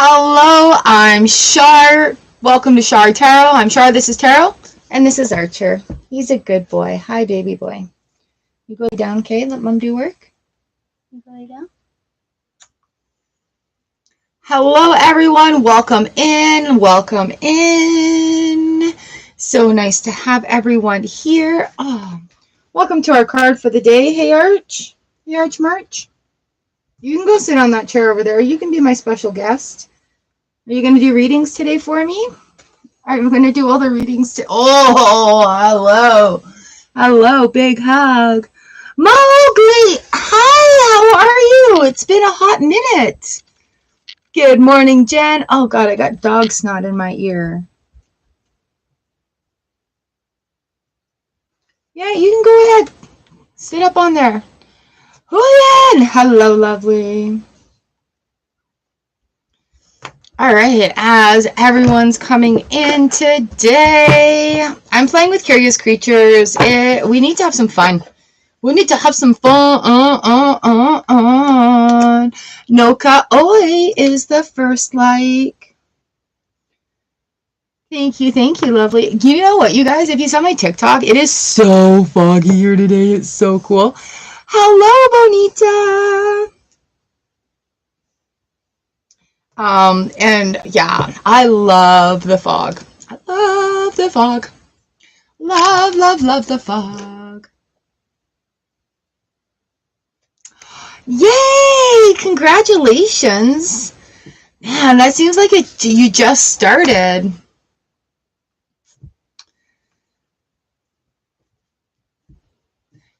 Hello, I'm Char. Welcome to Char Tarot. I'm Char, this is Tarot, and this is Archer. He's a good boy. Hi, baby boy. You go down, okay? Let Mom do work. You go lay down. Hello, everyone. Welcome in. Welcome in. So nice to have everyone here. Oh, welcome to our card for the day. Hey, Arch. Hey, Arch March. You can go sit on that chair over there. You can be my special guest. Are you going to do readings today for me? I'm going to do all the readings today. Oh, hello. Hello, big hug. Mowgli, hi, how are you? It's been a hot minute. Good morning, Jen. Oh, God, I got dog snot in my ear. Yeah, you can go ahead. Sit up on there. Julian, hello, lovely. All right, as everyone's coming in today, I'm playing with Curious Creatures. We need to have some fun. We need to have some fun. Noka Oi is the first like. Thank you, lovely. You know what, you guys? If you saw my TikTok, it is so foggy here today. It's so cool. Hello, Bonita. And yeah, I love the fog. I love the fog. Love, love, love the fog. Yay! Congratulations. Man, that seems like you just started.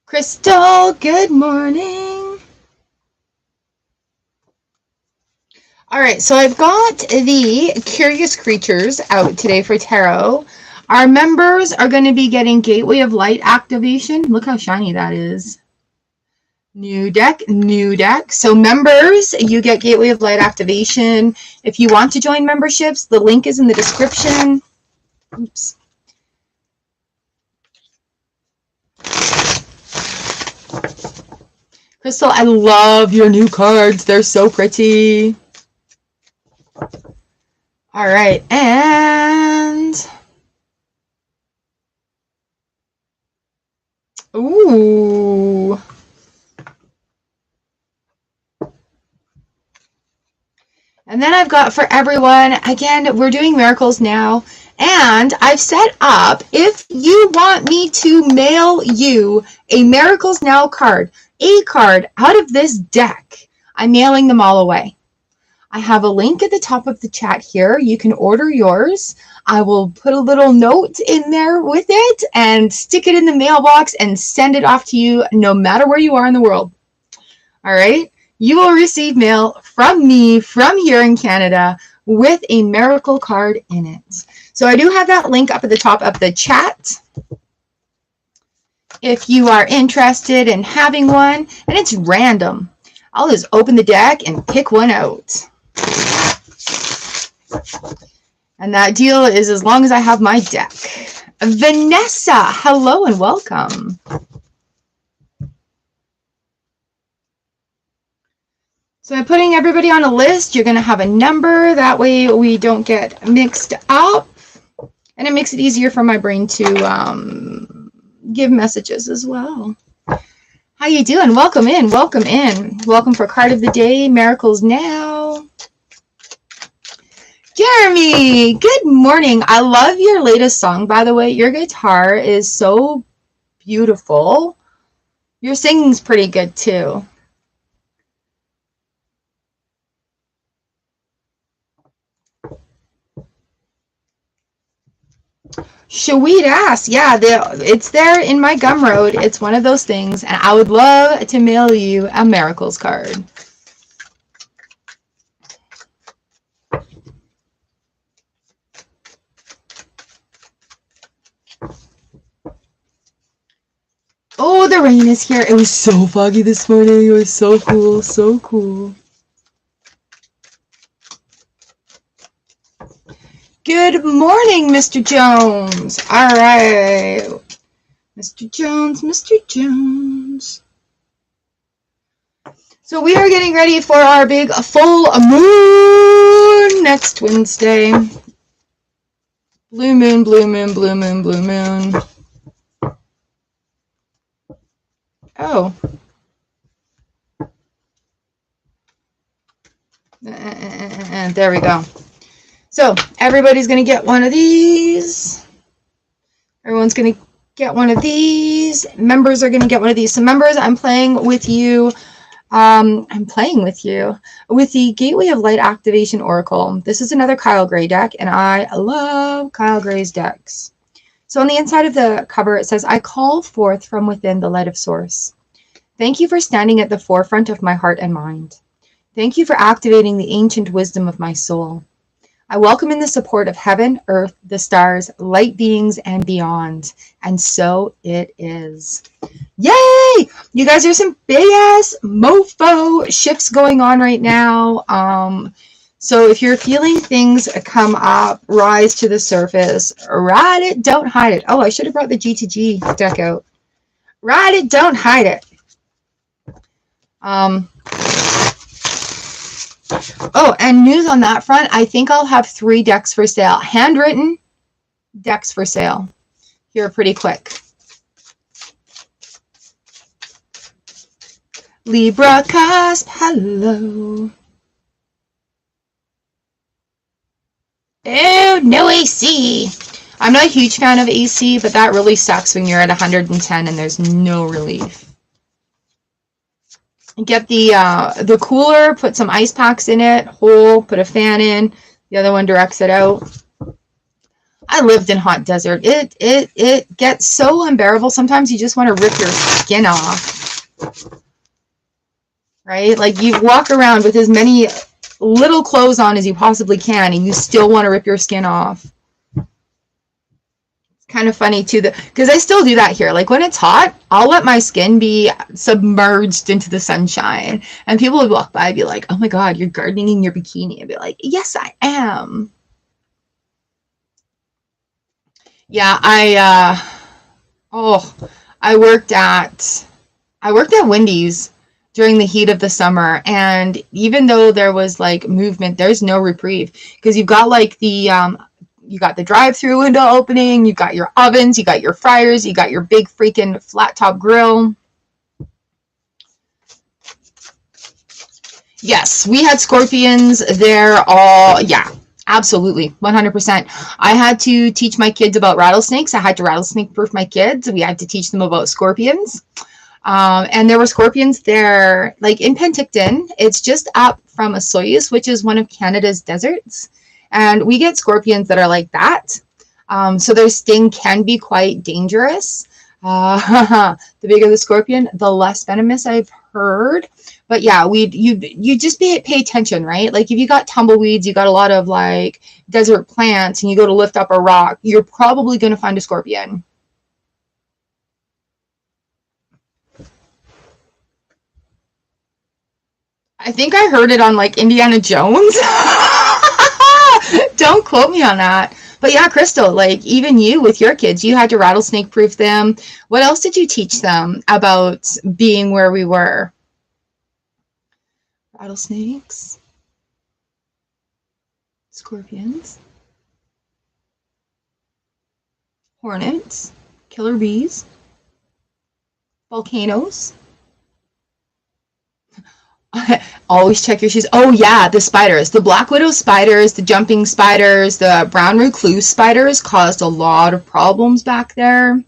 Crystal, good morning. All right, so I've got the Curious Creatures out today for tarot. Our members are going to be getting Gateway of Light activation. Look how shiny that is. New deck, new deck. So members, you get Gateway of Light activation. If you want to join memberships, the link is in the description. Oops. Crystal, I love your new cards. They're so pretty. All right, and ooh. And then I've got for everyone, again, we're doing miracles now, and I've set up, if you want me to mail you a Miracles Now card, a card out of this deck, I'm mailing them all away. I have a link at the top of the chat here. You can order yours. I will put a little note in there with it and stick it in the mailbox and send it off to you no matter where you are in the world. All right? You will receive mail from me from here in Canada with a miracle card in it. So I do have that link up at the top of the chat if you are interested in having one. And it's random. I'll just open the deck and pick one out. And that deal is as long as I have my deck. Vanessa, hello and welcome. So I'm putting everybody on a list. You're going to have a number. That way we don't get mixed up. And it makes it easier for my brain to give messages as well. How you doing? Welcome in. Welcome in. Welcome for Card of the Day, Miracles Now. Jeremy, good morning. I love your latest song, by the way. Your guitar is so beautiful. Your singing's pretty good, too. Sweet ass. Yeah, it's there in my Gumroad. It's one of those things, and I would love to mail you a Miracles card. Oh, the rain is here. It was so foggy this morning. It was so cool, so cool. Good morning, Mr. Jones. All right. Mr. Jones, Mr. Jones. So we are getting ready for our big full moon moon next Wednesday. Blue moon, blue moon, blue moon, blue moon. Oh. There we go. So everybody's going to get one of these. Everyone's going to get one of these. Members are going to get one of these. So members, I'm playing with you. With the Gateway of Light Activation Oracle. This is another Kyle Gray deck, and I love Kyle Gray's decks. So on the inside of the cover, it says, I call forth from within the light of source. Thank you for standing at the forefront of my heart and mind. Thank you for activating the ancient wisdom of my soul. I welcome in the support of heaven, earth, the stars, light beings, and beyond. And so it is. Yay! You guys, there's some big ass mofo shifts going on right now. So if you're feeling things come up, rise to the surface, ride it, don't hide it. Oh, I should have brought the G2G deck out. Ride it, don't hide it. Oh, and news on that front, I think I'll have 3 decks for sale. Handwritten decks for sale. Here pretty quick. Libra cusp, hello. Oh, no AC. I'm not a huge fan of AC, but that really sucks when you're at 110 and there's no relief. Get the cooler, put some ice packs in it, put a fan in. The other one directs it out. I lived in hot desert. It gets so unbearable. Sometimes you just want to rip your skin off. Right? Like you walk around with as many little clothes on as you possibly can and you still want to rip your skin off. Kind of funny too, because I still do that here. Like when it's hot, I'll let my skin be submerged into the sunshine, and people would walk by and be like, oh my god, you're gardening in your bikini. I'd be like, yes, I am. Yeah, I worked at Wendy's during the heat of the summer, and even though there was like movement, there's no reprieve, because you've got like you got the drive-through window opening, you got your ovens, you got your fryers, you got your big freaking flat top grill. Yes, we had scorpions there yeah, absolutely, 100%. I had to teach my kids about rattlesnakes. I had to rattlesnake proof my kids. We had to teach them about scorpions. And there were scorpions there, like in Penticton. It's just up from Osoyoos, which is one of Canada's deserts. And we get scorpions that are like that. So their sting can be quite dangerous. The bigger the scorpion, the less venomous, I've heard. But yeah, you just pay attention, right? Like if you got tumbleweeds, you got a lot of like desert plants, and you go to lift up a rock, you're probably going to find a scorpion. I think I heard it on like Indiana Jones. Don't quote me on that. But yeah, Crystal, like even you with your kids, you had to rattlesnake proof them. What else did you teach them about being where we were? Rattlesnakes, scorpions, hornets, killer bees, volcanoes. Always check your shoes. Oh yeah, the spiders, the black widow spiders, the jumping spiders, the brown recluse spiders caused a lot of problems back there.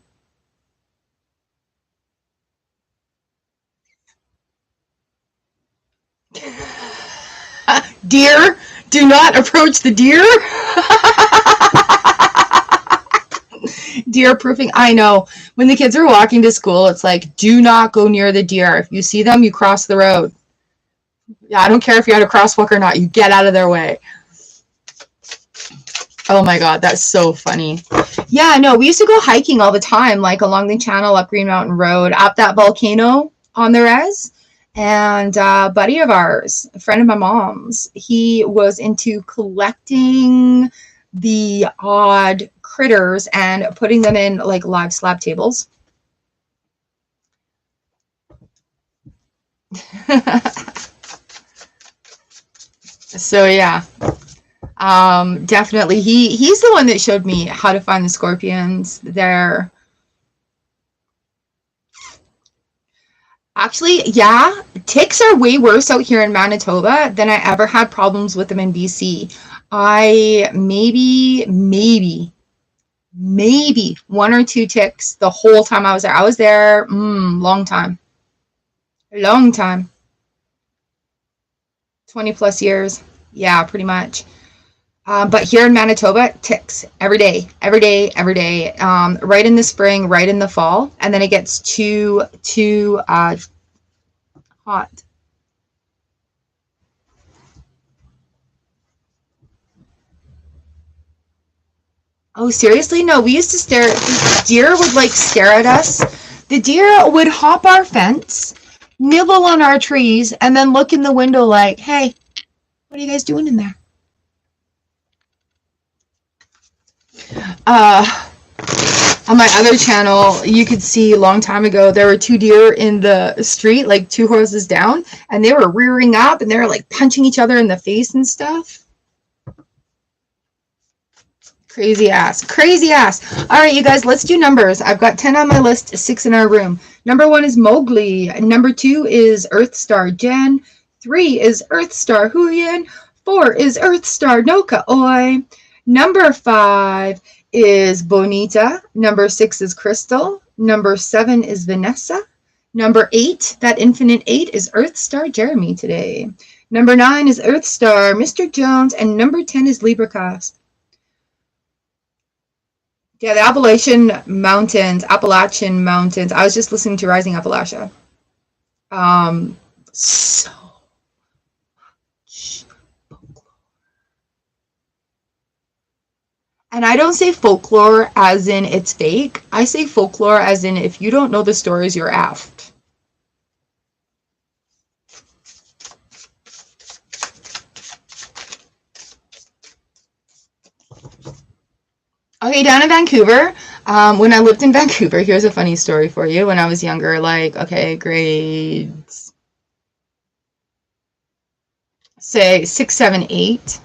Deer, do not approach the deer. Deer proofing. I know. When the kids are walking to school, it's like, do not go near the deer. If you see them, you cross the road. Yeah, I don't care if you had a crosswalk or not. You get out of their way. Oh my god, that's so funny. Yeah, no, we used to go hiking all the time, like along the channel up Green Mountain Road, up that volcano on the res. And a buddy of ours, a friend of my mom's, he was into collecting the odd critters and putting them in like live slab tables. So yeah, Definitely. He's the one that showed me how to find the scorpions. They're actually, yeah, ticks are way worse out here in Manitoba than I ever had problems with them in BC. I maybe one or two ticks the whole time I was there. I was there, long time. Long time. 20 plus years. Yeah, pretty much. But here in Manitoba, ticks every day, every day, every day. Right in the spring, right in the fall, and then it gets too hot. Oh, seriously? No, we used to stare. The deer would like stare at us. The deer would hop our fence, nibble on our trees, and then look in the window like, "Hey, what are you guys doing in there?" Uh, on my other channel, you could see a long time ago, there were two deer in the street, like two horses down, and they were rearing up and they were like punching each other in the face and stuff. Crazy ass. Crazy ass. All right, you guys, let's do numbers. I've got 10 on my list, 6 in our room. Number 1 is Mowgli. Number 2 is EarthStar Jen. 3 is EarthStar Huyen. 4 is EarthStar Noka Oi. Number 5 is Bonita. Number 6 is Crystal. Number 7 is Vanessa. Number 8, that infinite 8, is EarthStar Jeremy today. Number 9 is EarthStar Mr. Jones. And number 10 is LibraCast. Yeah, the Appalachian Mountains. I was just listening to Rising Appalachia. So much folklore. And I don't say folklore as in it's fake. I say folklore as in if you don't know the stories, you're effed. Okay, down in Vancouver, when I lived in Vancouver, here's a funny story for you. When I was younger, like, okay, grades, say 6, 7, 8.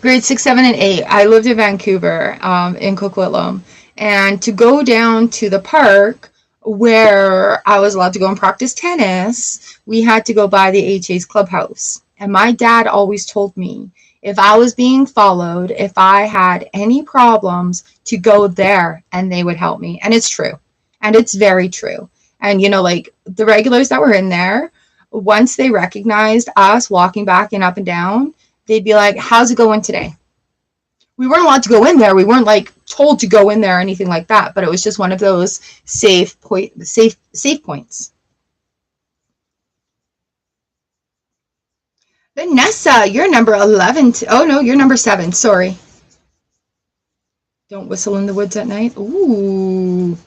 Grade 6, 7, and 8. I lived in Vancouver, in Coquitlam. And to go down to the park where I was allowed to go and practice tennis, we had to go by the HA's clubhouse. And my dad always told me if I was being followed, if I had any problems, to go there and they would help me. And it's true. And it's very true. And, you know, like the regulars that were in there, once they recognized us walking back and up and down, they'd be like, "How's it going today?" We weren't allowed to go in there. We weren't like told to go in there or anything like that, but it was just one of those safe points. Vanessa, you're number 11. Oh no, you're number 7. Sorry. Don't whistle in the woods at night. Ooh.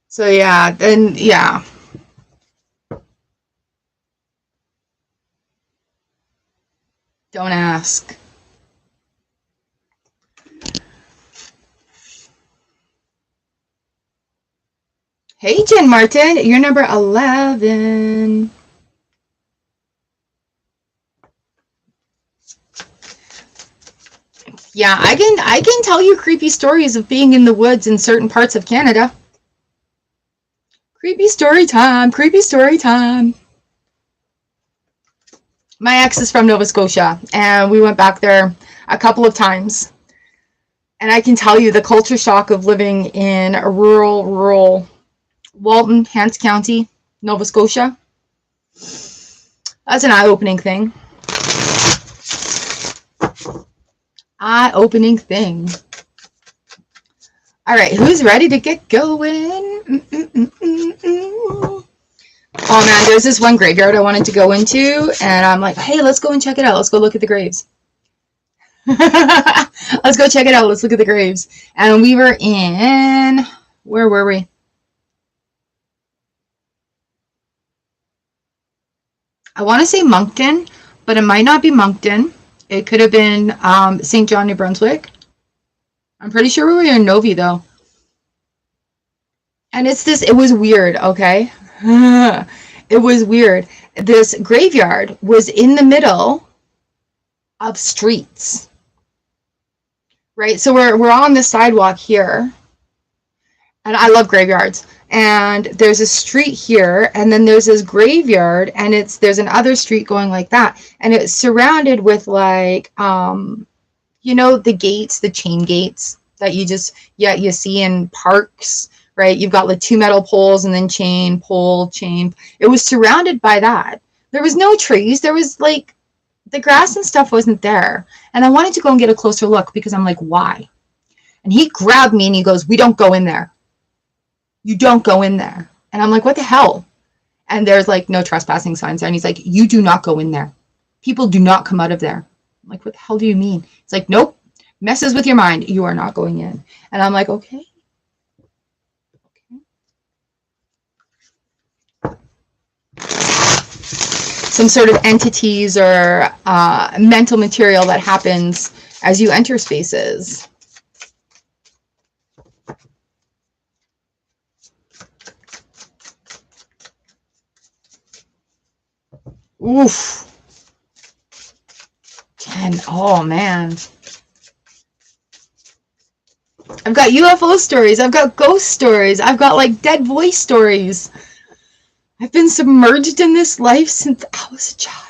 So yeah, then yeah. Don't ask. Hey, Jen Martin, you're number 11. Yeah, I can tell you creepy stories of being in the woods in certain parts of Canada. Creepy story time, creepy story time. My ex is from Nova Scotia, and we went back there a couple of times. And I can tell you the culture shock of living in a rural Walton, Hants County, Nova Scotia. That's an eye-opening thing. Eye-opening thing. All right, who's ready to get going? Oh man, there's this one graveyard I wanted to go into, and I'm like, hey, let's go and check it out. Let's go look at the graves. Let's go check it out. Let's look at the graves. And we were in, where were we? I want to say Moncton, but it might not be Moncton. It could have been St. John, New Brunswick. I'm pretty sure we were in Novi though. And it was weird, okay? It was weird. This graveyard was in the middle of streets, right? So we're on the sidewalk here, and I love graveyards. And there's a street here, and then there's this graveyard, and there's another street going like that, and it's surrounded with like the gates, the chain gates that you see in parks, right? You've got like 2 metal poles and then chain, pole, chain. It was surrounded by that. There was no trees. There was like the grass and stuff wasn't there. And I wanted to go and get a closer look because I'm like, why? And he grabbed me and he goes, "We don't go in there. You don't go in there." And I'm like, what the hell? And there's like no trespassing signs there. And he's like, "You do not go in there. People do not come out of there." I'm like, what the hell do you mean? It's like, "Nope. Messes with your mind. You are not going in." And I'm like, okay. Some sort of entities or mental material that happens as you enter spaces. Oof. 10. Oh, man. I've got UFO stories. I've got ghost stories. I've got like dead voice stories. I've been submerged in this life since I was a child.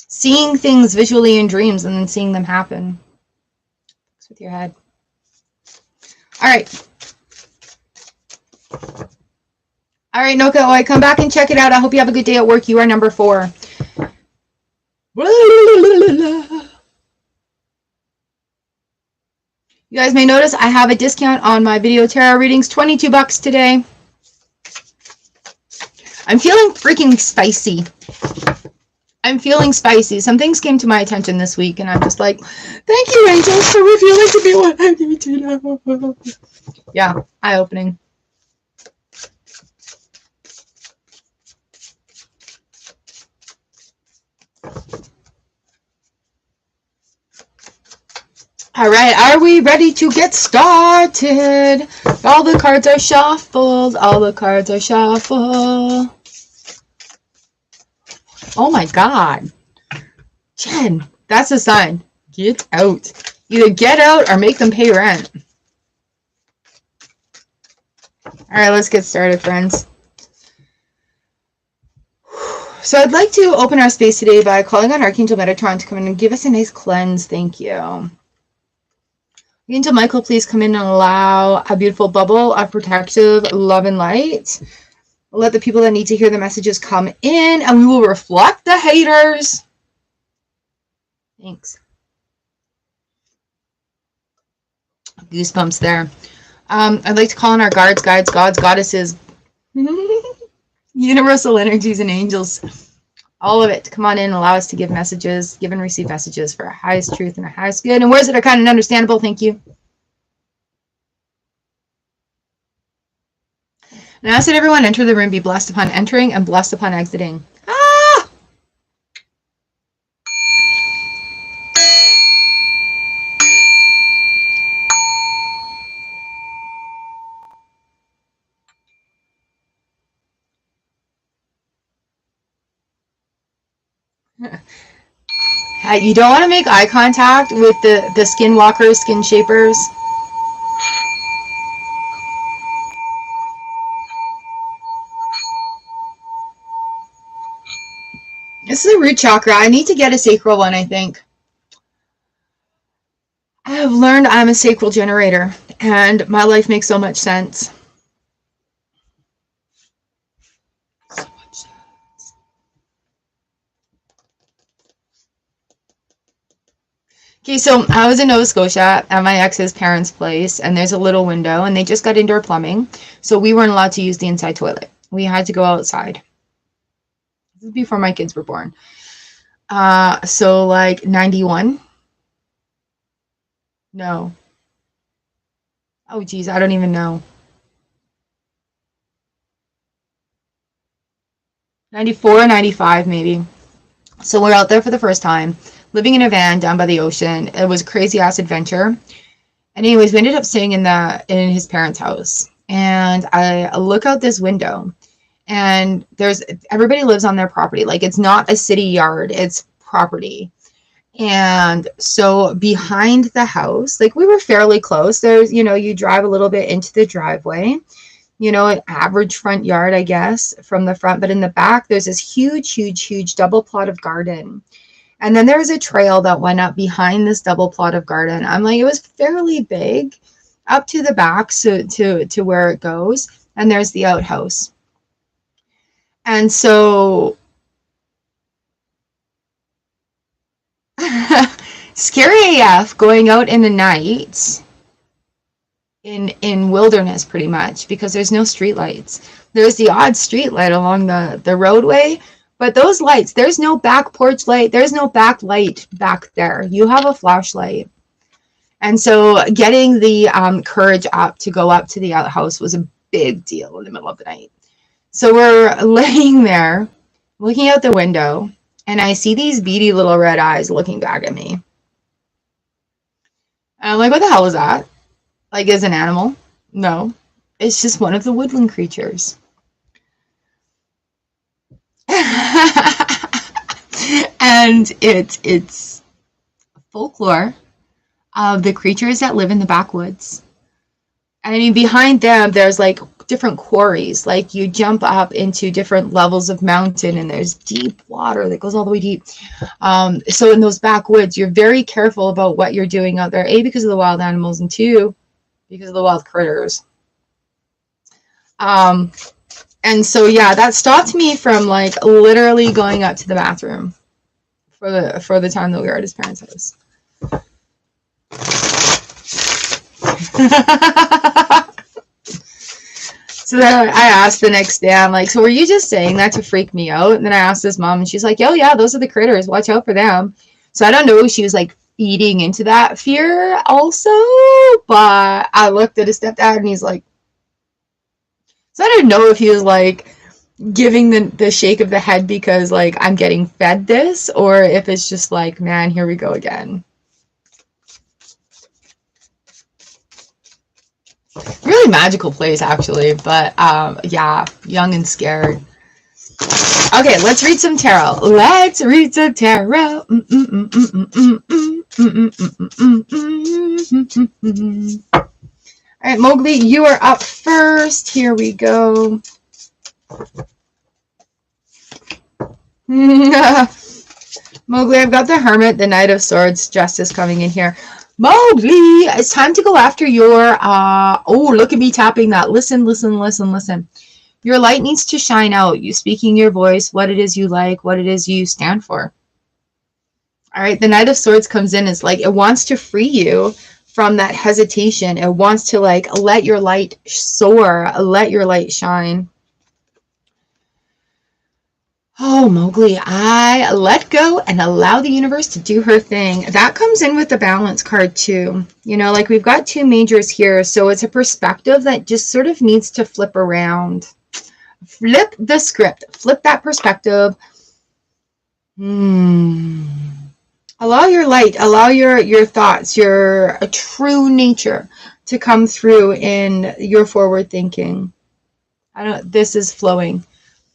Seeing things visually in dreams and then seeing them happen. Fucks with your head. All right. All right, Noka, come back and check it out. I hope you have a good day at work. You are number 4. You guys may notice I have a discount on my video tarot readings. $22 today. I'm feeling freaking spicy. I'm feeling spicy. Some things came to my attention this week, and I'm just like, thank you, angels, for revealing to me what I need to know. Yeah, eye-opening. All right, are we ready to get started? All the cards are shuffled. All the cards are shuffled. Oh my God. Jen, that's a sign. Get out. Either get out or make them pay rent. All right, let's get started, friends. So I'd like to open our space today by calling on Archangel Metatron to come in and give us a nice cleanse. Thank you. Angel Michael, please come in and allow a beautiful bubble of protective love and light. Let the people that need to hear the messages come in, and we will reflect the haters. Thanks. Goosebumps there. I'd like to call on our guards, guides, gods, goddesses, universal energies, and angels. All of it. Come on in and allow us to give messages, give and receive messages for our highest truth and our highest good. And words that are kind and understandable. Thank you. And I ask that everyone enter the room, be blessed upon entering and blessed upon exiting. Ah! You don't want to make eye contact with the skinwalkers, skin shapers. This is a root chakra. I need to get a sacral one, I think. I have learned I'm a sacral generator, and my life makes so much sense. Okay, so I was in Nova Scotia at my ex's parents' place, and there's a little window, and they just got indoor plumbing, so we weren't allowed to use the inside toilet. We had to go outside. This is before my kids were born. So like 91? No. Oh, geez, I don't even know. 94, 95 maybe. So we're out there for the first time. living in a van down by the ocean. It was a crazy ass adventure. And anyways, we ended up staying in his parents' house. And I look out this window, and everybody lives on their property. Like, it's not a city yard, it's property. And so behind the house, like, we were fairly close. There's, you drive a little bit into the driveway, an average front yard, I guess, from the front. But in the back, there's this huge double plot of garden. And then there was a trail that went up behind this double plot of garden. I'm like, it was fairly big up to the back, so to where it goes. And there's the outhouse. And so scary AF going out in the night in wilderness, pretty much, because there's no street lights. There's the odd street light along the roadway, but those lights, there's no back porch light, there's no back light back there. You have a flashlight. And so getting the courage up to go up to the outhouse was a big deal in the middle of the night. So we're laying there looking out the window, and I see these beady little red eyes looking back at me. And I'm like, what the hell is that? Like, is an animal? No, it's just one of the woodland creatures. And it's folklore of the creatures that live in the backwoods. I mean, behind them, there's like different quarries. Like, you jump up into different levels of mountain, and there's deep water that goes all the way deep. So in those backwoods, you're very careful about what you're doing out there. A, because of the wild animals, and two, because of the wild critters. And so, yeah, that stopped me from, like, literally going up to the bathroom for the time that we were at his parents' house. So then I asked the next day, I'm like, so were you just saying that to freak me out? And then I asked his mom, and she's like, oh, yeah, those are the critters. Watch out for them. So I don't know if she was, like, feeding into that fear also, but I looked at his stepdad, and he's like, so I didn't know if he was, like, giving the shake of the head because, like, I'm getting fed this, or if it's just like, man, here we go again. Really magical place, actually, but yeah, young and scared. Okay, let's read some tarot. Let's read some tarot. All right, Mowgli, you are up first. Here we go. Mowgli, I've got the Hermit, the Knight of Swords, Justice coming in here. Mowgli, it's time to go after your, oh, look at me tapping that. Listen. Your light needs to shine out. You speaking your voice, what it is you like, what it is you stand for. All right, the Knight of Swords comes in. It's like it wants to free you from that hesitation. It wants to, like, let your light soar, let your light shine. Oh, Mowgli, I let go and allow the universe to do her thing. That comes in with the balance card too. You know, like, we've got two majors here, so it's a perspective that just sort of needs to flip around. Flip the script. Flip that perspective. Allow your light, allow your thoughts, your true nature to come through in your forward thinking. This is flowing.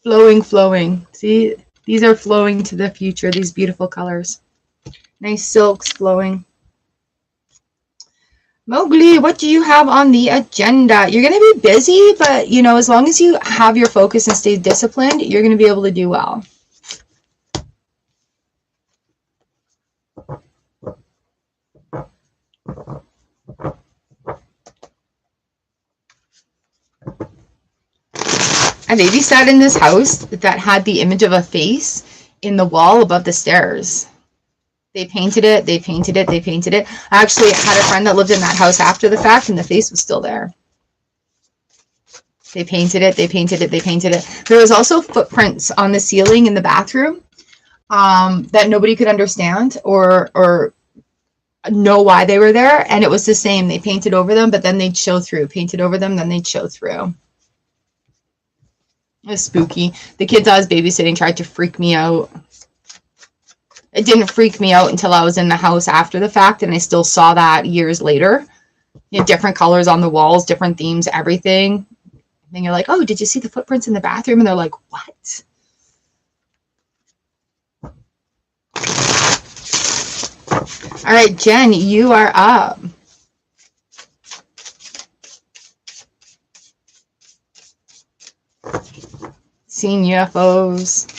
Flowing. See, these are flowing to the future, these beautiful colors. Nice silks flowing. Mowgli, what do you have on the agenda? You're going to be busy, but, you know, as long as you have your focus and stay disciplined, you're going to be able to do well. I babysat in this house that had the image of a face in the wall above the stairs. They painted it. I actually had a friend that lived in that house after the fact, and the face was still there. They painted it. There was also footprints on the ceiling in the bathroom that nobody could understand or know why they were there, and it was the same. They painted over them, but then they'd show through. Painted over them, then they'd show through. It was spooky. The kids I was babysitting tried to freak me out. It didn't freak me out until I was in the house after the fact, and I still saw that years later. You know, different colors on the walls, different themes, everything. And then you're like, oh, did you see the footprints in the bathroom? And they're like, what? All right, Jen, you are up. Seeing UFOs.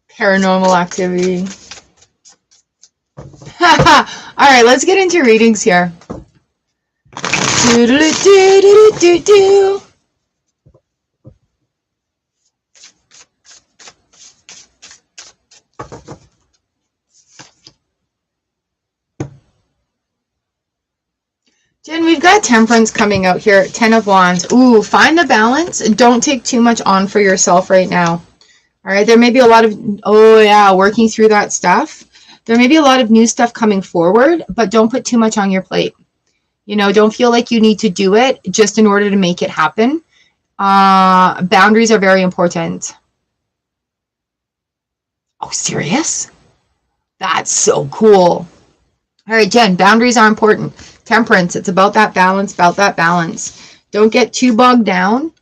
Paranormal activity. All right, let's get into readings here. Do-do-do-do-do-do-do. Jen, we've got Temperance coming out here. 10 of Wands. Ooh, find the balance. Don't take too much on for yourself right now. All right, there may be a lot of, working through that stuff. There may be a lot of new stuff coming forward, but don't put too much on your plate. You know, don't feel like you need to do it just in order to make it happen. Boundaries are very important. Oh, serious? That's so cool. All right, Jen, boundaries are important. Temperance, it's about that balance, Don't get too bogged down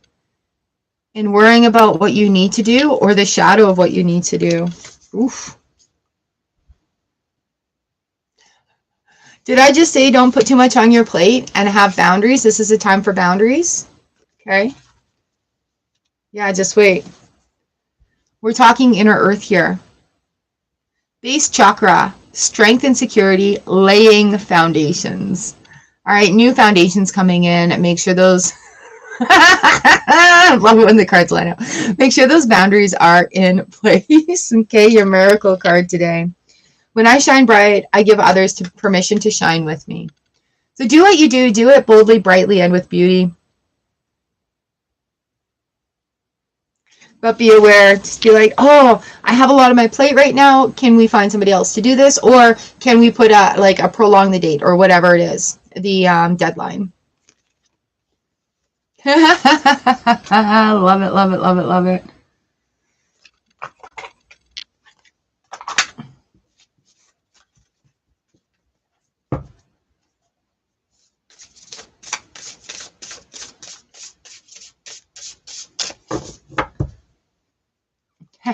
in worrying about what you need to do or the shadow of what you need to do. Oof. Did I just say don't put too much on your plate and have boundaries? This is a time for boundaries. Okay. Yeah, just wait. We're talking inner earth here. Base chakra, strength and security, laying foundations. All right, new foundations coming in. Make sure those... I love it when the cards line up. Make sure those boundaries are in place. Okay, your miracle card today. When I shine bright, I give others permission to shine with me. So do what you do. Do it boldly, brightly, and with beauty. But be aware. Just be like, oh, I have a lot on my plate right now. Can we find somebody else to do this? Or can we put a prolong the date or whatever it is, the deadline. Love it, love it, love it, love it.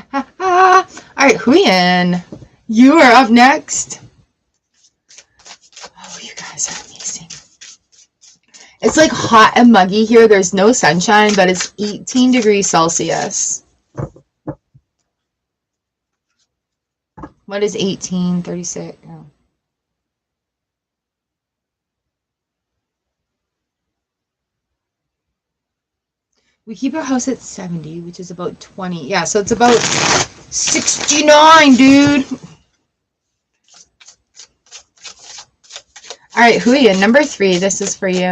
All right, Huyen, you are up next. Oh, you guys are amazing. It's like hot and muggy here. There's no sunshine, but it's 18 degrees Celsius. What is 18? 36? Oh. We keep our house at 70, which is about 20. Yeah, so it's about 69, dude. All right, Huya, number 3. This is for you.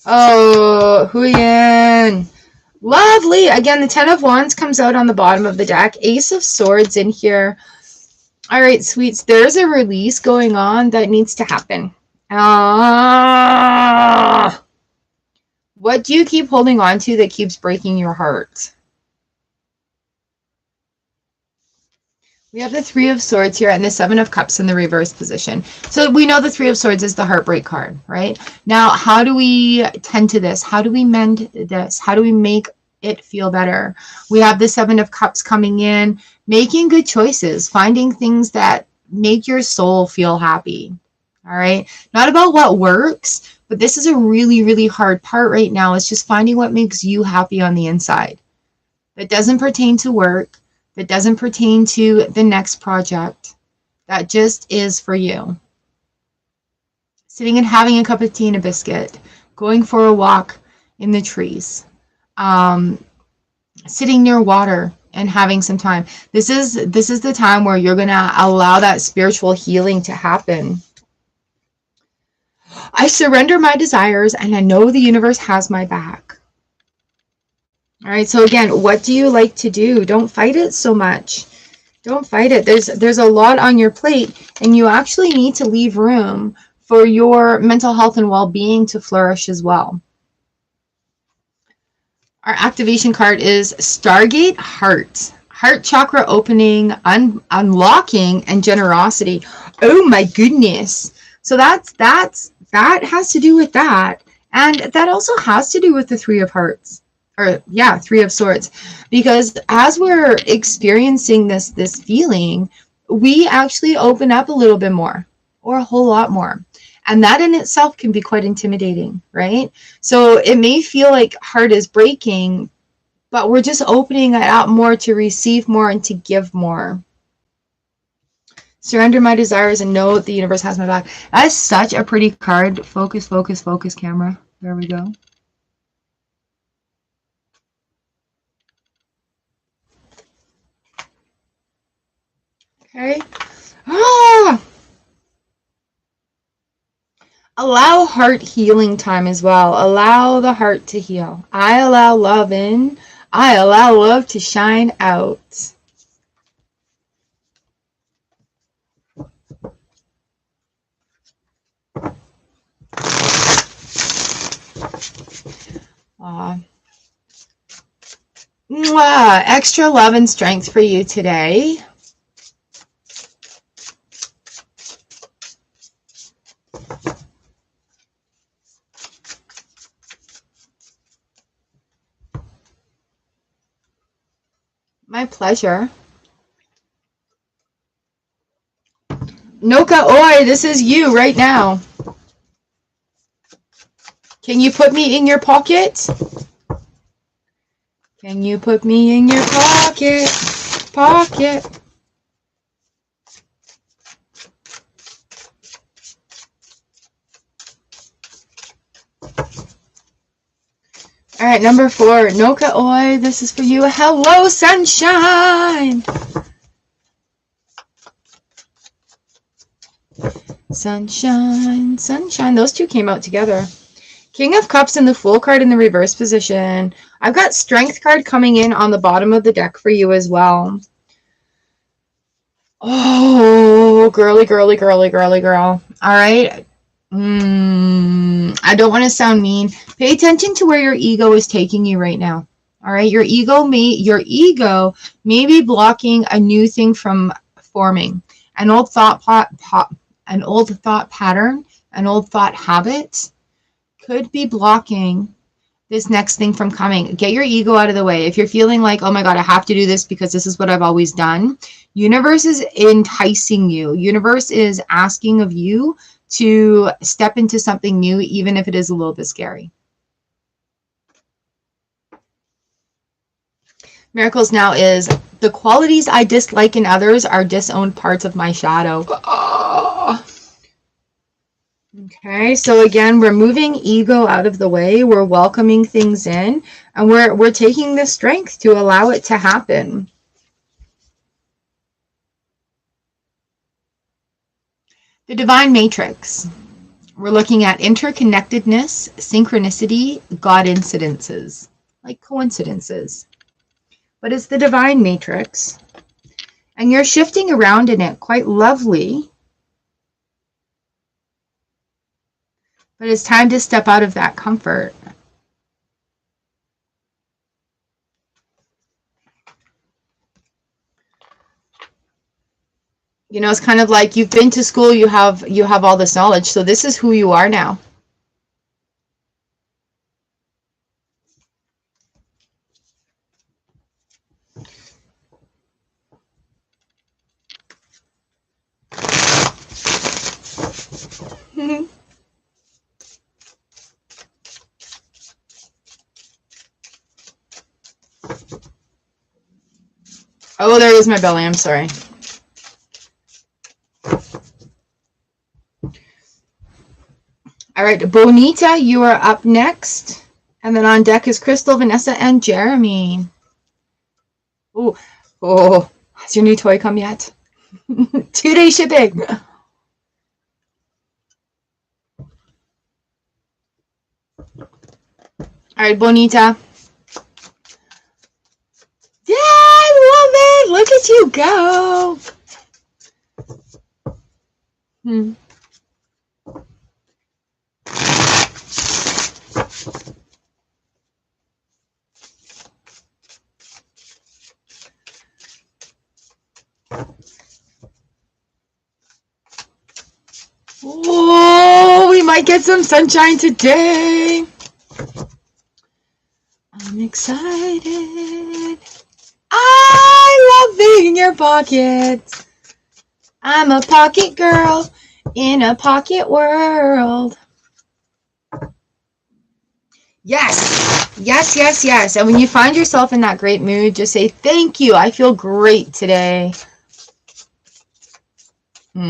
Oh, Huyan. Lovely. Again, the 10 of Wands comes out on the bottom of the deck. Ace of Swords in here. All right, sweets. There's a release going on that needs to happen. What do you keep holding on to that keeps breaking your heart? We have the 3 of Swords here and the 7 of Cups in the reverse position. So we know the 3 of Swords is the heartbreak card, right? Now, how do we tend to this? How do we mend this? How do we make it feel better? We have the 7 of Cups coming in, making good choices, finding things that make your soul feel happy, all right? Not about what works, but this is a really, really hard part right now. It's just finding what makes you happy on the inside. That doesn't pertain to work. That doesn't pertain to the next project. That just is for you. Sitting and having a cup of tea and a biscuit. Going for a walk in the trees. Sitting near water and having some time. This is the time where you're going to allow that spiritual healing to happen. I surrender my desires and I know the universe has my back. All right, so again, what do you like to do? Don't fight it so much. Don't fight it. There's a lot on your plate, and you actually need to leave room for your mental health and well-being to flourish as well. Our activation card is Stargate Heart. Heart chakra opening, unlocking, and generosity. Oh my goodness. So that has to do with that. And that also has to do with the Three of Hearts. Or yeah, Three of Swords. Because as we're experiencing this feeling, we actually open up a little bit more, or a whole lot more. And that in itself can be quite intimidating, right? So it may feel like heart is breaking, but we're just opening it out more to receive more and to give more. Surrender my desires and know the universe has my back. That is such a pretty card. Focus, focus, focus, camera. There we go. Okay. Ah! Allow heart healing time as well. Allow the heart to heal. I allow love in. I allow love to shine out. Extra love and strength for you today. My pleasure. Noka Oi, this is you right now. Can you put me in your pocket? Can you put me in your pocket? Pocket. All right, number 4. Noka Oi, this is for you. Hello, sunshine. Sunshine, sunshine. Those two came out together. King of Cups and the Fool card in the reverse position. I've got Strength card coming in on the bottom of the deck for you as well. Oh, girly, girly, girly, girly, girl. All right. I don't want to sound mean. Pay attention to where your ego is taking you right now. All right. Your ego may be blocking a new thing from forming. An old thought an old thought pattern, an old thought habit could be blocking this next thing from coming. Get your ego out of the way. If you're feeling like, oh my God, I have to do this because this is what I've always done. Universe is enticing you. Universe is asking of you to step into something new, even if it is a little bit scary. Miracles now is the qualities I dislike in others are disowned parts of my shadow. Oh. Okay, so again, we're moving ego out of the way. We're welcoming things in, and we're taking the strength to allow it to happen. The Divine Matrix. We're looking at interconnectedness, synchronicity, God incidences, like coincidences. But it's the Divine Matrix, and you're shifting around in it. Quite lovely. But it's time to step out of that comfort. You know, it's kind of like you've been to school, you have all this knowledge, so this is who you are now. Oh, there is my belly. I'm sorry. All right, Bonita, you are up next. And then on deck is Crystal, Vanessa, and Jeremy. Oh, has your new toy come yet? 2-day shipping. All right, Bonita. Yeah, I love it. Look at you go. Oh, we might get some sunshine today. I'm excited. I love being in your pocket. I'm a pocket girl in a pocket world. Yes, yes, yes, yes. And when you find yourself in that great mood, just say, thank you. I feel great today. All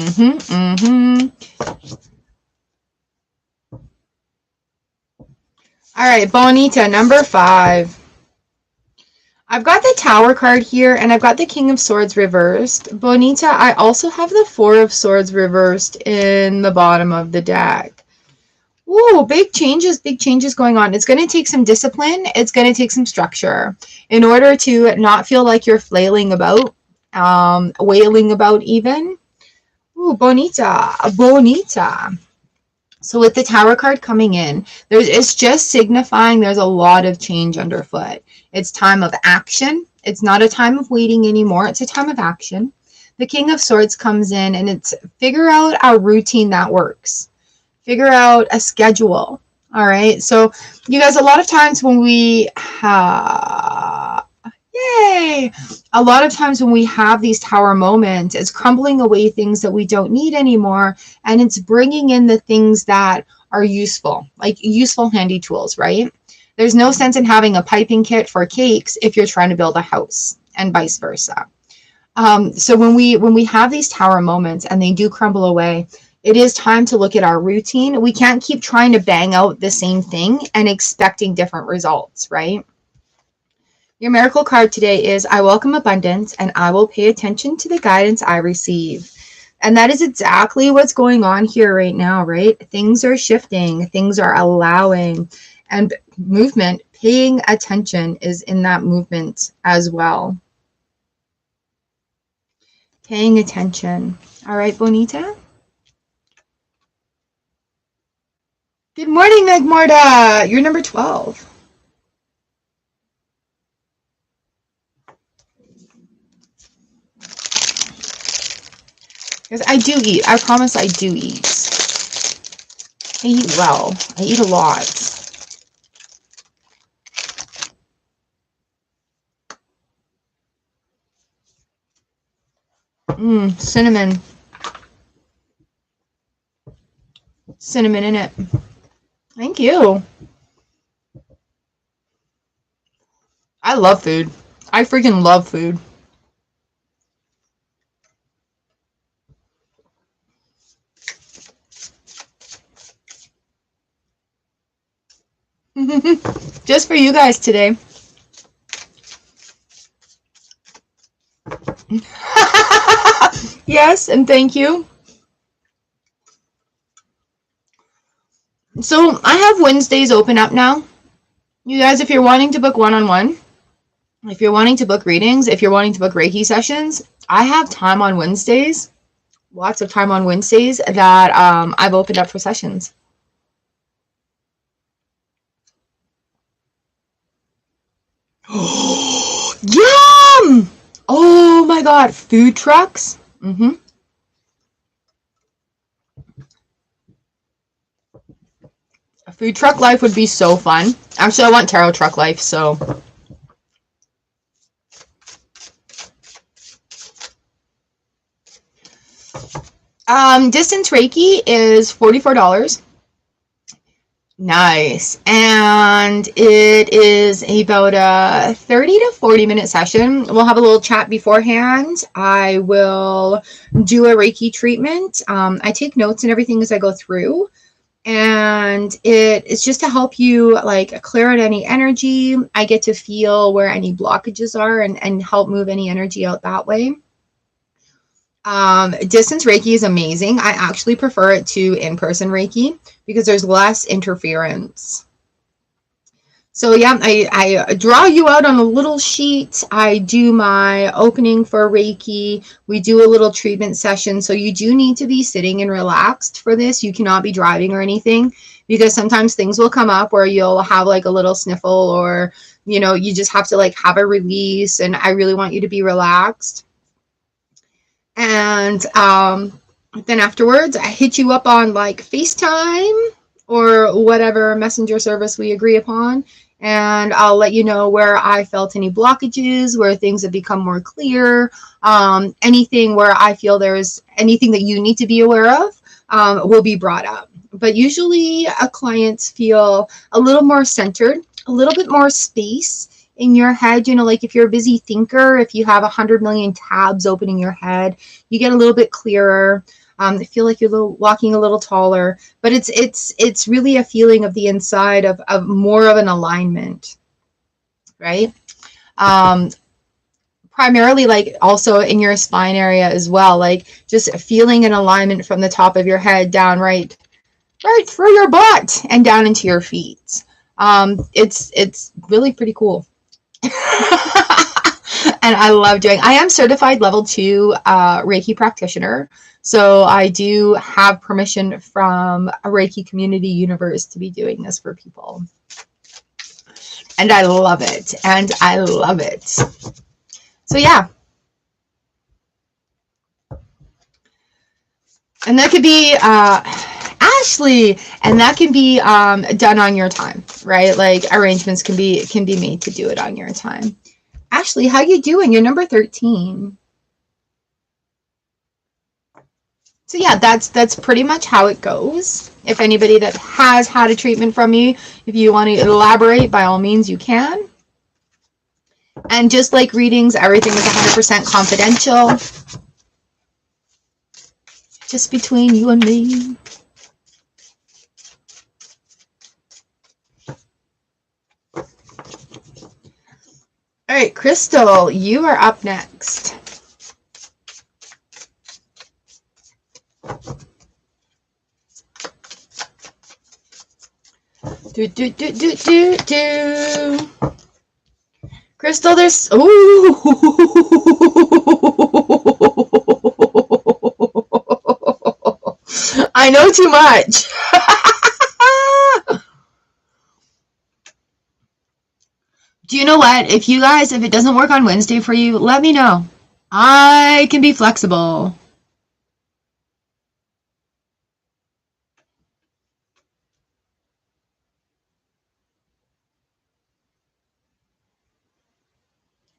right, Bonita, number 5. I've got the Tower card here, and I've got the King of Swords reversed. Bonita, I also have the 4 of Swords reversed in the bottom of the deck. Ooh, big changes going on. It's going to take some discipline. It's going to take some structure in order to not feel like you're flailing about, wailing about even. Ooh, Bonita, Bonita. So with the Tower card coming in, it's just signifying there's a lot of change underfoot. It's time of action. It's not a time of waiting anymore. It's a time of action. The King of Swords comes in, and it's figure out a routine that works. Figure out a schedule. All right. So you guys, a lot of times when we have, a lot of times when we have these Tower moments, it's crumbling away things that we don't need anymore. And it's bringing in the things that are useful, like useful handy tools, right? There's no sense in having a piping kit for cakes if you're trying to build a house, and vice versa. So when we have these Tower moments and they do crumble away, it is time to look at our routine. We can't keep trying to bang out the same thing and expecting different results, right? Your miracle card today is, I welcome abundance and I will pay attention to the guidance I receive. And that is exactly what's going on here right now, right? Things are shifting, things are allowing, and movement, paying attention is in that movement as well. Paying attention. All right, Bonita. Good morning, Megmorta. You're number 12. Because I do eat. I promise I do eat. I eat well. I eat a lot. Cinnamon. Cinnamon in it. Thank you. I love food. I freaking love food. Just for you guys today. Yes, and thank you. So I have Wednesdays open up now. You guys, if you're wanting to book one-on-one, if you're wanting to book readings, if you're wanting to book Reiki sessions, I have time on Wednesdays, lots of time on Wednesdays that I've opened up for sessions. Yum! Oh my God, food trucks. A food truck life would be so fun. Actually, I want tarot truck life, so. Distance Reiki is $44. Nice. And it is about a 30 to 40 minute session. We'll have a little chat beforehand. I will do a Reiki treatment. I take notes and everything as I go through. And it's just to help you like clear out any energy. I get to feel where any blockages are and help move any energy out that way. Distance Reiki is amazing. I actually prefer it to in-person Reiki because there's less interference. So yeah, I draw you out on a little sheet. I do my opening for Reiki. We do a little treatment session. So you do need to be sitting and relaxed for this. You cannot be driving or anything, because sometimes things will come up where you'll have like a little sniffle, or, you know, you just have to like have a release. And I really want you to be relaxed. And then afterwards, I hit you up on like FaceTime or whatever messenger service we agree upon. And I'll let you know where I felt any blockages, where things have become more clear, anything where I feel there's anything that you need to be aware of will be brought up. But usually clients feel a little more centered, a little bit more space in your head. You know, like if you're a busy thinker, if you have 100 million tabs open in your head, you get a little bit clearer. I feel like you're walking a little taller, but it's really a feeling of the inside of more of an alignment, right? Primarily, like also in your spine area as well, like just feeling an alignment from the top of your head down right through your butt and down into your feet. It's really pretty cool. And I love doing. I am certified level 2 Reiki practitioner, so I do have permission from a Reiki community universe to be doing this for people, and I love it. And I love it. So yeah, and that could be Ashley, and that can be done on your time, right? Like arrangements can be made to do it on your time. Ashley, how you doing? You're number 13. So yeah, that's pretty much how it goes. If anybody that has had a treatment from me, if you want to elaborate, by all means you can. And just like readings, everything is 100% confidential. Just between you and me. All right, Crystal, you are up next. Do. Crystal, there's... Ooh. I know too much. Do you know what? If it doesn't work on Wednesday for you, let me know. I can be flexible.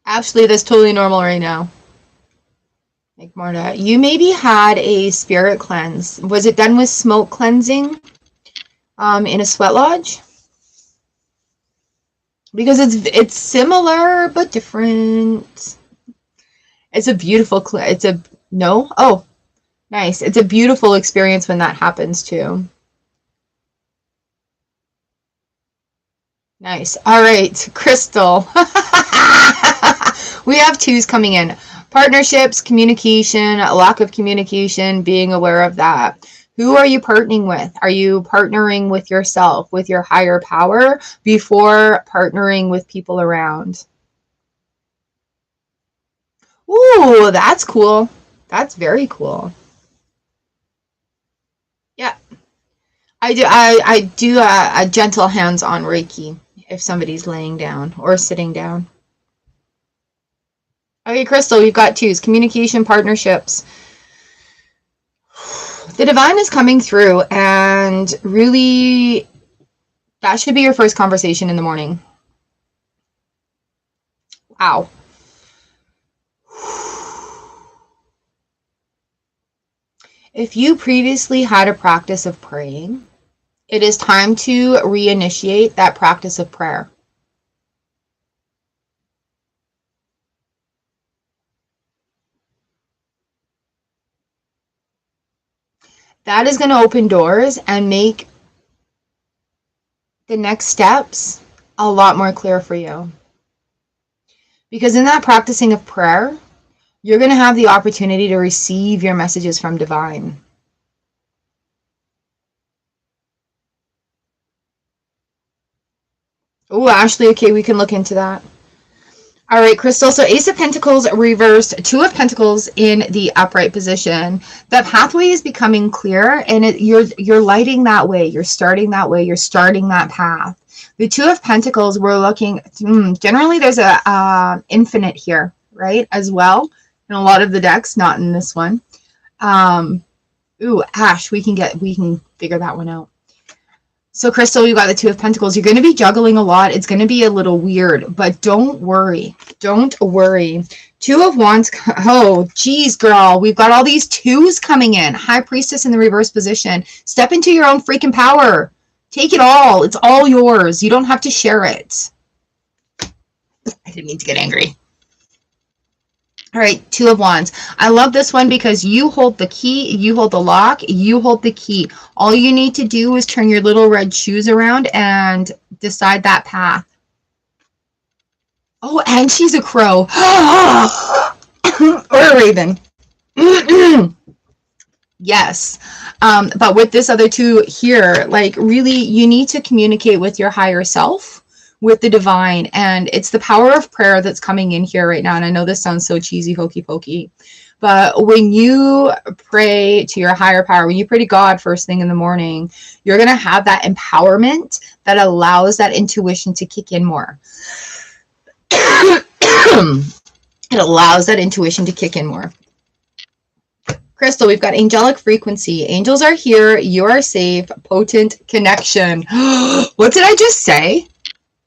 Ashley, that's totally normal right now. Like Marta, you maybe had a spirit cleanse. Was it done with smoke cleansing in a sweat lodge? Because it's similar but different. It's a beautiful no? Oh, nice. It's a beautiful experience when that happens too. Nice. All right, Crystal. We have 2s coming in. Partnerships, communication, lack of communication, being aware of that. Who are you partnering with? Are you partnering with yourself, with your higher power, before partnering with people around? Ooh, that's cool. That's very cool. Yeah. I do a gentle hands-on Reiki if somebody's laying down or sitting down. Okay, Crystal, we've got 2s. Communication, partnerships. The divine is coming through, and really, that should be your first conversation in the morning. Wow. If you previously had a practice of praying, it is time to reinitiate that practice of prayer. That is going to open doors and make the next steps a lot more clear for you. Because in that practicing of prayer, you're going to have the opportunity to receive your messages from divine. Oh, Ashley, okay, we can look into that. All right, Crystal, so Ace of Pentacles reversed, Two of Pentacles in the upright position. The pathway is becoming clear, and you're lighting that way. You're starting that way. You're starting that path. The Two of Pentacles, we're looking, generally there's a infinite here, right, as well, in a lot of the decks, not in this one. Ooh, Ash, we can figure that one out. So, Crystal, you got the Two of Pentacles. You're going to be juggling a lot. It's going to be a little weird, but don't worry. Don't worry. Two of Wands. Oh, geez, girl. We've got all these twos coming in. High Priestess in the reverse position. Step into your own freaking power. Take it all. It's all yours. You don't have to share it. I didn't mean to get angry. All right, Two of Wands. I love this one because you hold the key, you hold the lock, you hold the key. All you need to do is turn your little red shoes around and decide that path. Oh, and she's a crow. Or a raven. Yes. But with this other two here, like really, you need to communicate with your higher self, with the divine, and it's the power of prayer that's coming in here right now. And I know this sounds so cheesy, hokey pokey, but when you pray to your higher power, when you pray to God first thing in the morning, you're going to have that empowerment that allows that intuition to kick in more. It allows that intuition to kick in more. Crystal, we've got angelic frequency. Angels are here. You are safe. Potent connection. What did I just say?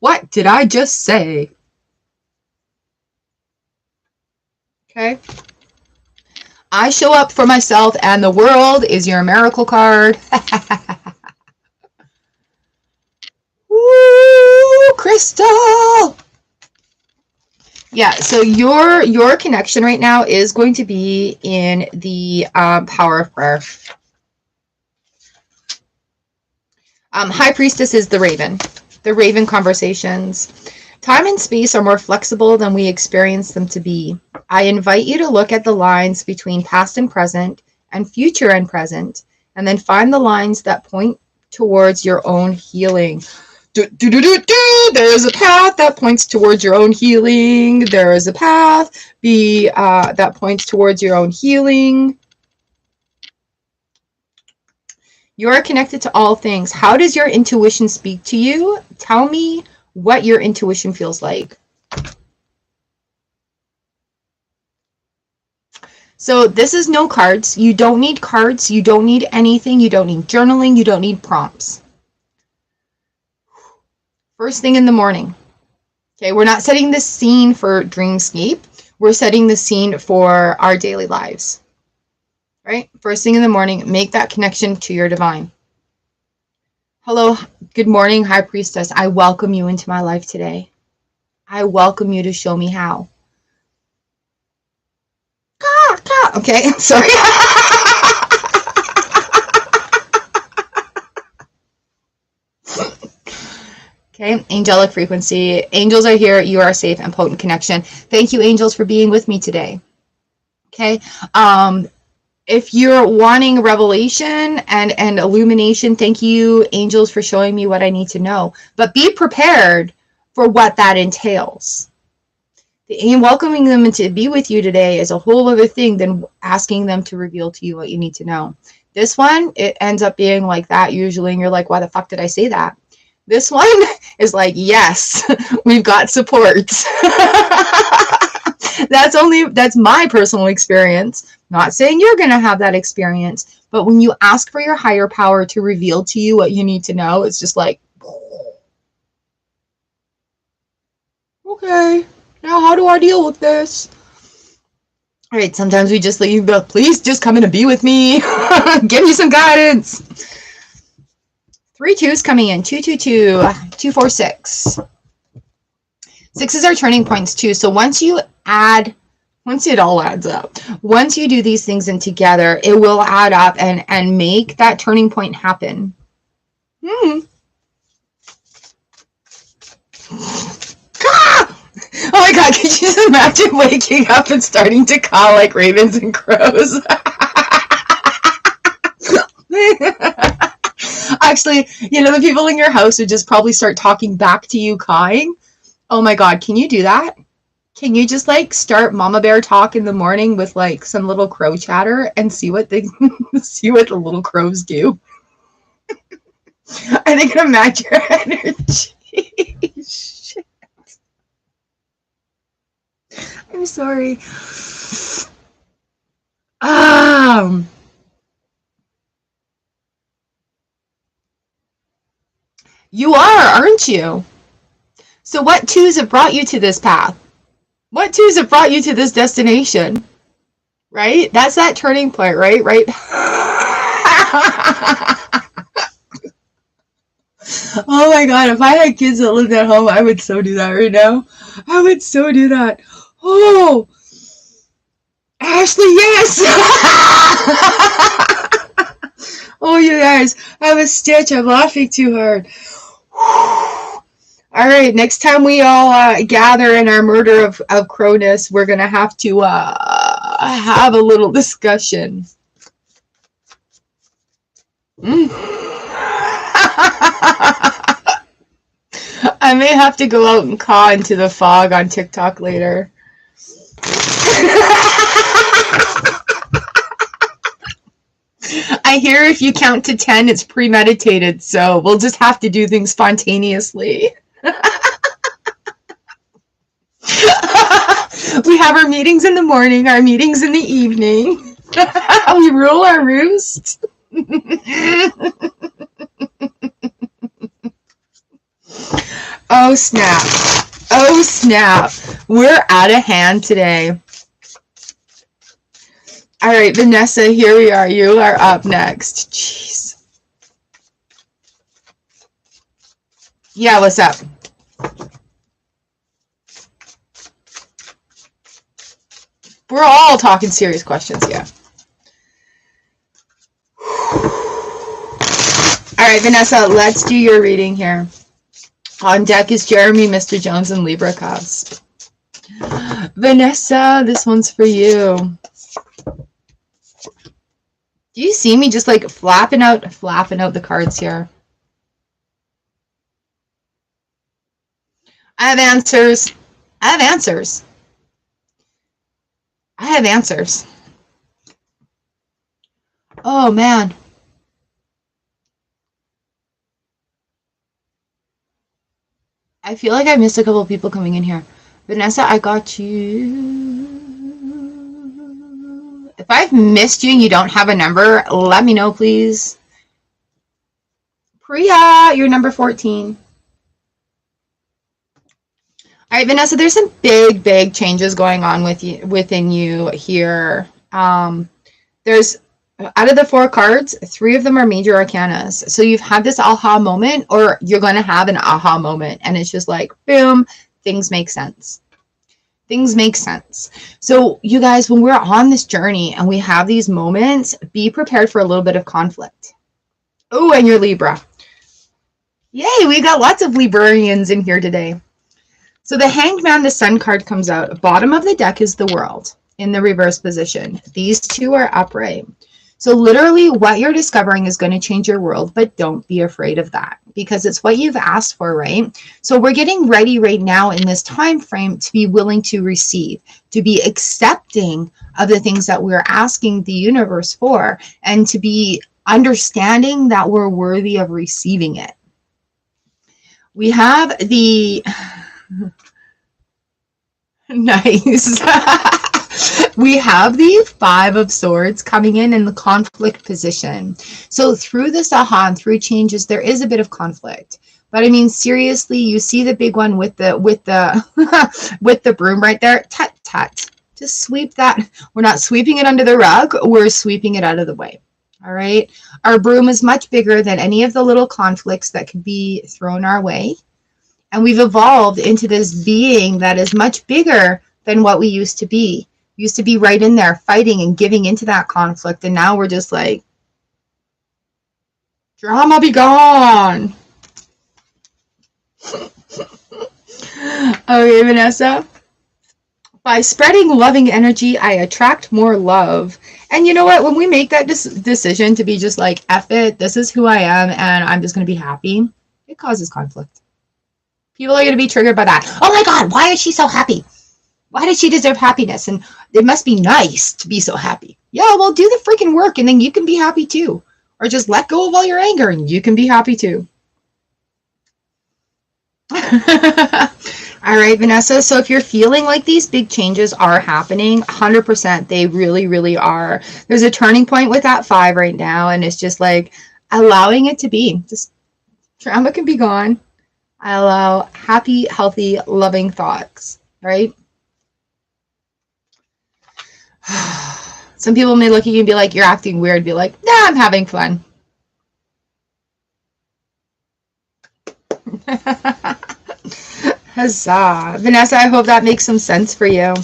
What did I just say? Okay. I show up for myself, and the world is your miracle card. Woo, Crystal. Yeah, so your connection right now is going to be in the power of prayer. High Priestess is the raven. The raven conversations. Time and space are more flexible than we experience them to be. I invite you to look at the lines between past and present and future and present, and then find the lines that point towards your own healing. There's a path that points towards your own healing. There is a path that points towards your own healing. You are connected to all things. How does your intuition speak to you? Tell me what your intuition feels like. So this is no cards. You don't need cards. You don't need anything. You don't need journaling. You don't need prompts. First thing in the morning. Okay, we're not setting the scene for dreamscape. We're setting the scene for our daily lives. Right? First thing in the morning, make that connection to your divine. Hello, good morning, High Priestess. I welcome you into my life today. I welcome you to show me how. Okay, sorry. Okay, angelic frequency. Angels are here. You are safe and potent connection. Thank you, angels, for being with me today. Okay. If you're wanting revelation and illumination, thank you, angels, for showing me what I need to know. But be prepared for what that entails. Welcoming them to be with you today is a whole other thing than asking them to reveal to you what you need to know. This one, it ends up being like that usually, and you're like, why the fuck did I say that? This one is like, yes, we've got support. That's my personal experience. Not saying you're going to have that experience, but when you ask for your higher power to reveal to you what you need to know, it's just like, okay, now how do I deal with this? All right, sometimes we just leave, but please just come in and be with me. Give me some guidance. 3 2s coming in. 2 2 2 2 4 6. Sixes are turning points too. So once it all adds up, once you do these things in together, it will add up and make that turning point happen. Ah! Oh my God, could you just imagine waking up and starting to call like ravens and crows? I actually, the people in your house would just probably start talking back to you, cawing. Oh my God, can you do that? Can you just like start mama bear talk in the morning with like some little crow chatter and see what the little crows do? I think it'll match your energy. Shit. I'm sorry. You are, aren't you? So what twos have brought you to this path? What twos have brought you to this destination? Right? That's that turning point, right? Right? Oh my God, if I had kids that lived at home, I would so do that right now. I would so do that. Oh, Ashley, yes! Oh, you guys, I have a stitch. I'm laughing too hard. All right, next time we all gather in our murder of Cronus, we're going to have to have a little discussion. I may have to go out and caw into the fog on TikTok later. I hear if you count to 10, it's premeditated, so we'll just have to do things spontaneously. We have our meetings in the morning, our meetings in the evening. We rule our roost. Oh, snap. Oh, snap. We're out of hand today. All right, Vanessa, here we are. You are up next. Jeez. Yeah, what's up? We're all talking serious questions here. All right, Vanessa, let's do your reading here. On deck is Jeremy, Mr. Jones, and Libra Cubs. Vanessa, this one's for you. Do you see me just like flapping out the cards here? I have answers. I have answers. I have answers. Oh, man. I feel like I missed a couple of people coming in here. Vanessa, I got you. If I've missed you and you don't have a number, let me know, please. Priya, you're number 14. All right, Vanessa, there's some big changes going on within you here. There's, out of the 4 cards, 3 of them are major arcanas. So you've had this aha moment, or you're going to have an aha moment, and it's just like, boom, things make sense. Things make sense. So you guys, when we're on this journey and we have these moments, be prepared for a little bit of conflict. Oh, and you're Libra. Yay, we got lots of Librarians in here today. So the Hanged Man, the Sun card comes out. Bottom of the deck is the World in the reverse position. These 2 are upright. So literally what you're discovering is going to change your world, but don't be afraid of that because it's what you've asked for, right? So we're getting ready right now in this time frame to be willing to receive, to be accepting of the things that we're asking the universe for, and to be understanding that we're worthy of receiving it. We have the... Nice. We have the 5 of Swords coming in the conflict position. So through this aha and through changes, there is a bit of conflict. But I mean, seriously, you see the big one with the with the broom right there. Tut tut. Just sweep that. We're not sweeping it under the rug. We're sweeping it out of the way. All right. Our broom is much bigger than any of the little conflicts that could be thrown our way. And we've evolved into this being that is much bigger than what we used to be. We used to be right in there fighting and giving into that conflict. And now we're just like, drama be gone. Okay, Vanessa. By spreading loving energy, I attract more love. And you know what? When we make that decision to be just like, F it, this is who I am, and I'm just going to be happy, it causes conflict. People are going to be triggered by that. Oh my God, why is she so happy? Why does she deserve happiness? And it must be nice to be so happy. Yeah, well, do the freaking work, and then you can be happy too. Or just let go of all your anger, and you can be happy too. All right, Vanessa. So if you're feeling like these big changes are happening, 100%, they really, really are. There's a turning point with that 5 right now, and it's just like allowing it to be. Just drama can be gone. I allow happy, healthy, loving thoughts, right? Some people may look at you and be like, you're acting weird. Be like, nah, I'm having fun. Huzzah. Vanessa, I hope that makes some sense for you.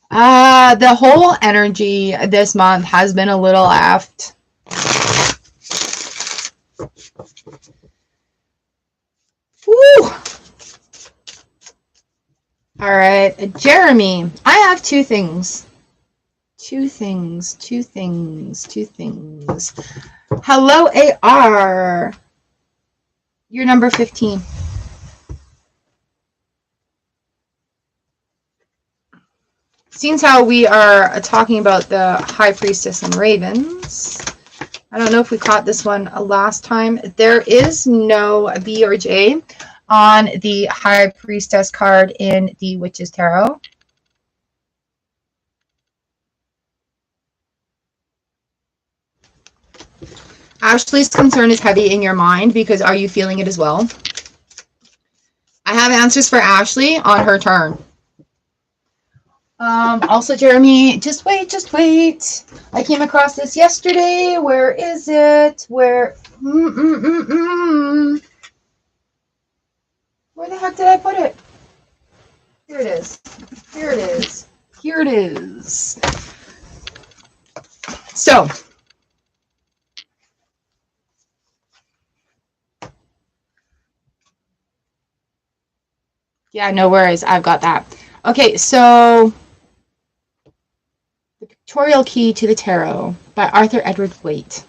The whole energy this month has been a little effed. Woo! All right, Jeremy, I have two things. Two things. Hello, AR. You're number 15. Seems how we are talking about the High Priestess and Ravens. I don't know if we caught this one last time. There is no B or J on the High Priestess card in the Witch's Tarot. Ashley's concern is heavy in your mind because are you feeling it as well? I have answers for Ashley on her turn. Also, Jeremy, just wait. I came across this yesterday. Where is it? Where the heck did I put it? Here it is. So, yeah, no worries. I've got that. Okay, so The Pictorial Key to the Tarot by Arthur Edward Waite.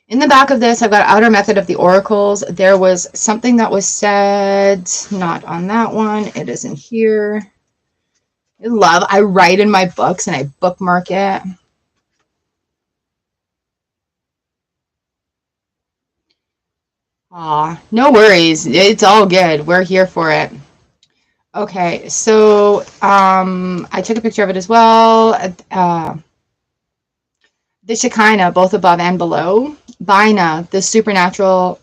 In the back of this, I've got Outer Method of the Oracles. There was something that was said, not on that one. It isn't here. I write in my books and I bookmark it. No worries. It's all good. We're here for it. Okay, so I took a picture of it as well. The Shekinah, both above and below. Bina, the supernatural,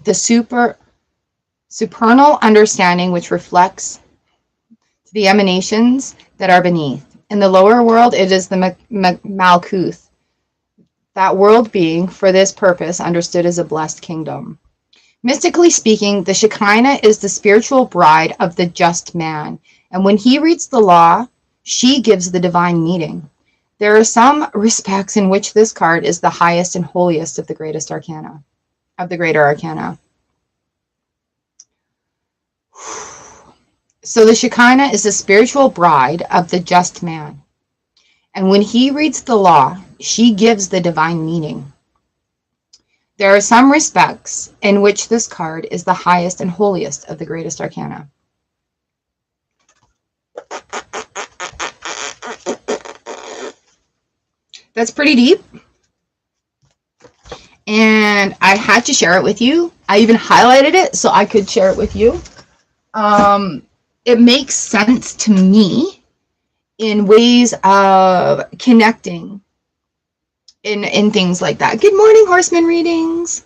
supernal understanding which reflects the emanations that are beneath. In the lower world, it is the Malkuth, that world being, for this purpose, understood as a blessed kingdom. Mystically speaking, the Shekinah is the spiritual bride of the just man, and when he reads the law, she gives the divine meaning. There are some respects in which this card is the highest and holiest of the greatest arcana, of the greater arcana. So the Shekinah is the spiritual bride of the just man, and when he reads the law, she gives the divine meaning. There are some respects in which this card is the highest and holiest of the greatest arcana. That's pretty deep. And I had to share it with you. I even highlighted it so I could share it with you. It makes sense to me in ways of connecting in things like that. Good morning, Horseman Readings.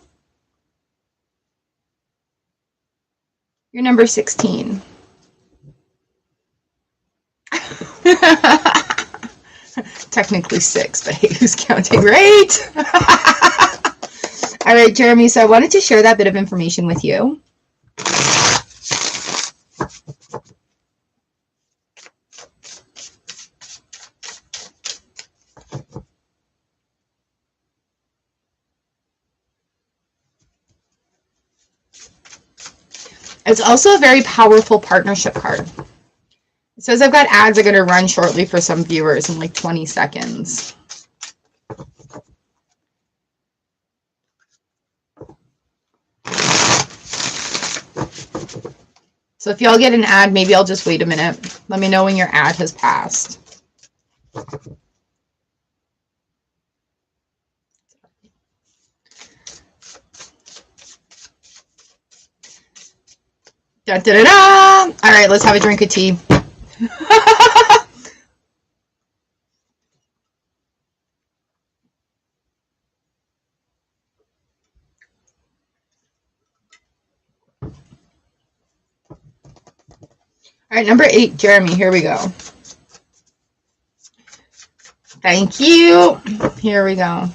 You're number 16. Technically 6, but hey, who's counting, right? All right, Jeremy, so I wanted to share that bit of information with you. It's also a very powerful partnership card. says I've got ads that are going to run shortly for some viewers in like 20 seconds. So if y'all get an ad, maybe I'll just wait a minute. Let me know when your ad has passed. Da, da, da, da. All right, let's have a drink of tea. All right, number 8, Jeremy, here we go. Thank you. Here we go.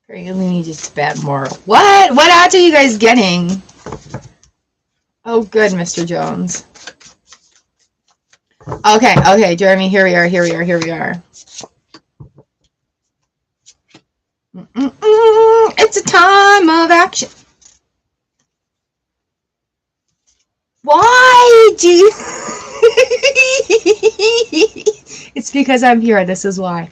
You need to spend more. What? What ads are you guys getting? Oh, good, Mr. Jones. Okay, Jeremy, here we are. It's a time of action. Why do you... It's because I'm here. This is why.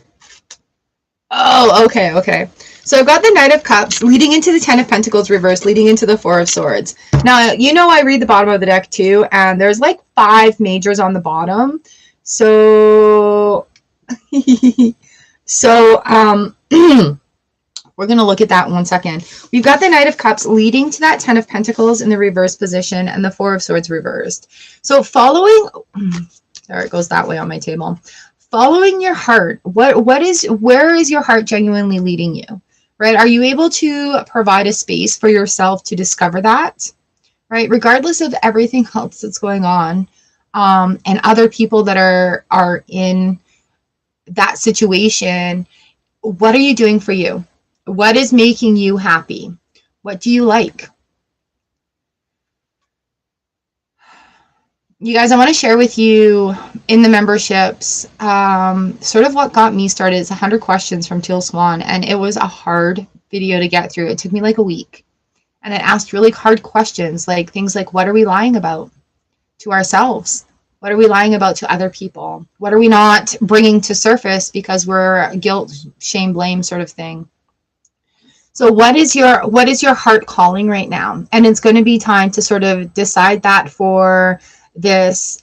Oh, okay. So I've got the Knight of Cups leading into the Ten of Pentacles reversed, leading into the Four of Swords. Now, you know I read the bottom of the deck too, and there's like 5 majors on the bottom. So, we're going to look at that in 1 second. We've got the Knight of Cups leading to that Ten of Pentacles in the reverse position and the Four of Swords reversed. So following, there it goes that way on my table. Following your heart, where is your heart genuinely leading you, right? Are you able to provide a space for yourself to discover that, right? Regardless of everything else that's going on, and other people that are in that situation, what are you doing for you? What is making you happy? What do you like? You guys, I want to share with you in the memberships, sort of what got me started. It's 100 questions from Teal Swan, and it was a hard video to get through. It took me like a week, and it asked really hard questions, like things like, what are we lying about to ourselves? What are we lying about to other people? What are we not bringing to surface because we're guilt, shame, blame sort of thing? So what is your heart calling right now? And it's going to be time to sort of decide that for this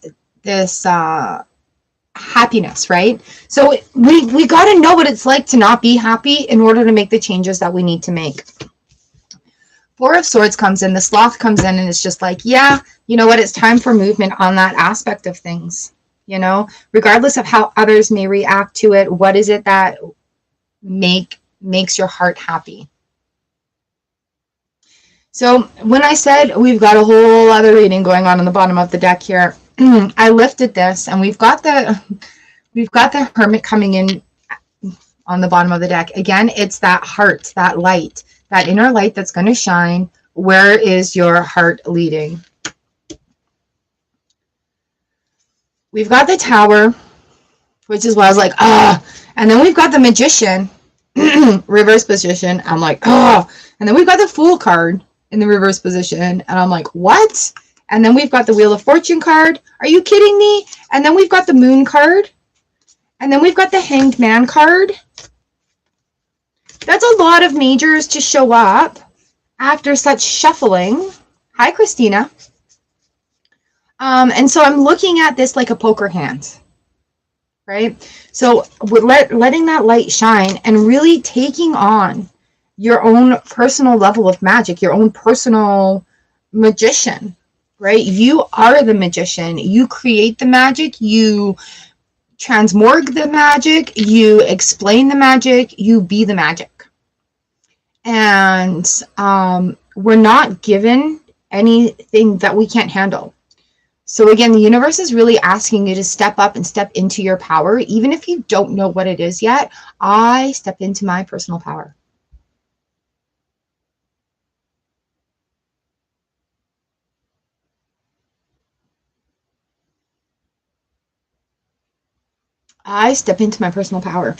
happiness, right? So we got to know what it's like to not be happy in order to make the changes that we need to make. Four of Swords comes in, the Sloth comes in, and it's just like, yeah, you know what? It's time for movement on that aspect of things, you know, regardless of how others may react to it. What is it that makes your heart happy? So when I said we've got a whole other reading going on the bottom of the deck here, I lifted this, and we've got the Hermit coming in on the bottom of the deck. Again, it's that heart, that light, that inner light that's going to shine. Where is your heart leading? We've got the Tower, which is why I was like, and then we've got the Magician, reverse position. I'm like, and then we've got the Fool card in the reverse position, and I'm like, what? And then we've got the Wheel of Fortune card. Are you kidding me? And then we've got the Moon card, and then we've got the Hanged Man card. That's a lot of majors to show up after such shuffling. Hi, Christina. And so I'm looking at this like a poker hand, right? So letting that light shine and really taking on your own personal level of magic, your own personal magician, right? You are the magician. You create the magic. You transmorg the magic. You explain the magic. You be the magic. And we're not given anything that we can't handle. So again, the universe is really asking you to step up and step into your power. Even if you don't know what it is yet, I step into my personal power. I step into my personal power.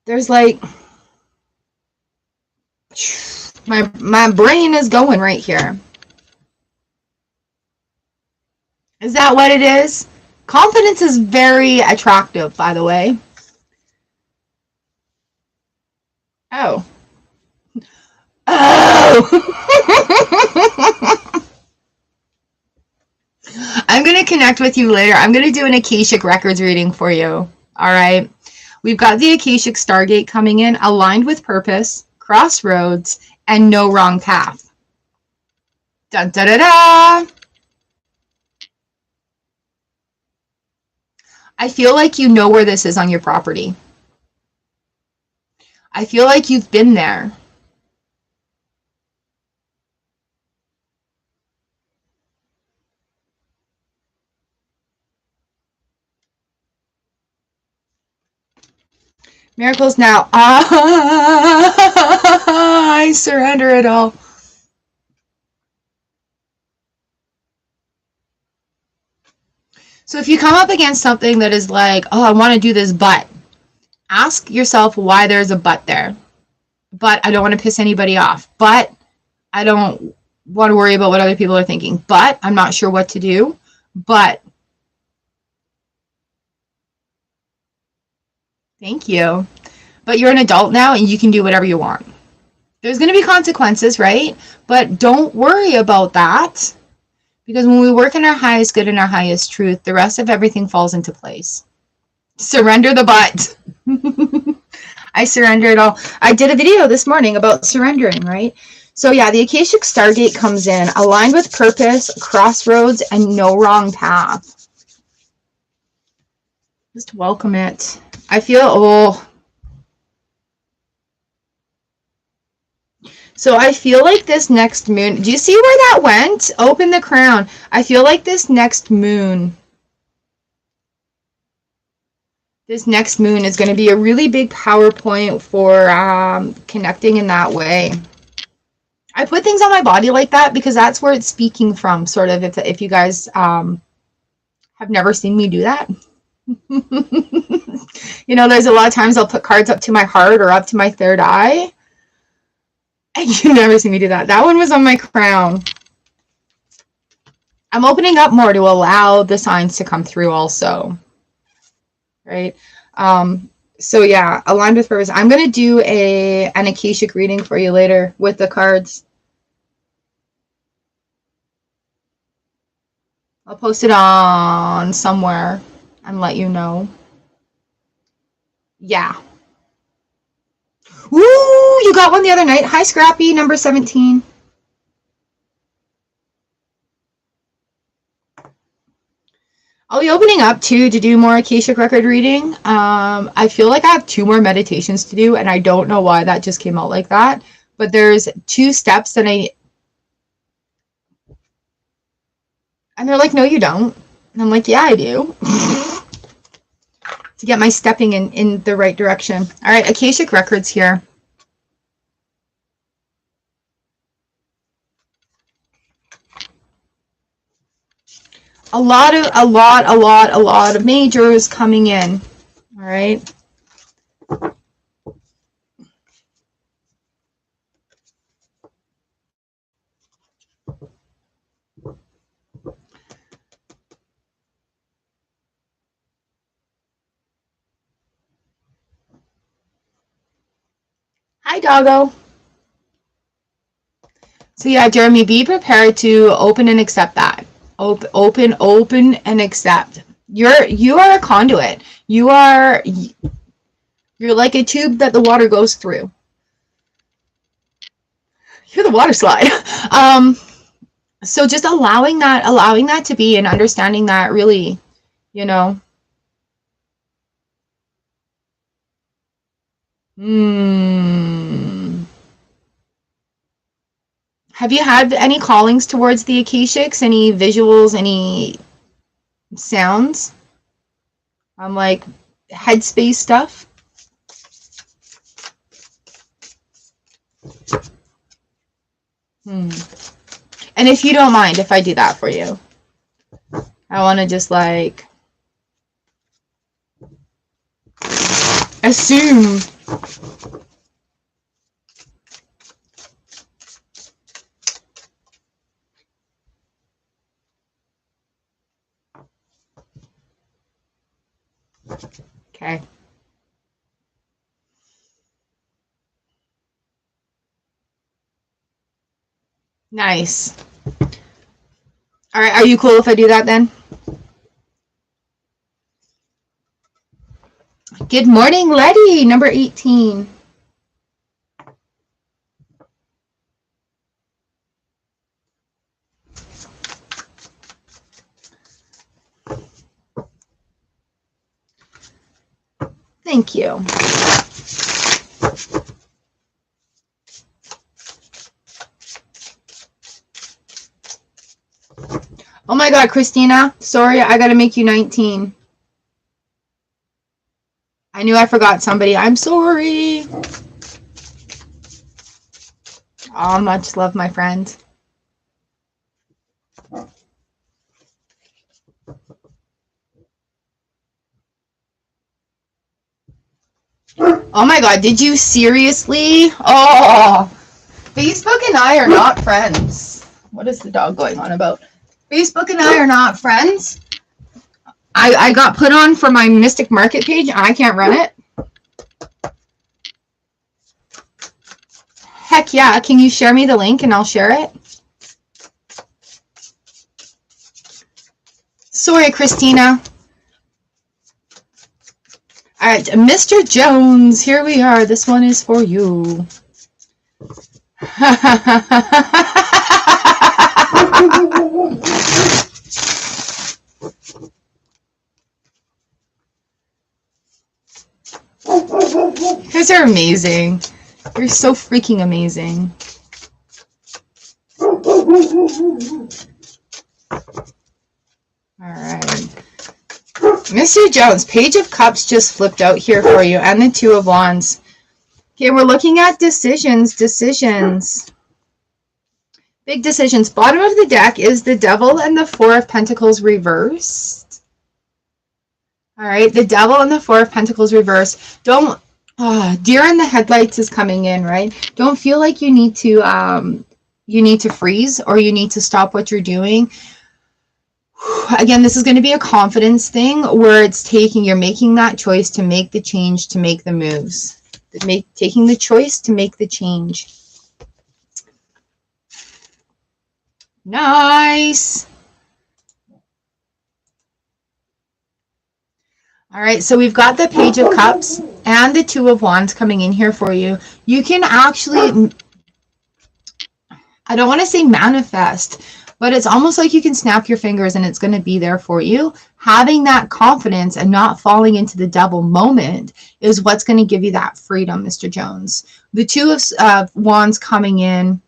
There's like My brain is going right here. Is that what it is? Confidence is very attractive, by the way. Oh. Oh! I'm going to connect with you later. I'm going to do an Akashic Records reading for you. All right. We've got the Akashic Stargate coming in, aligned with purpose, crossroads, and no wrong path. Dun, da, da, da. I feel like you know where this is on your property. I feel like you've been there. Miracles now. I surrender it all. So if you come up against something that is like, oh, I want to do this, but ask yourself why there's a but there. But I don't want to piss anybody off. But I don't want to worry about what other people are thinking. But I'm not sure what to do. But thank you. But you're an adult now and you can do whatever you want. There's going to be consequences, right? But don't worry about that. Because when we work in our highest good and our highest truth, the rest of everything falls into place. Surrender the butt. I surrender it all. I did a video this morning about surrendering, right? So yeah, the Akashic Stargate comes in, aligned with purpose, crossroads, and no wrong path. Just welcome it. I feel, oh. So I feel like this next moon, do you see where that went? Open the crown. I feel like this next moon is going to be a really big power point for connecting in that way. I put things on my body like that because that's where it's speaking from, sort of, if you guys have never seen me do that. You know, there's a lot of times I'll put cards up to my heart or up to my third eye. And you never see me do that. That one was on my crown. I'm opening up more to allow the signs to come through also. Right? So yeah, aligned with purpose. I'm going to do an Akashic reading for you later with the cards. I'll post it on somewhere and let you know. Yeah. Woo! You got one the other night. Hi, Scrappy, number 17. I'll be opening up too to do more Akashic record reading. I feel like I have 2 more meditations to do, and I don't know why that just came out like that. But there's 2 steps that and they're like, no, you don't. And I'm like, yeah, I do. To get my stepping in the right direction. All right, Akashic records here. A lot of majors coming in. All right. Hi, doggo. So yeah, Jeremy, be prepared to open and accept that. Open and accept. You are a conduit. You're like a tube that the water goes through. You're the water slide. So just allowing that to be and understanding that really, you know. Have you had any callings towards the Akashics? Any visuals, any sounds? Like headspace stuff? And if you don't mind if I do that for you, I want to just like assume. Okay. Nice. All right, are you cool if I do that then? Good morning, Letty, number 18. Thank you. Oh my God, Christina, sorry, I gotta make you 19. I knew I forgot somebody. I'm sorry. Oh, much love, my friend. Oh my God, did you seriously? Oh, Facebook and I are not friends. What is the dog going on about? Facebook and I are not friends. I got put on for my Mystic Market page and I can't run it. Heck yeah, can you share me the link and I'll share it? Sorry, Christina. All right, Mr. Jones, here we are. This one is for you. You guys are amazing. You're so freaking amazing. All right. Mr. Jones, Page of Cups just flipped out here for you, and the Two of Wands. Okay, we're looking at decisions. Big decisions. Bottom of the deck is the Devil and the Four of Pentacles reversed. All right, the Devil and the Four of Pentacles reversed. Don't, deer in the headlights is coming in, right? Don't feel like you need to freeze or you need to stop what you're doing. Again, this is going to be a confidence thing where you're making that choice to make the change, to make the moves. Taking the choice to make the change. Nice. All right, so we've got the Page of Cups and the Two of Wands coming in here for you. You can actually, I don't want to say manifest, but it's almost like you can snap your fingers and it's going to be there for you. Having that confidence and not falling into the devil moment is what's going to give you that freedom, Mr. Jones. The Two of Wands coming in.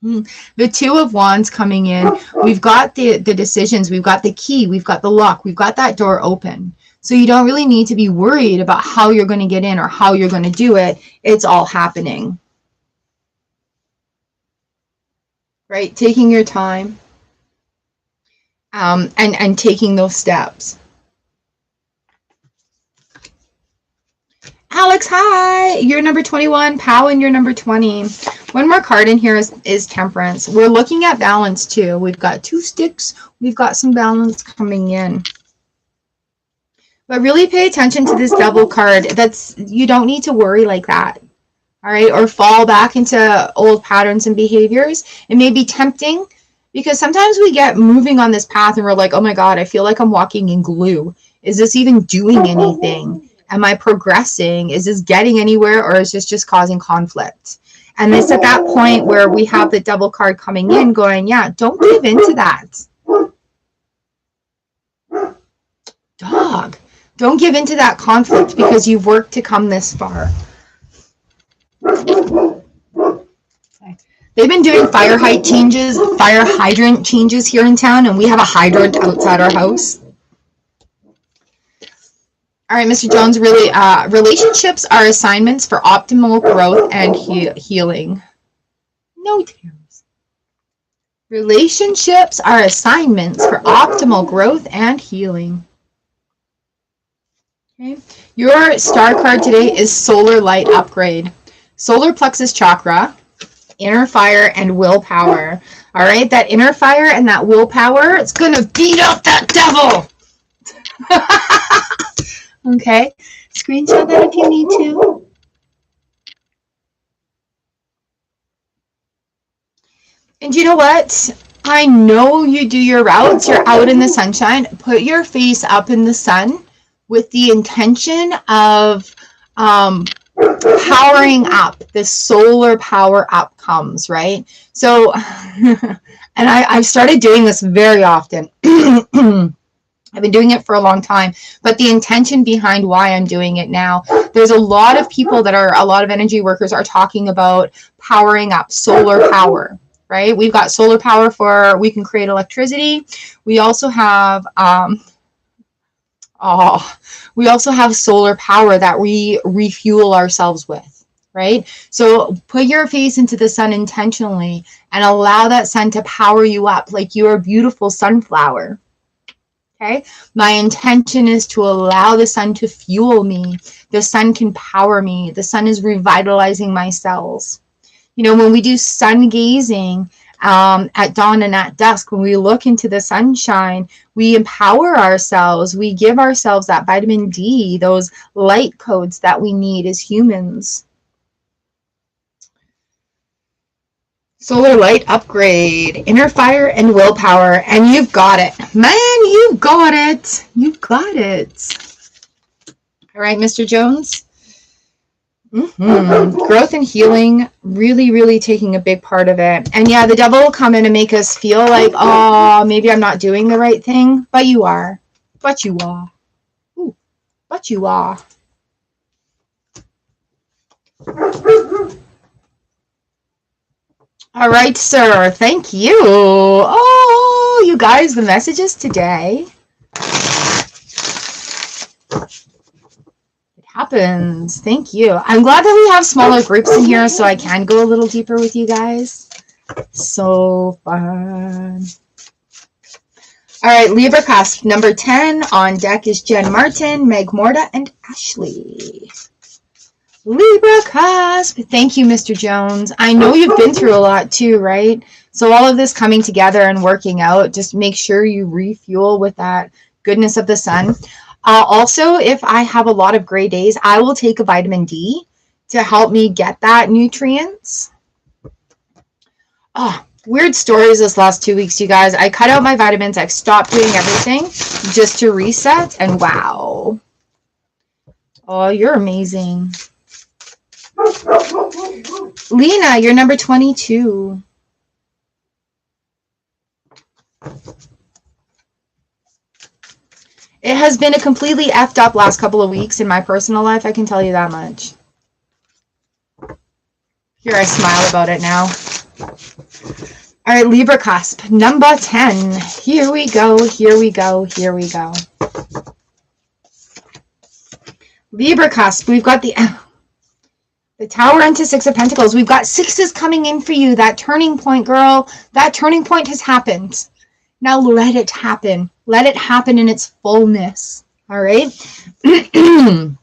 The Two of Wands coming in. We've got the decisions. We've got the key. We've got the lock. We've got that door open. So you don't really need to be worried about how you're going to get in or how you're going to do it. It's all happening. Right? Taking your time and taking those steps. Alex, hi! You're number 21. Pow, and you're number 20. One more card in here is Temperance. We're looking at balance too. We've got 2 sticks. We've got some balance coming in. But really pay attention to this Devil card. You don't need to worry like that. All right, or fall back into old patterns and behaviors. It may be tempting because sometimes we get moving on this path and we're like, oh my God, I feel like I'm walking in glue. Is this even doing anything? Am I progressing? Is this getting anywhere, or is this just causing conflict? And it's at that point where we have the Devil card coming in going, yeah, don't give into that. Dog. Don't give into that conflict because you've worked to come this far. They've been doing fire hydrant changes here in town, and we have a hydrant outside our house. All right, Mr. Jones, really, relationships are assignments for optimal growth and healing. No tears. Relationships are assignments for optimal growth and healing. Okay. Your star card today is Solar Light Upgrade. Solar plexus chakra, inner fire, and willpower. All right, that inner fire and that willpower, it's going to beat up that devil. Okay, screenshot that if you need to. And you know what? I know you do your routes. You're out in the sunshine. Put your face up in the sun with the intention of powering up. The solar power up comes, right? So, and I've started doing this very often. I've been doing it for a long time, but the intention behind why I'm doing it now, there's a lot of people that are, a lot of energy workers are talking about powering up, solar power, right? We've got solar power for, we can create electricity. We also have, we also have solar power that we refuel ourselves with, right? So put your face into the sun intentionally and allow that sun to power you up like you're a beautiful sunflower. Okay, my intention is to allow the sun to fuel me. The sun can power me. The sun is revitalizing my cells. You know, when we do sun gazing at dawn and at dusk, when we look into the sunshine, we empower ourselves. We give ourselves that vitamin D, those light codes that we need as humans. Solar light upgrade, inner fire and willpower, and you've got it. Man, you've got it. You've got it. All right, Mr. Jones. Growth and healing, really, really taking a big part of it. And yeah, the devil will come in and make us feel like, oh, maybe I'm not doing the right thing, but you are. But you are. Ooh, but you are. All right, sir. Thank you. Oh, you guys, the messages today. It happens. Thank you. I'm glad that we have smaller groups in here so I can go a little deeper with you guys. So fun. All right, Libra cusp number 10 on deck is Jen Martin, Meg Morta, and Ashley. Libra cusp. Thank you, Mr. Jones. I know you've been through a lot too, right? So all of this coming together and working out, just make sure you refuel with that goodness of the sun. Also, if I have a lot of gray days, I will take a vitamin D to help me get that nutrients. Oh, weird stories this last 2 weeks, you guys. I cut out my vitamins. I've stopped doing everything just to reset, and wow. Oh, you're amazing. Lena, you're number 22. It has been a completely effed up last couple of weeks in my personal life, I can tell you that much. Here, I smile about it now. All right, Libra cusp, number 10. Here we go, here we go, here we go. Libra cusp, we've got the Tower into Six of Pentacles. We've got sixes coming in for you. That turning point, girl. That turning point has happened. Now let it happen. Let it happen in its fullness. All right? The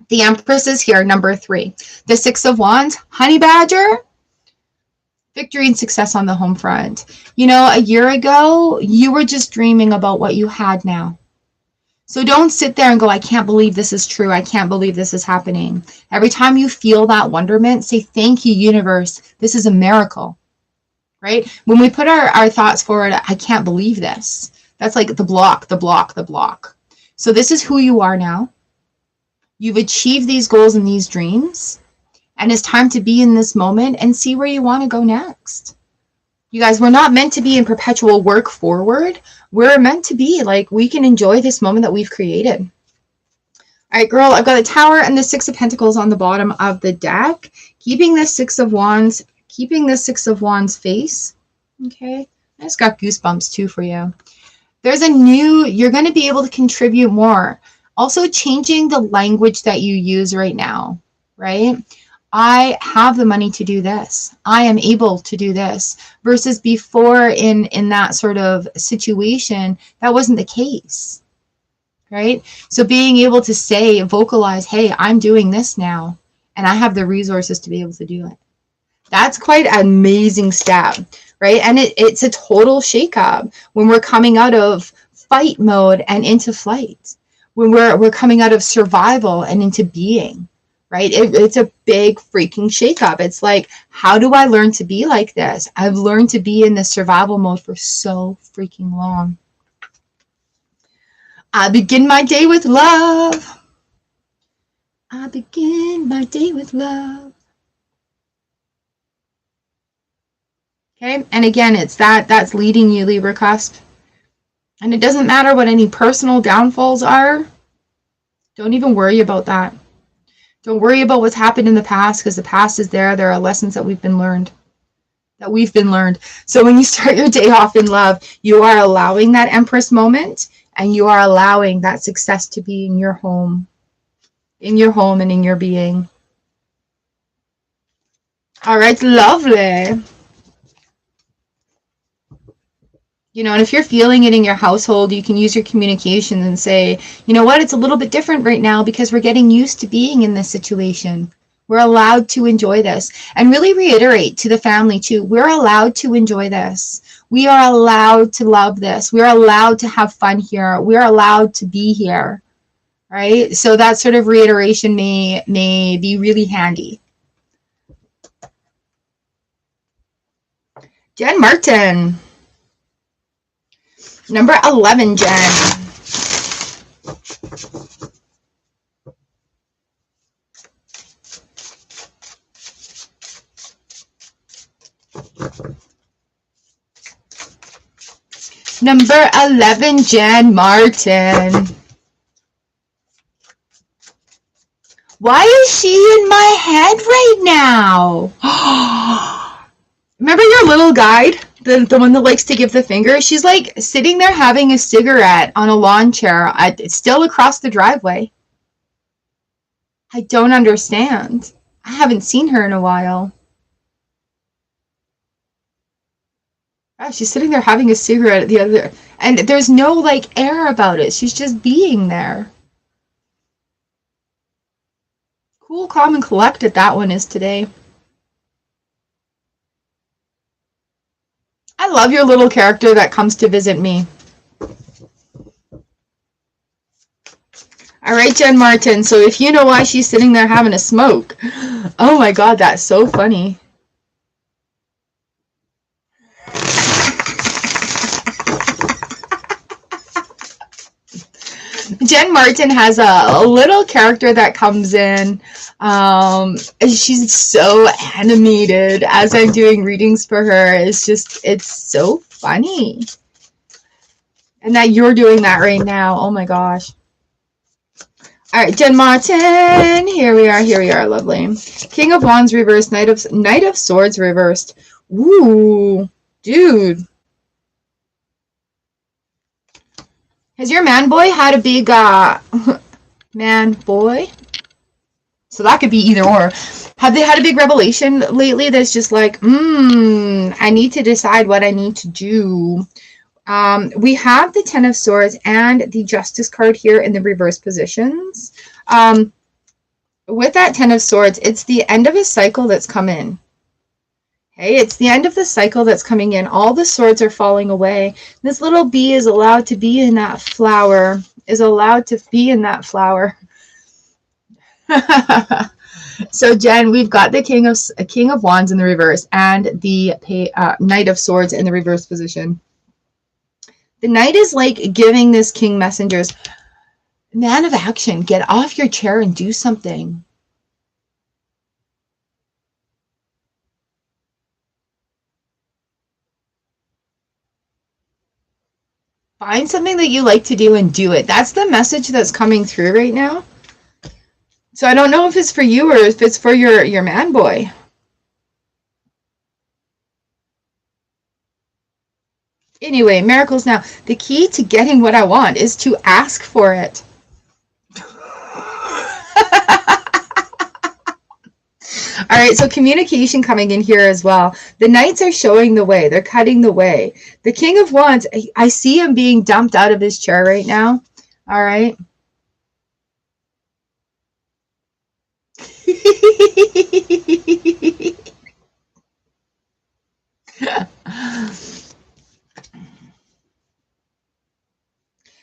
Empress is here, number 3. The Six of Wands, Honey Badger. Victory and success on the home front. You know, a year ago, you were just dreaming about what you had now. So don't sit there and go, I can't believe this is true. I can't believe this is happening. Every time you feel that wonderment, say, thank you, universe. This is a miracle, right? When we put our thoughts forward, I can't believe this. That's like the block, the block, the block. So this is who you are now. You've achieved these goals and these dreams. And it's time to be in this moment and see where you want to go next. You guys, we're not meant to be in perpetual work forward. We're meant to be like, we can enjoy this moment that we've created. All right, girl, I've got the Tower and the Six of Pentacles on the bottom of the deck. Keeping the Six of Wands face. Okay. I just got goosebumps too for you. There's a new, you're going to be able to contribute more. Also changing the language that you use right now, right? I have the money to do this. I am able to do this. Versus before in that sort of situation, that wasn't the case, right? So being able to say, vocalize, hey, I'm doing this now, and I have the resources to be able to do it. That's quite an amazing step, right? And it's a total shakeup when we're coming out of fight mode and into flight. When we're coming out of survival and into being, right? It's a big freaking shakeup. It's like, how do I learn to be like this? I've learned to be in the survival mode for so freaking long. I begin my day with love. I begin my day with love. Okay, and again, it's that's leading you, Libra cusp. And it doesn't matter what any personal downfalls are. Don't even worry about that. Don't worry about what's happened in the past, because the past is there. There are lessons that we've been learned. So when you start your day off in love, you are allowing that Empress moment, and you are allowing that success to be in your home. In your home and in your being. All right, lovely. You know, and if you're feeling it in your household, you can use your communication and say, you know what, it's a little bit different right now because we're getting used to being in this situation. We're allowed to enjoy this. And really reiterate to the family too, we're allowed to enjoy this. We are allowed to love this. We're allowed to have fun here. We're allowed to be here, right? So that sort of reiteration may be really handy. Jen Martin. Number 11, Jen. Number 11, Jen Martin. Why is she in my head right now? Remember your little guide? The one that likes to give the finger? She's like sitting there having a cigarette on a lawn chair. It's still across the driveway. I don't understand. I haven't seen her in a while. Oh, she's sitting there having a cigarette at the other, and there's no like air about it. She's just being there. Cool, calm, and collected that one is today. I love your little character that comes to visit me. All right, Jen Martin. So if you know why she's sitting there having a smoke, oh my God, that's so funny. Jen Martin has a little character that comes in. She's so animated as I'm doing readings for her. It's so funny. And that you're doing that right now. Oh my gosh. All right, Jen Martin. Here we are. Lovely. King of Wands reversed. Knight of Swords reversed. Ooh, dude. Has your man boy had a big man boy? So that could be either or. Have they had a big revelation lately that's just like, I need to decide what I need to do? We have the Ten of Swords and the Justice card here in the reverse positions. With that Ten of Swords, it's the end of a cycle that's come in. Okay, it's the end of the cycle that's coming in. All the swords are falling away. This little bee is allowed to be in that flower. So Jen, we've got the King of Wands in the reverse and the Knight of Swords in the reverse position. The Knight is like giving this King messengers, man of action, get off your chair and do something. Find something that you like to do and do it. That's the message that's coming through right now. So I don't know if it's for you or if it's for your man boy. Anyway, miracles now. The key to getting what I want is to ask for it. All right, so communication coming in here as well. The Knights are showing the way. They're cutting the way. The King of Wands, I see him being dumped out of his chair right now. All right.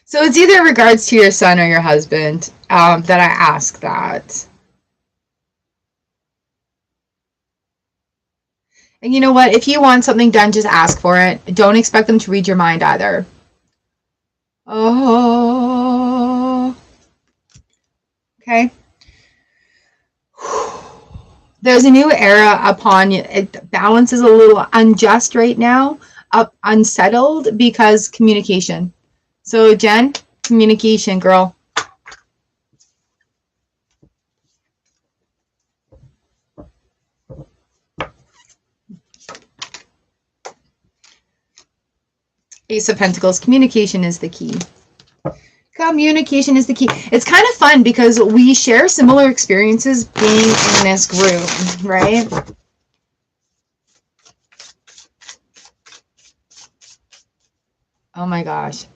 So it's either in regards to your son or your husband that I ask that. And you know what? If you want something done, just ask for it. Don't expect them to read your mind either. Oh. Okay. There's a new era upon you. Balance is a little unjust right now, unsettled because communication. So Jen, communication, girl. Ace of Pentacles, communication is the key. Communication is the key. It's kind of fun because we share similar experiences being in this group, right? Oh my gosh.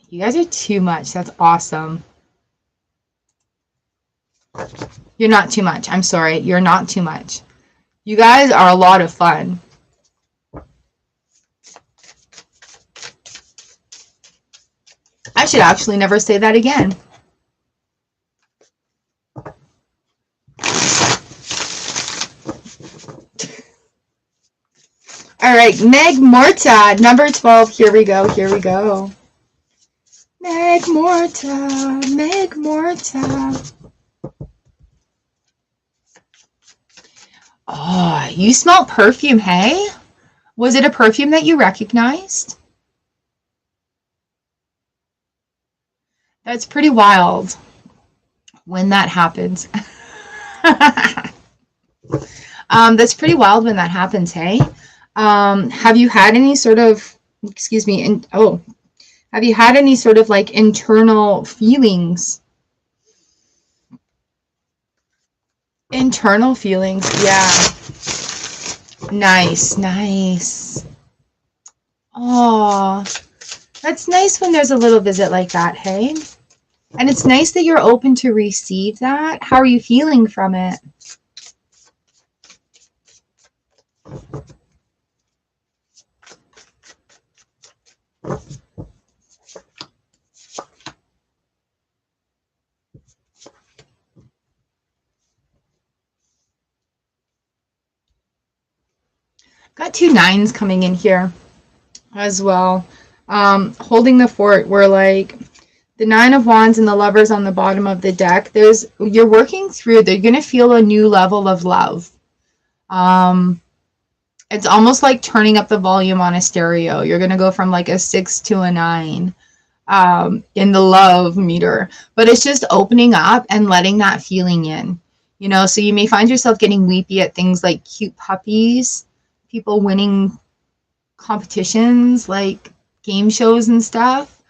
You guys are too much. That's awesome. You're not too much. I'm sorry. You're not too much. You guys are a lot of fun. I should actually never say that again. All right, Meg Morta, number 12. Here we go. Here we go. Meg Morta, Meg Morta. Oh, you smelled perfume, hey? Was it a perfume that you recognized? That's pretty wild when that happens. That's pretty wild when that happens, hey? Have you had any sort of, excuse me, have you had any sort of like internal feelings? Internal feelings, yeah. Nice, nice. Oh, that's nice when there's a little visit like that, hey? And it's nice that you're open to receive that. How are you feeling from it? Got 2 9s coming in here as well. Holding the fort, where like the 9 of Wands and the Lovers on the bottom of the deck, you're working through, they're going to feel a new level of love. It's almost like turning up the volume on a stereo. You're going to go from like a 6 to a 9 in the love meter. But it's just opening up and letting that feeling in. You know, so you may find yourself getting weepy at things like cute puppies, people winning competitions like game shows and stuff.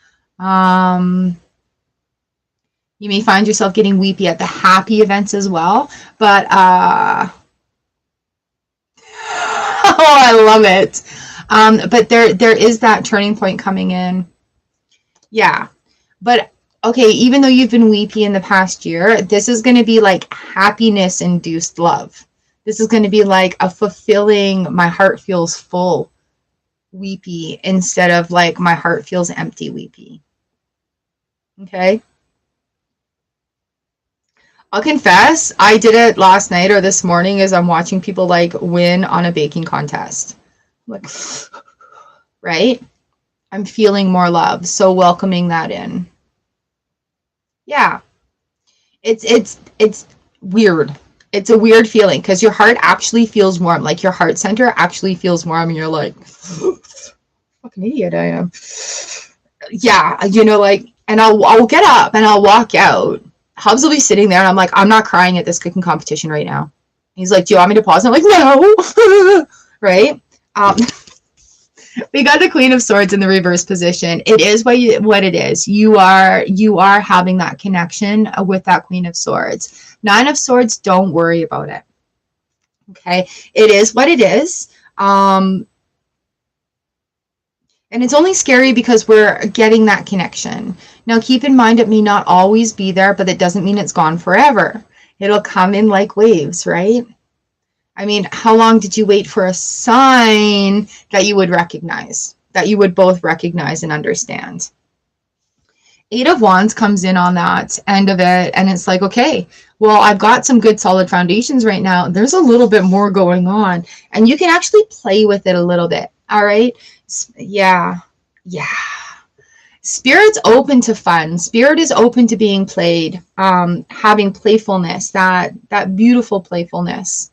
You may find yourself getting weepy at the happy events as well. But oh, I love it. But there is that turning point coming in. Yeah. But okay, even though you've been weepy in the past year, this is going to be like happiness induced love. This is going to be like a fulfilling, my heart feels full weepy instead of like my heart feels empty weepy. Okay. I'll confess, I did it last night or this morning as I'm watching people like win on a baking contest. Like, right? I'm feeling more love, so welcoming that in. Yeah. It's weird. It's a weird feeling because your heart actually feels warm. Like your heart center actually feels warm and you're like, fucking idiot I am. Yeah, you know, like, and I'll get up and I'll walk out. Hubs will be sitting there and I'm like, I'm not crying at this cooking competition right now. He's like, do you want me to pause? And I'm like, no. Right? We got the Queen of Swords in the reverse position. It is what it is. You are having that connection with that Queen of Swords. 9 of Swords, don't worry about it. Okay? It is what it is. And it's only scary because we're getting that connection. Now, keep in mind, it may not always be there, but it doesn't mean it's gone forever. It'll come in like waves, right? I mean, how long did you wait for a sign that you would recognize, that you would both recognize and understand? Eight of Wands comes in on that end of it, and it's like, okay, well, I've got some good solid foundations right now. There's a little bit more going on, and you can actually play with it a little bit. All right. Yeah. Yeah. Spirit's open to fun. Spirit is open to being played, having playfulness, that beautiful playfulness.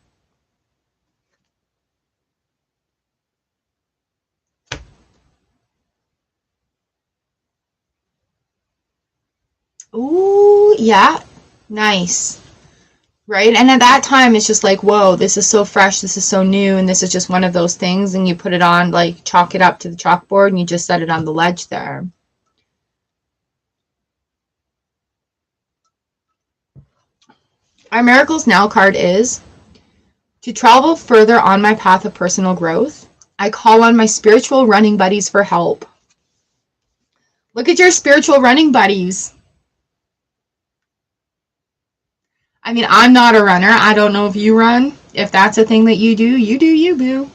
Ooh, yeah. Nice. Right? And at that time, it's just like, whoa, this is so fresh, this is so new, and this is just one of those things, and you put it on, like, chalk it up to the chalkboard, and you just set it on the ledge there. Our Miracles Now card is, to travel further on my path of personal growth, I call on my spiritual running buddies for help. Look at your spiritual running buddies. I mean, I'm not a runner. I don't know if you run. If that's a thing that you do, you boo.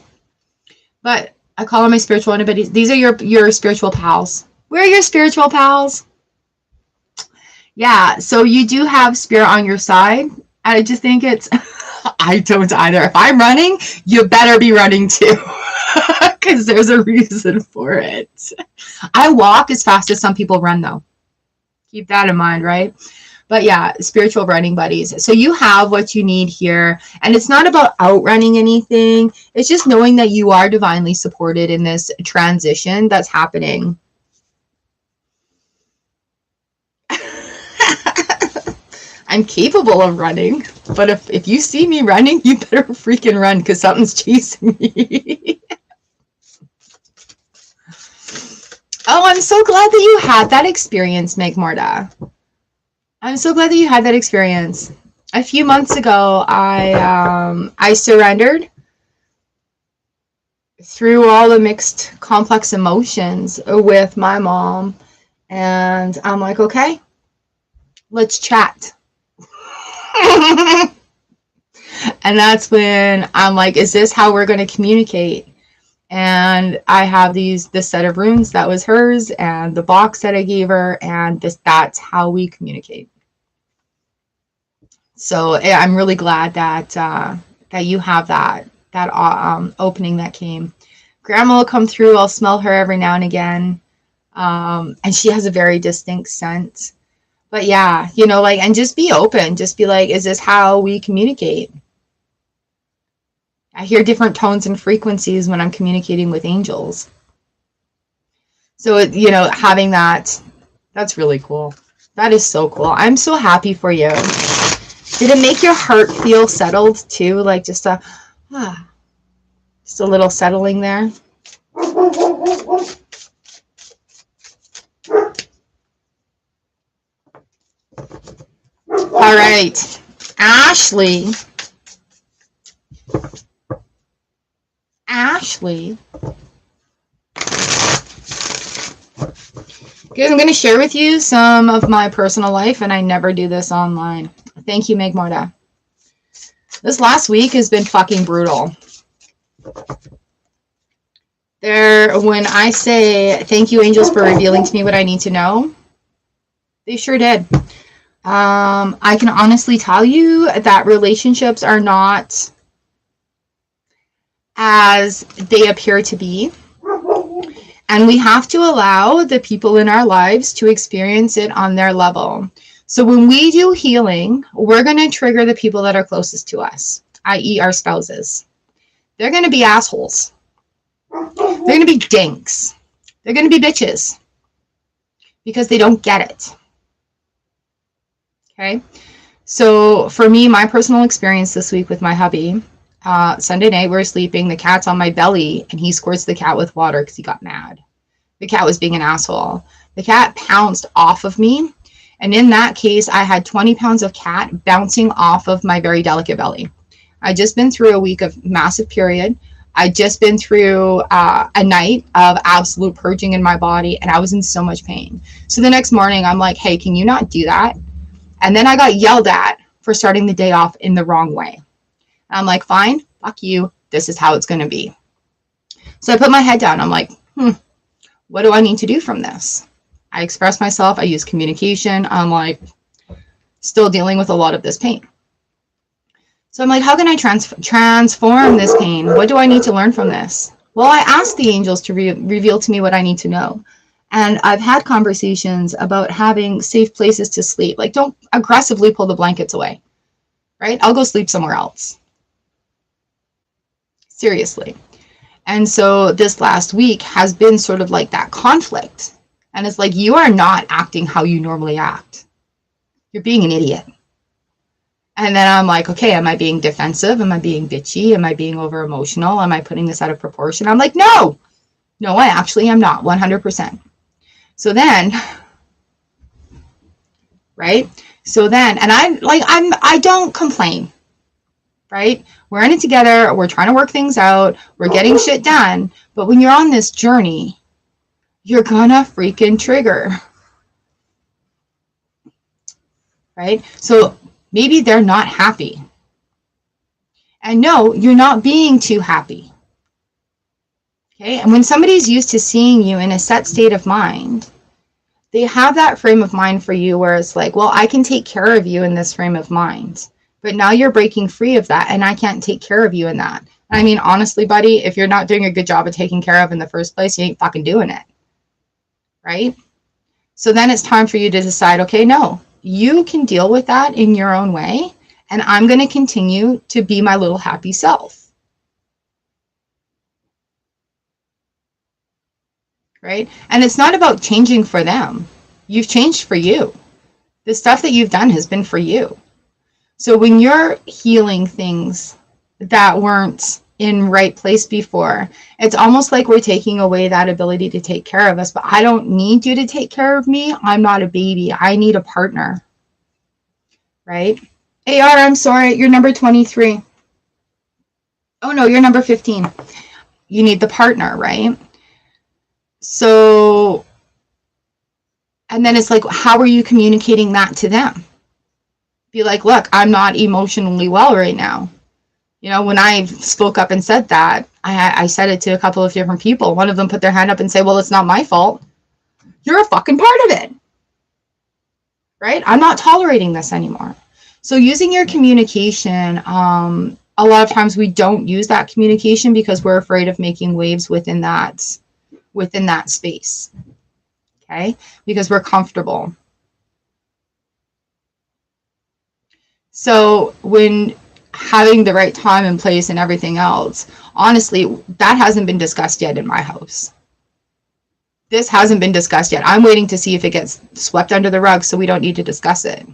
But I call on my spiritual running buddies. These are your spiritual pals. We're your spiritual pals. Yeah, so you do have spirit on your side. I just think it's, I don't either. If I'm running, you better be running too. Because there's a reason for it. I walk as fast as some people run, though. Keep that in mind, right? But yeah, spiritual running buddies. So you have what you need here. And it's not about outrunning anything. It's just knowing that you are divinely supported in this transition that's happening. I'm capable of running. But if you see me running, you better freaking run because something's chasing me. Oh, I'm so glad that you had that experience, Meg Morta. I'm so glad that you had that experience. A few months ago, I surrendered through all the mixed, complex emotions with my mom. And I'm like, okay, let's chat. And that's when I'm like, is this how we're going to communicate? And I have this set of runes that was hers, and the box that I gave her, and that's how we communicate. So I'm really glad that that you have that opening that came. Grandma will come through. I'll smell her every now and again, and she has a very distinct scent. But yeah, you know, like, and just be open. Just be like, is this how we communicate? I hear different tones and frequencies when I'm communicating with angels. So, you know, having that's really cool. That is so cool. I'm so happy for you. Did it make your heart feel settled too? Like just a little settling there? All right, Ashley. Good, I'm going to share with you some of my personal life, and I never do this online. Thank you, Meg Morta. This last week has been fucking brutal. When I say thank you, angels, for revealing to me what I need to know, they sure did. I can honestly tell you that relationships are not as they appear to be. And we have to allow the people in our lives to experience it on their level. So when we do healing, we're going to trigger the people that are closest to us, i.e. our spouses. They're going to be assholes. They're going to be dinks. They're going to be bitches because they don't get it. Okay? So for me, my personal experience this week with my hubby, Sunday night we were sleeping, the cat's on my belly, and he squirts the cat with water because he got mad. The cat was being an asshole. The cat pounced off of me, and in that case, I had 20 pounds of cat bouncing off of my very delicate belly. I'd just been through a week of massive period. I'd just been through a night of absolute purging in my body, and I was in so much pain. So the next morning, I'm like, hey, can you not do that? And then I got yelled at for starting the day off in the wrong way. I'm like, fine, fuck you. This is how it's going to be. So I put my head down. I'm like, what do I need to do from this? I express myself. I use communication. I'm like still dealing with a lot of this pain. So I'm like, how can I transform this pain? What do I need to learn from this? Well, I asked the angels to reveal to me what I need to know. And I've had conversations about having safe places to sleep. Like, don't aggressively pull the blankets away, right? I'll go sleep somewhere else. Seriously. And so this last week has been sort of like that conflict. And it's like, you are not acting how you normally act. You're being an idiot. And then I'm like, okay, am I being defensive? Am I being bitchy? Am I being over emotional? Am I putting this out of proportion? I'm like, no, I actually am not 100%. So then, right? So then, and I don't complain, right? We're in it together. We're trying to work things out. We're getting shit done. But when you're on this journey, you're gonna freaking trigger, right? So maybe they're not happy. And no, you're not being too happy. Okay? And when somebody's used to seeing you in a set state of mind, they have that frame of mind for you where it's like, well, I can take care of you in this frame of mind. But now you're breaking free of that, and I can't take care of you in that. I mean, honestly, buddy, if you're not doing a good job of taking care of in the first place, you ain't fucking doing it. Right? So then it's time for you to decide, okay, no, you can deal with that in your own way, and I'm going to continue to be my little happy self. Right? And it's not about changing for them. You've changed for you. The stuff that you've done has been for you. So when you're healing things that weren't in right place before, it's almost like we're taking away that ability to take care of us. But I don't need you to take care of me. I'm not a baby. I need a partner. Right? AR, I'm sorry. You're number 23. Oh, no, you're number 15. You need the partner, right? So, and then it's like, how are you communicating that to them? Be like, look, I'm not emotionally well right now. You know, when I spoke up and said that, I said it to a couple of different people. One of them put their hand up and say, well, it's not my fault. You're a fucking part of it. Right? I'm not tolerating this anymore. So using your communication, a lot of times we don't use that communication because we're afraid of making waves within that space. Okay? Because we're comfortable. So when having the right time and place and everything else, honestly, that hasn't been discussed yet in my house. This hasn't been discussed yet. I'm waiting to see if it gets swept under the rug so we don't need to discuss it.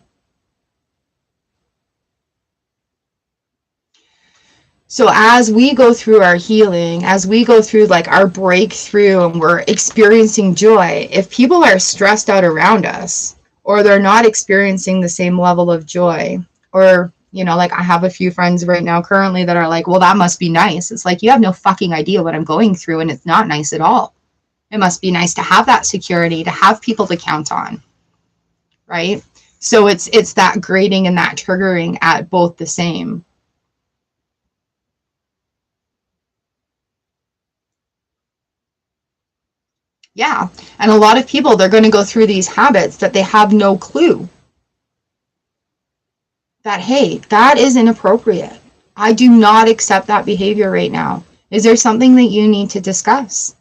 So as we go through our healing, as we go through like our breakthrough and we're experiencing joy, if people are stressed out around us or they're not experiencing the same level of joy, or, you know, like I have a few friends right now currently that are like, well, that must be nice. It's like, you have no fucking idea what I'm going through, and it's not nice at all. It must be nice to have that security, to have people to count on, right? So it's that grading and that triggering at both the same. Yeah. And a lot of people, they're going to go through these habits that they have no clue that, hey, that is inappropriate. I do not accept that behavior right now. Is there something that you need to discuss?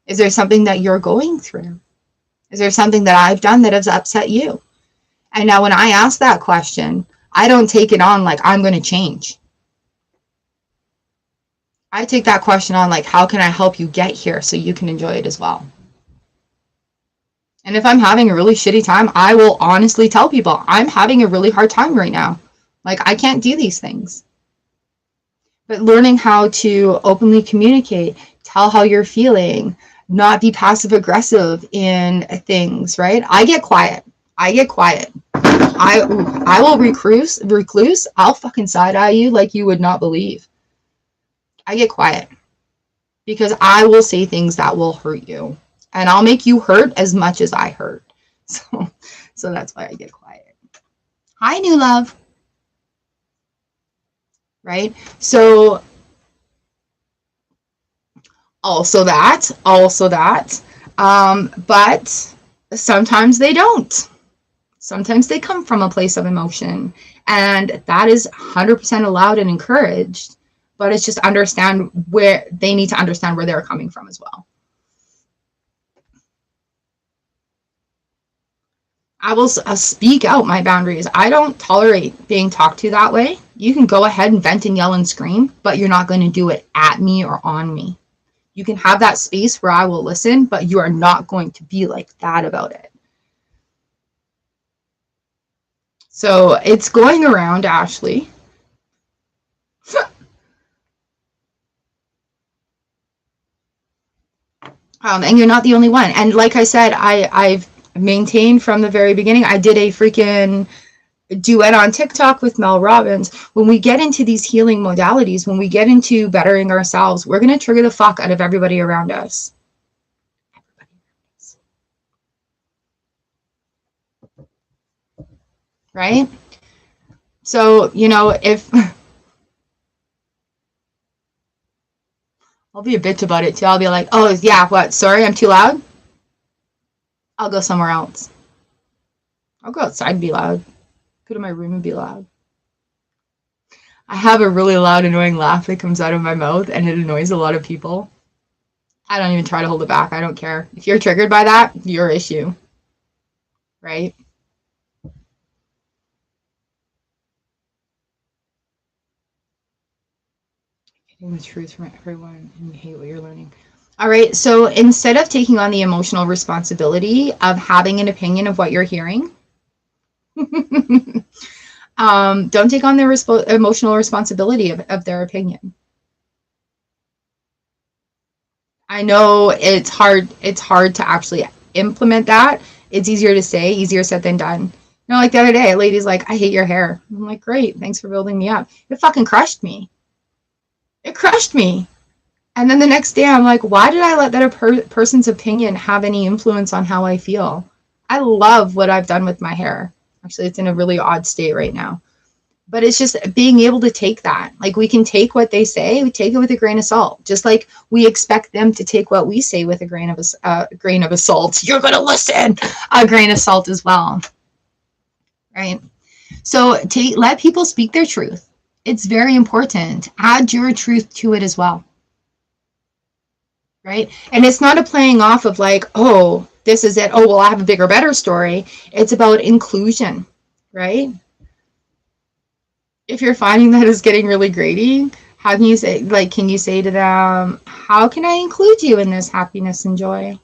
Is there something that you're going through? Is there something that I've done that has upset you? And now when I ask that question, I don't take it on like I'm going to change. I take that question on like, how can I help you get here so you can enjoy it as well? And if I'm having a really shitty time, I will honestly tell people I'm having a really hard time right now. Like, I can't do these things. But learning how to openly communicate, tell how you're feeling, not be passive aggressive in things, right? I get quiet. I will recluse. I'll fucking side eye you like you would not believe. I get quiet because I will say things that will hurt you. And I'll make you hurt as much as I hurt. So that's why I get quiet. Hi, new love. Right? So also that. But Sometimes they don't. Sometimes they come from a place of emotion, and that is 100% allowed and encouraged, but it's just understand where they need to understand where they're coming from as well. I will speak out my boundaries. I don't tolerate being talked to that way. You can go ahead and vent and yell and scream, but you're not going to do it at me or on me. You can have that space where I will listen, but you are not going to be like that about it. So it's going around, Ashley. And you're not the only one. And like I said, I've maintained from the very beginning. I did a freaking duet on TikTok with Mel Robbins. When we get into these healing modalities, when we get into bettering ourselves, we're going to trigger the fuck out of everybody around us. Right? So, you know, if I'll be a bitch about it too. I'll be like, oh, yeah, what? Sorry, I'm too loud? I'll go somewhere else. I'll go outside and be loud. Go to my room and be loud. I have a really loud, annoying laugh that comes out of my mouth, and it annoys a lot of people. I don't even try to hold it back. I don't care. If you're triggered by that, your issue. Right? Getting the truth from everyone and you hate what you're learning. All right, so instead of taking on the emotional responsibility of having an opinion of what you're hearing, don't take on the emotional responsibility of their opinion. I know it's hard to actually implement that. It's easier to say, easier said than done. You know, like the other day, a lady's like, I hate your hair. I'm like, great, thanks for building me up. It fucking crushed me. It crushed me. And then the next day, I'm like, why did I let that person's opinion have any influence on how I feel? I love what I've done with my hair. Actually, it's in a really odd state right now. But it's just being able to take that. Like, we can take what they say, we take it with a grain of salt. Just like we expect them to take what we say with a grain of salt. You're going to listen. A grain of salt as well. Right? So let people speak their truth. It's very important. Add your truth to it as well. Right? And it's not a playing off of like, oh, this is it. Oh, well, I have a bigger, better story. It's about inclusion, right? If you're finding that it's getting really grating, how can you say, like, can you say to them, how can I include you in this happiness and joy?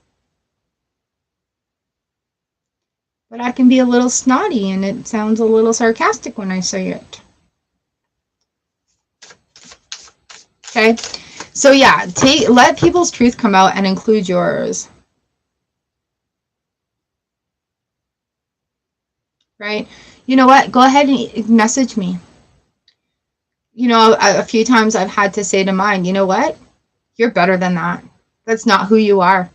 But I can be a little snotty and it sounds a little sarcastic when I say it. Okay? So yeah, let people's truth come out and include yours. Right? You know what? Go ahead and message me. You know, a few times I've had to say to mine, you know what? You're better than that. That's not who you are.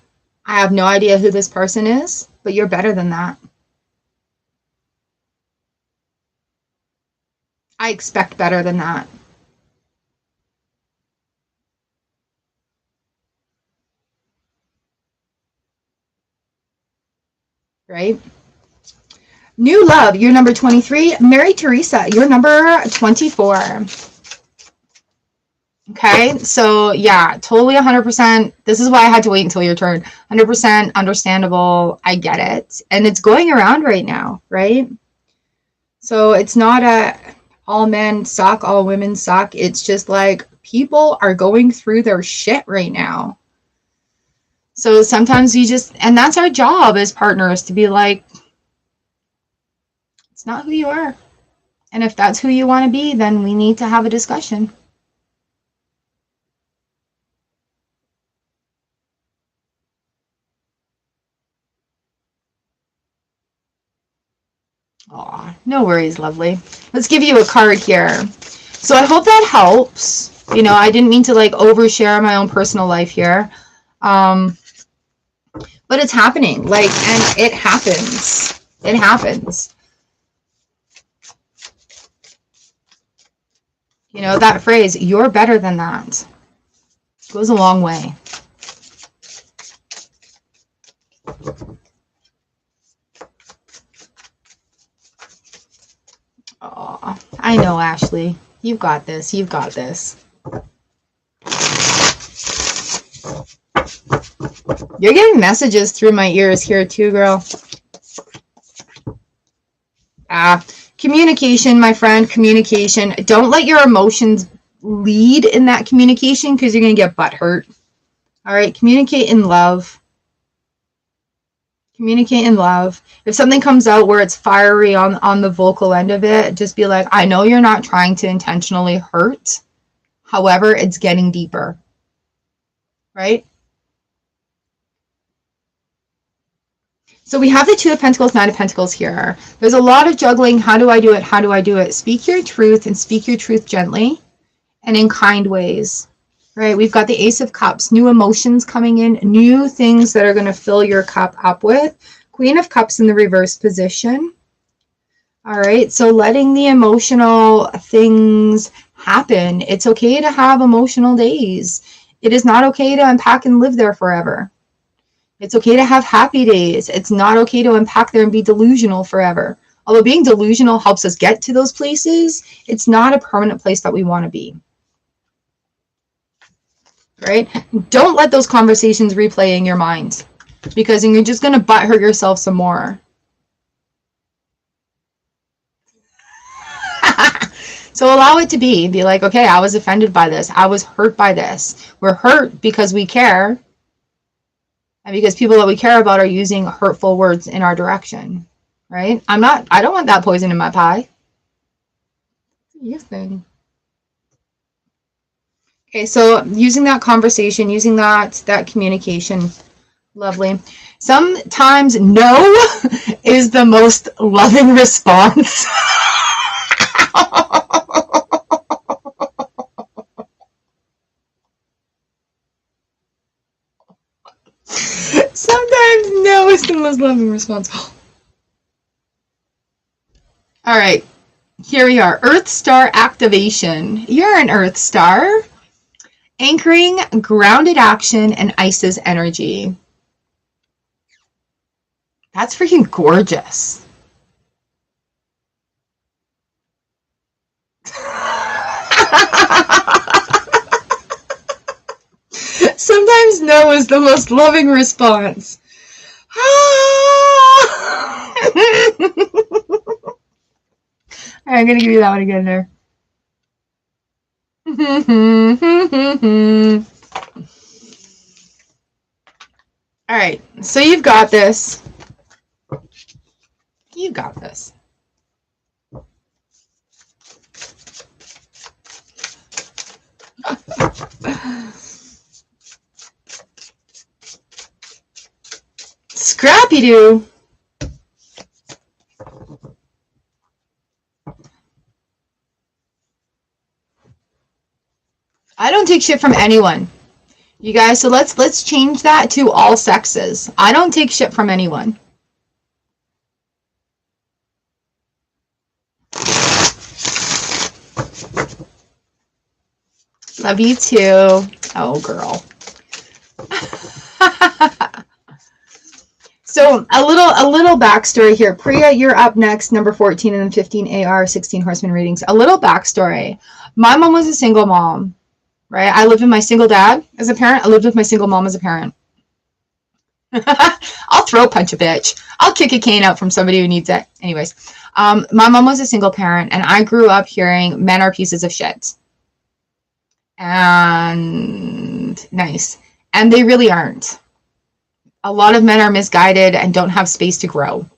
I have no idea who this person is, but you're better than that. I expect better than that. Right? New love, you're number 23. Mary Teresa, you're number 24. Okay, so yeah, totally 100%. This is why I had to wait until your turn. 100% understandable. I get it. And it's going around right now, right? So it's not all men suck, all women suck. It's just like people are going through their shit right now. So sometimes and that's our job as partners, to be like, it's not who you are. And if that's who you want to be, then we need to have a discussion. Aw, no worries, lovely. Let's give you a card here. So I hope that helps. You know, I didn't mean to like overshare my own personal life here. But it's happening. Like, and it happens. It happens. You know, that phrase, you're better than that, goes a long way. I know, Ashley. You've got this. You've got this. You're getting messages through my ears here too, girl. Communication, my friend, communication. Don't let your emotions lead in that communication because you're going to get butthurt. All right, communicate in love. Communicate in love. If something comes out where it's fiery on the vocal end of it, just be like, I know you're not trying to intentionally hurt. However, it's getting deeper. Right? So we have the Two of Pentacles, Nine of Pentacles here. There's a lot of juggling. How do I do it? How do I do it? Speak your truth and speak your truth gently and in kind ways. Right? We've got the Ace of Cups, new emotions coming in, new things that are going to fill your cup up with. Queen of Cups in the reverse position. All right, so letting the emotional things happen. It's okay to have emotional days. It is not okay to unpack and live there forever. It's okay to have happy days. It's not okay to unpack there and be delusional forever. Although being delusional helps us get to those places, it's not a permanent place that we want to be. Right? Don't let those conversations replay in your mind because then you're just going to butthurt yourself some more. So allow it to be. Be like, okay, I was offended by this. I was hurt by this. We're hurt because we care. And because people that we care about are using hurtful words in our direction. Right? I don't want that poison in my pie. You think. Okay, so using that conversation, using that communication, lovely. Sometimes no is the most loving response. Sometimes no is the most loving response. All right, here we are. EarthStar activation. You're an EarthStar. Anchoring, grounded action, and Isis energy. That's freaking gorgeous. Sometimes no is the most loving response. Alright, I'm going to give you that one again there. Alright, so you've got this. You got this. Scrappy-doo. I don't take shit from anyone. You guys, so let's change that to all sexes. I don't take shit from anyone. Love you too. Oh, girl. So a little backstory here. Priya, you're up next, number 14 and then 15 AR, 16 Horseman readings. A little backstory. My mom was a single mom, right? I lived with my single dad as a parent. I lived with my single mom as a parent. I'll throw punch a bitch. I'll kick a cane out from somebody who needs it. Anyways, my mom was a single parent, and I grew up hearing men are pieces of shit. And nice. And they really aren't. A lot of men are misguided and don't have space to grow.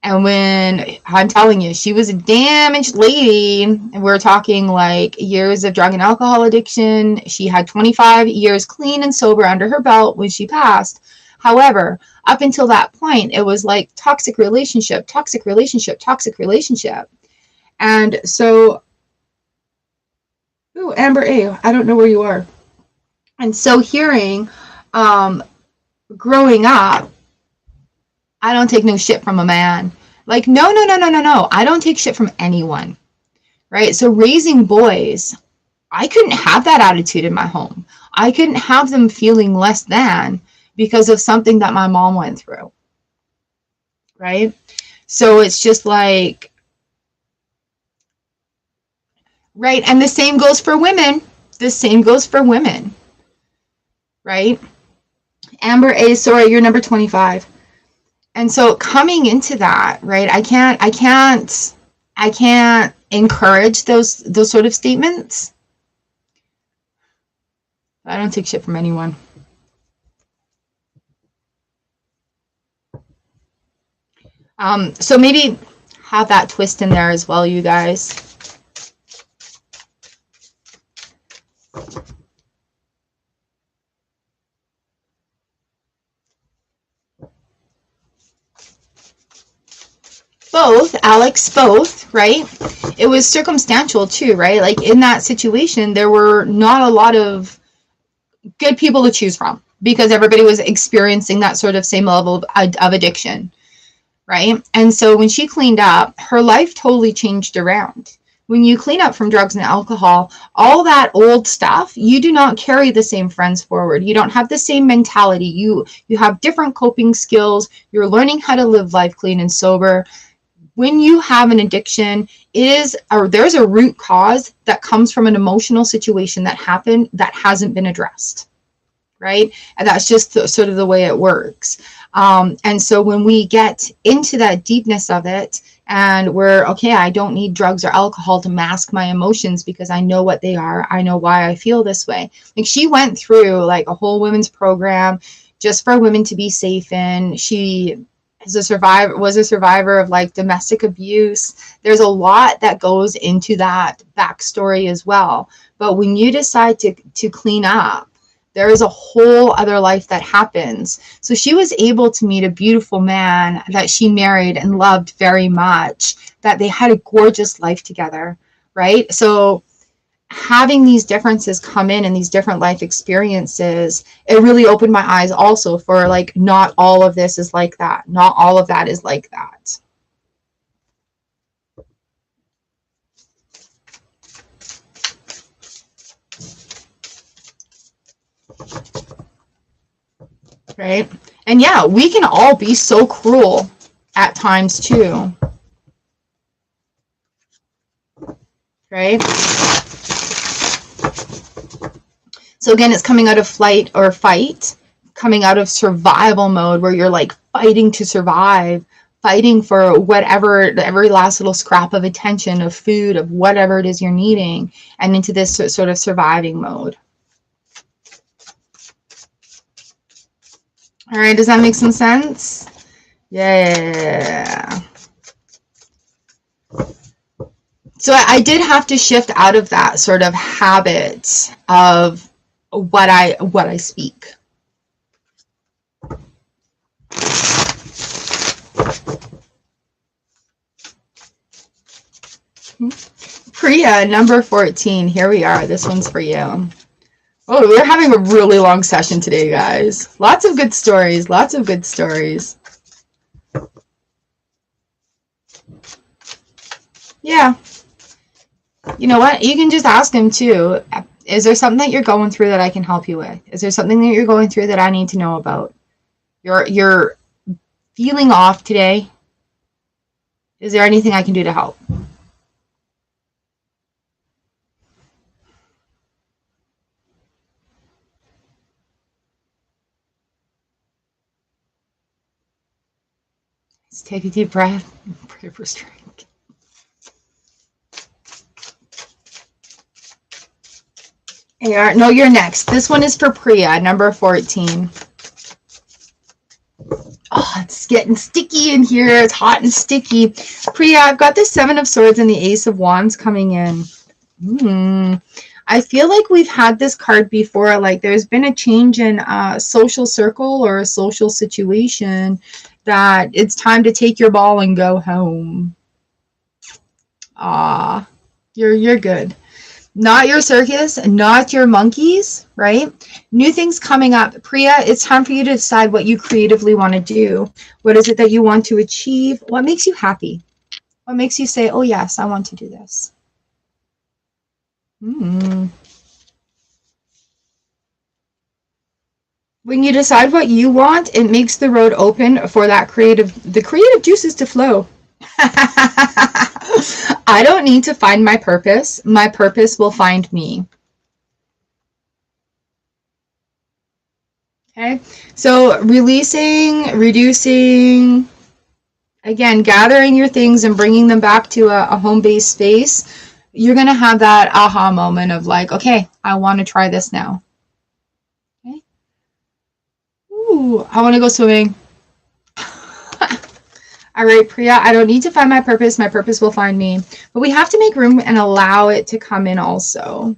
And when, I'm telling you, she was a damaged lady, and we're talking like years of drug and alcohol addiction. She had 25 years clean and sober under her belt when she passed. However, up until that point, it was like toxic relationship, toxic relationship, toxic relationship. And so, ooh, Amber A, I don't know where you are. And so hearing, growing up, I don't take no shit from a man. Like, no. I don't take shit from anyone, right? So raising boys, I couldn't have that attitude in my home. I couldn't have them feeling less than because of something that my mom went through, right? So it's just like, right? And the same goes for women. The same goes for women, right? Amber A, sorry, you're number 25. And so coming into that, right? I can't encourage those sort of statements. I don't take shit from anyone. So maybe have that twist in there as well, you guys. Both, Alex, both, right? It was circumstantial too, right? Like in that situation, there were not a lot of good people to choose from because everybody was experiencing that sort of same level of addiction, right? And so when she cleaned up, her life totally changed around. When you clean up from drugs and alcohol, all that old stuff, you do not carry the same friends forward. You don't have the same mentality. You have different coping skills. You're learning how to live life clean and sober. When you have an addiction, there's a root cause that comes from an emotional situation that happened that hasn't been addressed, right? And that's just sort of the way it works. And so when we get into that deepness of it, and we're, okay, I don't need drugs or alcohol to mask my emotions because I know what they are. I know why I feel this way. Like she went through like a whole women's program just for women to be safe in. She was a survivor of like domestic abuse. There's a lot that goes into that backstory as well. But when you decide to clean up, there is a whole other life that happens. So she was able to meet a beautiful man that she married and loved very much, that they had a gorgeous life together, right? So having these differences come in and these different life experiences, it really opened my eyes also for like, not all of this is like that. Not all of that is like that. Right? And yeah, we can all be so cruel at times too. Right? So again, it's coming out of flight or fight, coming out of survival mode where you're like fighting to survive, fighting for whatever, every last little scrap of attention, of food, of whatever it is you're needing, and into this sort of surviving mode. All right, does that make some sense? Yeah. So I did have to shift out of that sort of habit of what I speak. Priya, number 14. Here we are. This one's for you. Oh, we're having a really long session today, guys. Lots of good stories. Lots of good stories. Yeah. You know what? You can just ask him too. Is there something that you're going through that I can help you with? Is there something that you're going through that I need to know about? You're feeling off today. Is there anything I can do to help? Let's take a deep breath. Pray for strength. No, you're next. This one is for Priya, number 14. Oh, it's getting sticky in here. It's hot and sticky. Priya, I've got the 7 of Swords and the Ace of Wands coming in. I feel like we've had this card before. Like there's been a change in a social circle or a social situation that it's time to take your ball and go home. Ah, you're good. Not your circus, not your monkeys, right? New things coming up. Priya, it's time for you to decide what you creatively want to do. What is it that you want to achieve? What makes you happy? What makes you say, oh yes, I want to do this? When you decide what you want, it makes the road open for that the creative juices to flow. I don't need to find my purpose. My purpose will find me. Okay, so releasing, reducing, again, gathering your things and bringing them back to a home-based space. You're going to have that aha moment of like, okay, I want to try this now. Okay. Ooh, I want to go swimming. All right, Priya, I don't need to find my purpose. My purpose will find me. But we have to make room and allow it to come in also.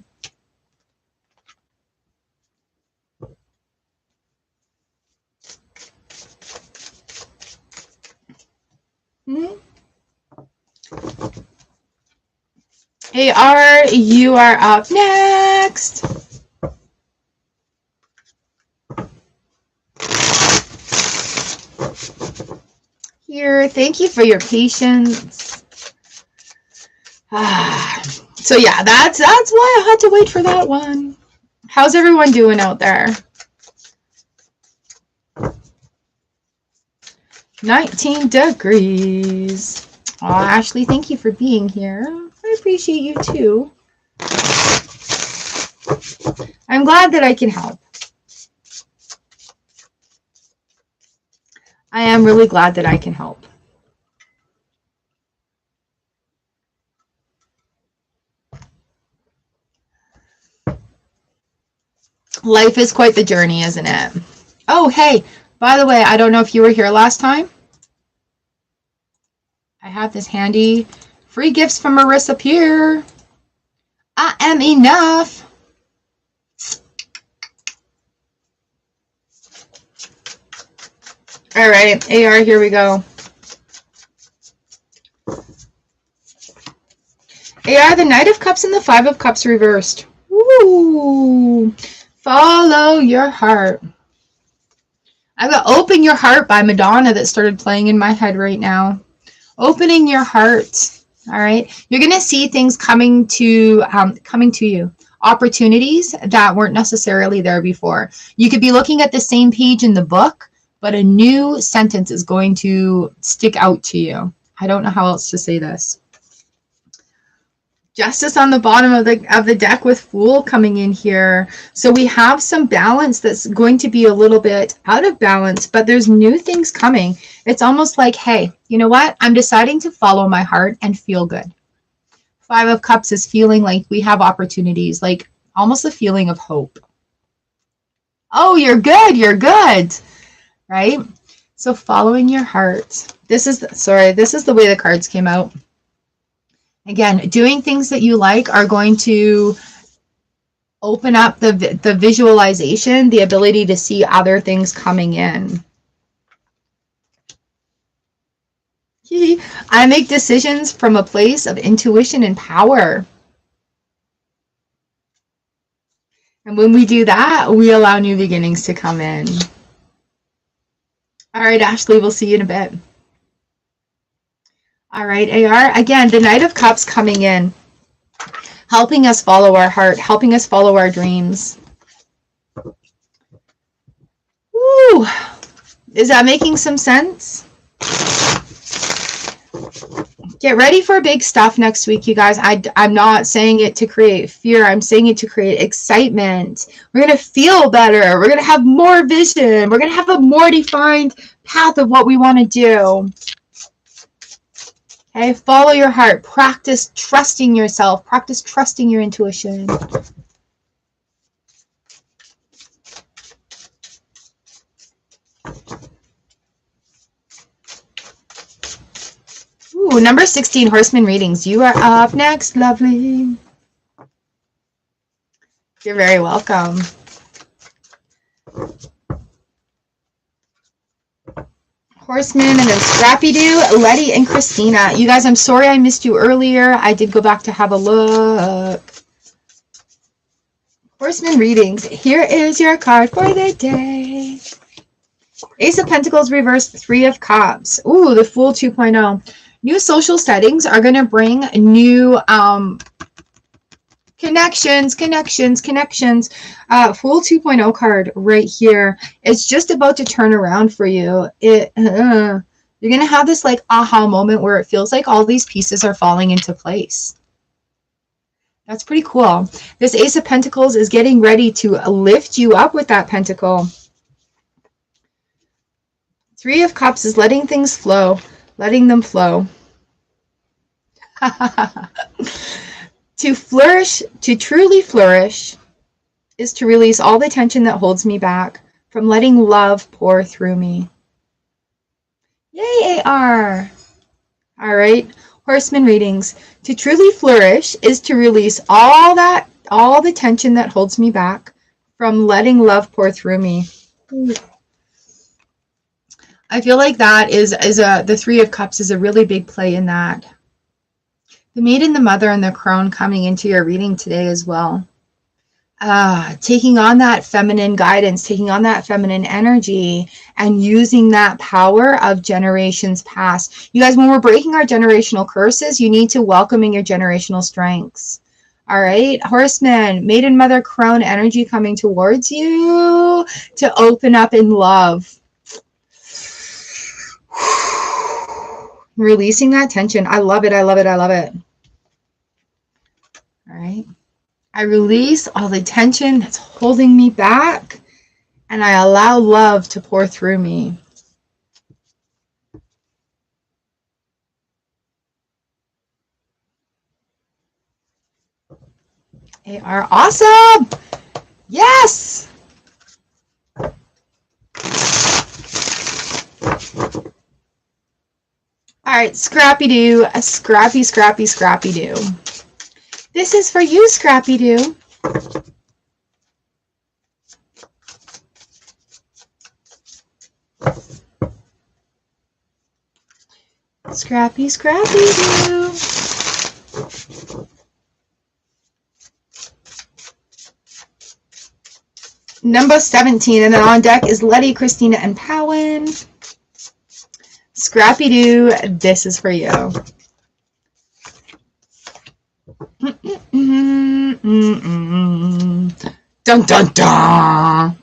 AR, you are up next. Here, thank you for your patience. So yeah, that's why I had to wait for that one. How's everyone doing out there? 19 degrees. Oh, Ashley, thank you for being here. I appreciate you too. I'm glad that I can help. I am really glad that I can help. Life is quite the journey, isn't it? Oh, hey, by the way, I don't know if you were here last time. I have this handy free gifts from Marissa Peer. I am enough. All right, AR, here we go. AR, the Knight of Cups and the Five of Cups reversed. Ooh, follow your heart. I've got Open Your Heart by Madonna that started playing in my head right now. Opening your heart. All right, you're gonna see things coming to you. Opportunities that weren't necessarily there before. You could be looking at the same page in the book, but a new sentence is going to stick out to you. I don't know how else to say this. Justice on the bottom of the deck with Fool coming in here. So we have some balance that's going to be a little bit out of balance, but there's new things coming. It's almost like, hey, you know what? I'm deciding to follow my heart and feel good. Five of Cups is feeling like we have opportunities, like almost a feeling of hope. Oh, you're good, right? So following your heart. This is the way the cards came out. Again, doing things that you like are going to open up the visualization, the ability to see other things coming in. I make decisions from a place of intuition and power. And when we do that, we allow new beginnings to come in. All right, Ashley, we'll see you in a bit. All right, AR, again, the Knight of Cups coming in, helping us follow our heart, helping us follow our dreams. Woo! Is that making some sense? Get ready for big stuff next week, you guys. I'm not saying it to create fear. I'm saying it to create excitement. We're going to feel better. We're going to have more vision. We're going to have a more defined path of what we want to do. Okay, follow your heart. Practice trusting yourself. Practice trusting your intuition. Ooh, number 16, Horseman readings. You are up next, lovely. You're very welcome. Horseman, and then Scrappy Doo, Letty, and Christina. You guys, I'm sorry I missed you earlier. I did go back to have a look. Horseman readings. Here is your card for the day. Ace of Pentacles reversed, Three of Cups. Ooh, the Fool 2.0. New social settings are going to bring new connections. Fool 2.0 card right here. It's just about to turn around for you. It You're going to have this like aha moment where it feels like all these pieces are falling into place. That's pretty cool. This Ace of Pentacles is getting ready to lift you up with that pentacle. Three of Cups is letting things flow, letting them flow. To flourish, to truly flourish, is to release all the tension that holds me back from letting love pour through me. Yay, AR! All right, Horseman readings. To truly flourish is to release all the tension that holds me back from letting love pour through me. I feel like that is the Three of Cups is a really big play in that. The Maiden, the Mother, and the Crone coming into your reading today as well. Taking on that feminine guidance, taking on that feminine energy, and using that power of generations past. You guys, when we're breaking our generational curses, you need to welcome in your generational strengths. All right, Horseman, Maiden, Mother, Crone energy coming towards you to open up in love. Releasing that tension. I love it. I love it. I love it. All right. I release all the tension that's holding me back, and I allow love to pour through me. They are awesome. Yes. All right, Scrappy-Doo, a scrappy, scrappy, Scrappy-Doo. This is for you, Scrappy-Doo. Scrappy, Scrappy-Doo. Number 17, and then on deck is Letty, Christina, and Powen. Scrappy-Doo, this is for you. Dun, dun, dun.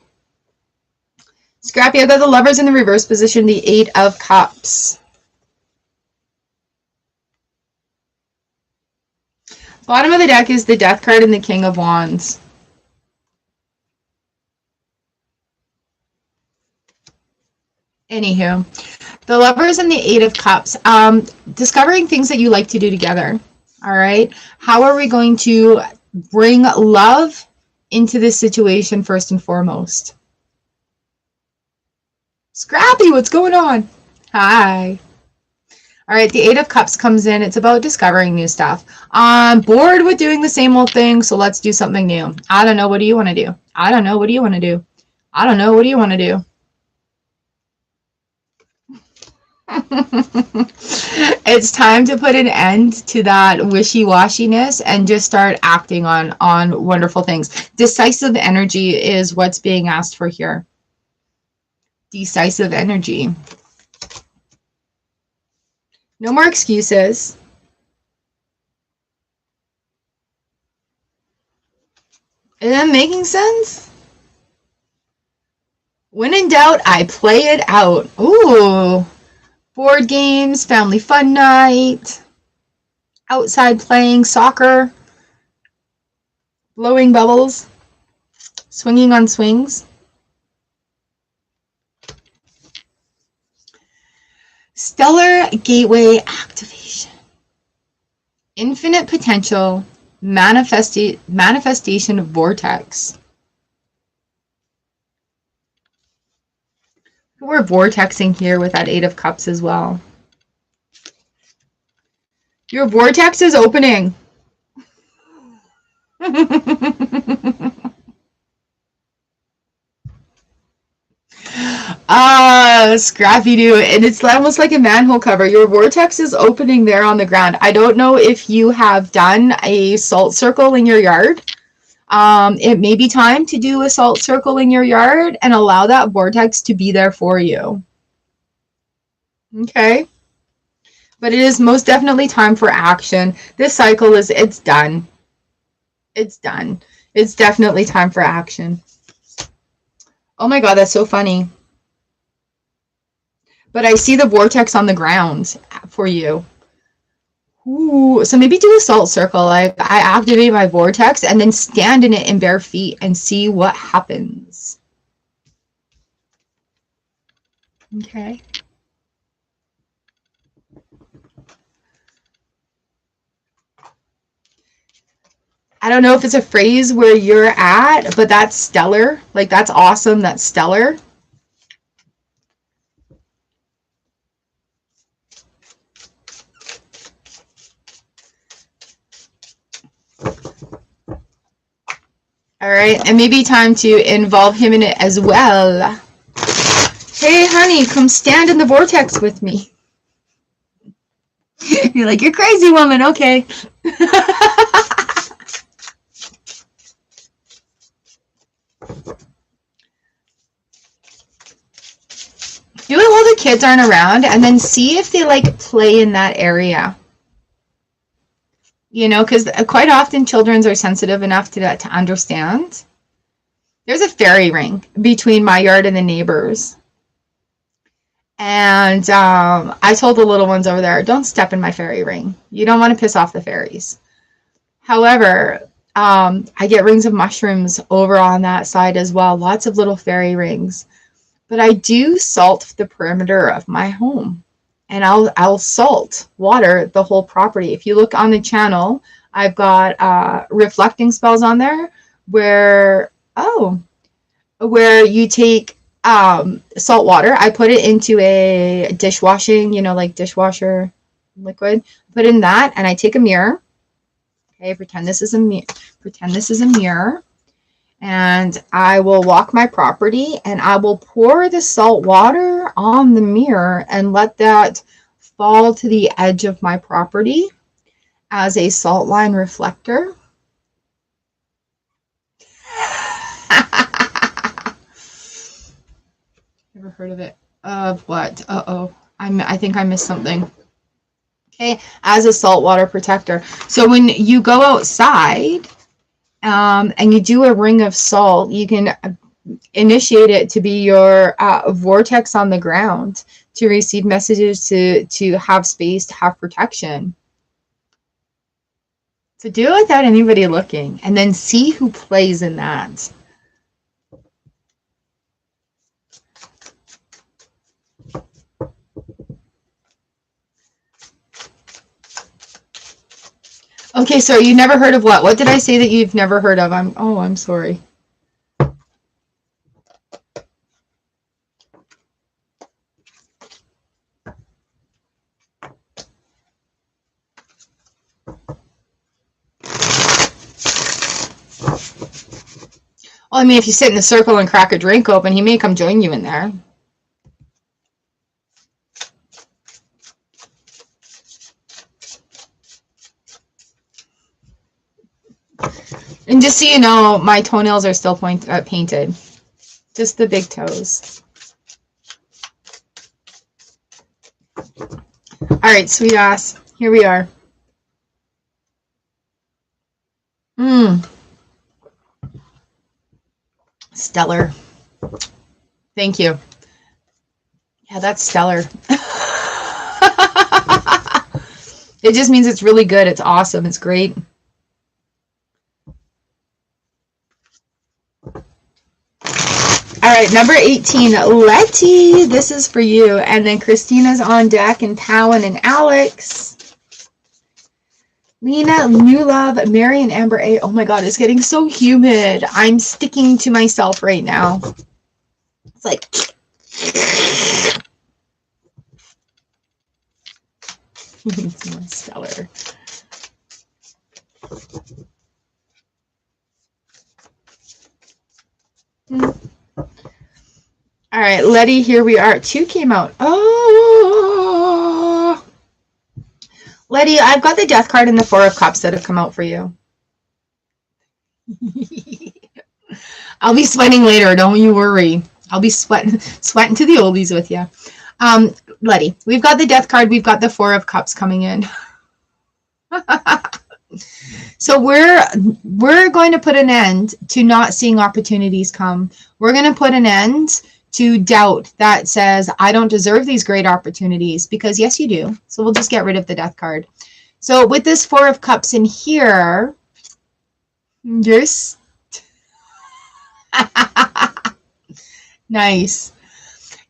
Scrappy, I've got the Lovers in the reverse position, the Eight of Cups. Bottom of the deck is the Death card and the King of Wands. Anywho, the Lovers and the Eight of Cups. Discovering things that you like to do together. All right. How are we going to bring love into this situation first and foremost? Scrappy, what's going on? Hi. All right, the Eight of Cups comes in. It's about discovering new stuff. I'm bored with doing the same old thing, so let's do something new. I don't know. What do you want to do? I don't know. What do you want to do? I don't know. What do you want to do? It's time to put an end to that wishy-washiness and just start acting on wonderful things. Decisive energy is what's being asked for here. Decisive energy. No more excuses. Is that making sense? When in doubt, I play it out. Ooh. Board games, family fun night, outside playing soccer, blowing bubbles, swinging on swings. Stellar Gateway activation. Infinite potential, manifestation vortex. We're vortexing here with that Eight of Cups as well. Your vortex is opening. Scrappy-Doo, and it's almost like a manhole cover. Your vortex is opening there on the ground. I don't know if you have done a salt circle in your yard. It may be time to do a salt circle in your yard and allow that vortex to be there for you. Okay? But it is most definitely time for action. This cycle it's done. It's done. It's definitely time for action. Oh my God, that's so funny. but I see the vortex on the ground for you. Ooh, so maybe do a salt circle. Like I activate my vortex and then stand in it in bare feet and see what happens. Okay. I don't know if it's a phrase where you're at, but that's stellar. Like that's awesome. That's stellar. All right, and maybe time to involve him in it as well. Hey, honey, come stand in the vortex with me. You're like, you're crazy, woman. Okay. Do it while the kids aren't around, and then see if they like play in that area. You know, because quite often children are sensitive enough to understand. There's a fairy ring between my yard and the neighbors. And I told the little ones over there, don't step in my fairy ring. You don't want to piss off the fairies. However, I get rings of mushrooms over on that side as well. Lots of little fairy rings. But I do salt the perimeter of my home. And I'll salt water the whole property. If you look on the channel, I've got reflecting spells on there where you take salt water. I put it into a dishwashing, like dishwasher liquid. Put in that, and I take a mirror. Okay, pretend this is a mirror. And I will walk my property and I will pour the salt water on the mirror and let that fall to the edge of my property as a salt line reflector. Never heard of it. Of what? Uh-oh. I think I missed something. Okay, as a saltwater protector. So when you go outside, and you do a ring of salt, you can initiate it to be your vortex on the ground to receive messages, to have space, to have protection. So do it without anybody looking, and then see who plays in that. Okay, so you never heard of what? What did I say that you've never heard of? I'm sorry. Well, I mean, if you sit in a circle and crack a drink open, he may come join you in there. And just so you know, my toenails are still painted. Just the big toes. All right, sweet ass. Here we are. Stellar. Thank you. Yeah, that's stellar. It just means it's really good. It's awesome. It's great. All right, number 18, Letty, this is for you. And then Christina's on deck, and Powen and Alex. Lena, New Love, Mary, and Amber A. Oh my God, it's getting so humid. I'm sticking to myself right now. It's like... It's more stellar. All right, Letty, here we are. 2 came out. Oh, Letty, I've got the Death card and the 4 of Cups that have come out for you. I'll be sweating later. Don't you worry. I'll be sweating to the oldies with you. Letty, we've got the Death card. We've got the 4 of Cups coming in. So we're going to put an end to not seeing opportunities come. We're going to put an end to doubt that says, I don't deserve these great opportunities, because yes, you do. So we'll just get rid of the Death card. So with this Four of Cups in here, yes. Nice.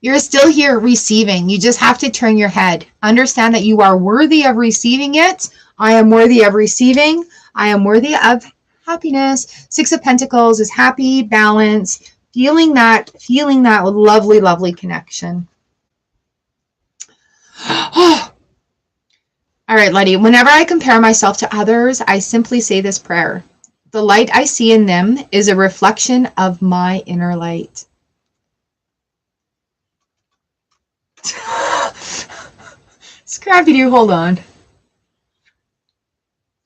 You're still here receiving. You just have to turn your head. Understand that you are worthy of receiving it. I am worthy of receiving. I am worthy of happiness. Six of Pentacles is happy, balance, feeling that lovely, lovely connection. All right, Letty. Whenever I compare myself to others, I simply say this prayer. The light I see in them is a reflection of my inner light. Scrappy Doo, hold on.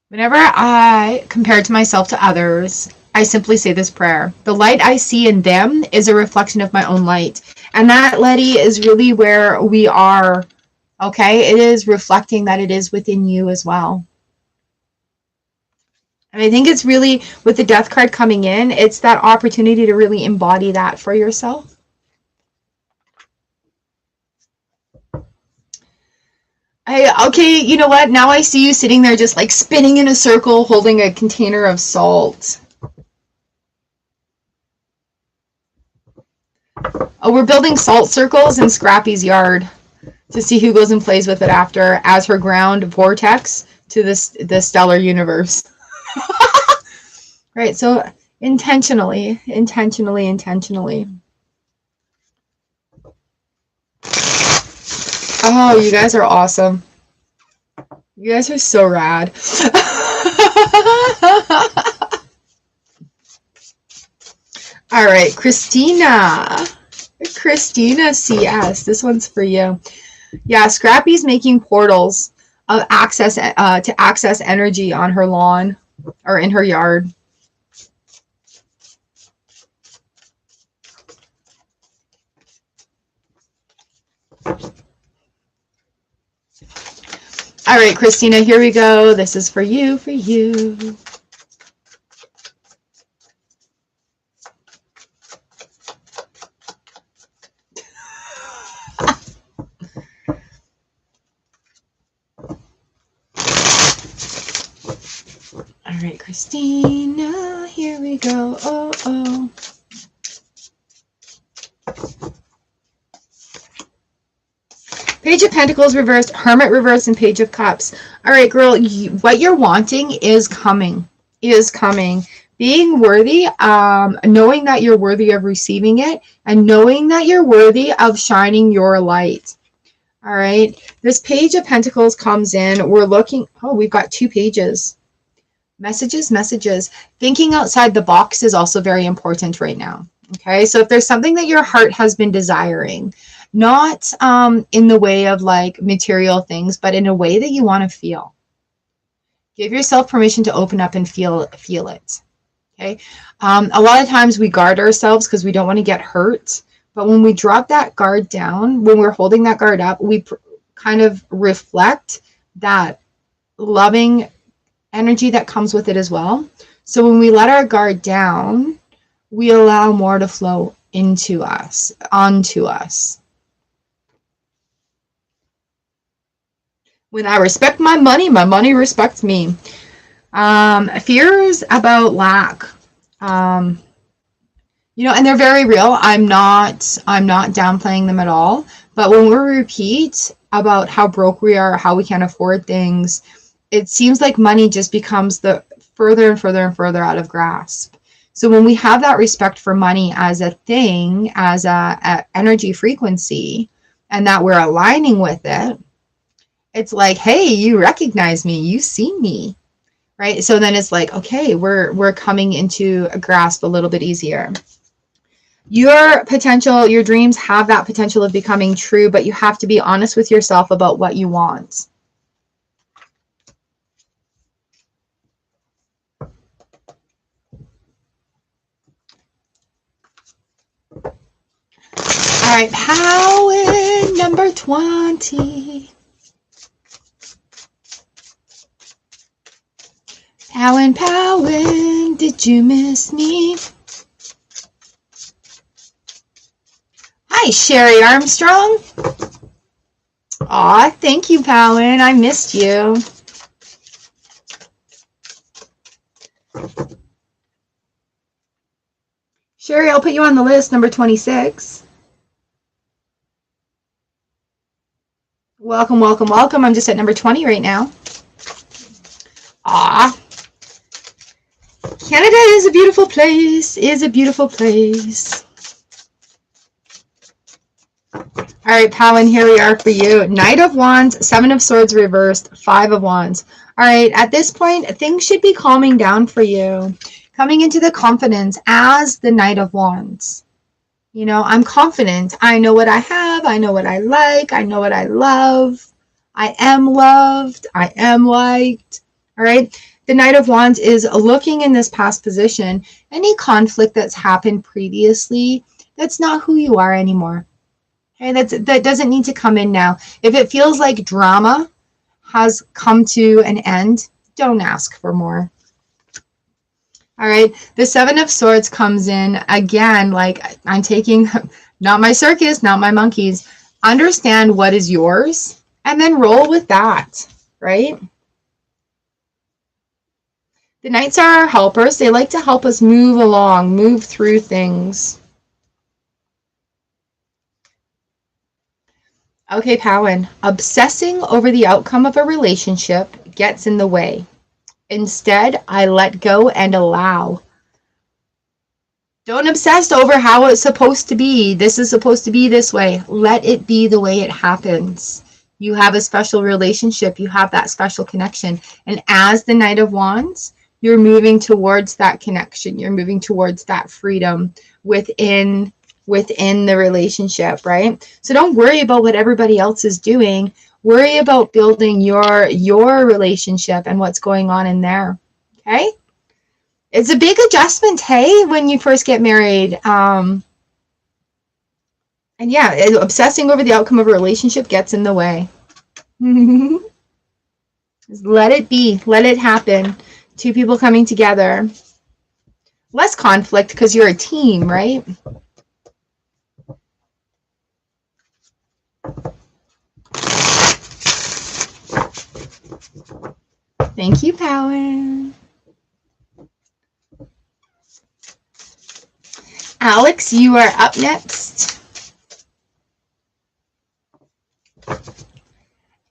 Whenever I compare to myself to others, I simply say this prayer. The light I see in them is a reflection of my own light. And that, Letty, is really where we are. Okay? It is reflecting that it is within you as well. And I think it's really, with the Death card coming in, it's that opportunity to really embody that for yourself. Okay, you know what? Now I see you sitting there just like spinning in a circle, holding a container of salt. Oh, we're building salt circles in Scrappy's yard to see who goes and plays with it after as her ground vortex to the stellar universe. Right, so intentionally. Oh, you guys are awesome. You guys are so rad. All right, Christina CS. This one's for you. Yeah, Scrappy's making portals of access to access energy on her lawn or in her yard. All right, Christina, here we go. This is for you, All right, Christina, here we go. Oh. Page of Pentacles reversed, Hermit reversed, and Page of Cups. All right, girl, what you're wanting is coming. Being worthy, knowing that you're worthy of receiving it, and knowing that you're worthy of shining your light. All right, this Page of Pentacles comes in. We're looking, oh, we've got 2 pages. Messages. Thinking outside the box is also very important right now. Okay, so if there's something that your heart has been desiring, not in the way of like material things, but in a way that you want to feel. Give yourself permission to open up and feel it. Okay. A lot of times we guard ourselves because we don't want to get hurt. But when we drop that guard down, when we're holding that guard up, we kind of reflect that loving energy that comes with it as well. So when we let our guard down, we allow more to flow into us, onto us. When I respect my money respects me. Fears about lack. You know, and they're very real. I'm not downplaying them at all. But when we repeat about how broke we are, how we can't afford things, it seems like money just becomes the further and further out of grasp. So when we have that respect for money as a thing, as a energy frequency, and that we're aligning with it, it's like, hey, you recognize me, you see me, right? So then it's like, okay, we're coming into a grasp a little bit easier. Your potential, your dreams have that potential of becoming true, but you have to be honest with yourself about what you want. All right, Power number 20. Powen, did you miss me? Hi, Sherry Armstrong. Aw, thank you, Palin. I missed you. Sherry, I'll put you on the list, number 26. Welcome, welcome, welcome. I'm just at number 20 right now. Aw. Canada is a beautiful place, is a beautiful place. All right, Palin, here we are for you. Knight of Wands, Seven of Swords reversed, Five of Wands. All right, at this point, things should be calming down for you. Coming into the confidence as the Knight of Wands. You know, I'm confident. I know what I have. I know what I like. I know what I love. I am loved. I am liked. All right. The Knight of Wands is looking in this past position. Any conflict that's happened previously, that's not who you are anymore. Okay, that doesn't need to come in now. If it feels like drama has come to an end, don't ask for more. All right, the Seven of Swords comes in again, like I'm taking, not my circus, not my monkeys. Understand what is yours and then roll with that, right? The Knights are our helpers. They like to help us move along, move through things. Okay, Palin, obsessing over the outcome of a relationship gets in the way. Instead, I let go and allow. Don't obsess over how it's supposed to be. This is supposed to be this way. Let it be the way it happens. You have a special relationship. You have that special connection. And as the Knight of Wands, you're moving towards that connection. You're moving towards that freedom within the relationship, right? So don't worry about what everybody else is doing. Worry about building your relationship and what's going on in there, okay? It's a big adjustment, hey, when you first get married. And yeah, obsessing over the outcome of a relationship gets in the way. Just let it be. Let it happen. Two people coming together. Less conflict because you're a team, right? Thank you, Palin. Alex, you are up next.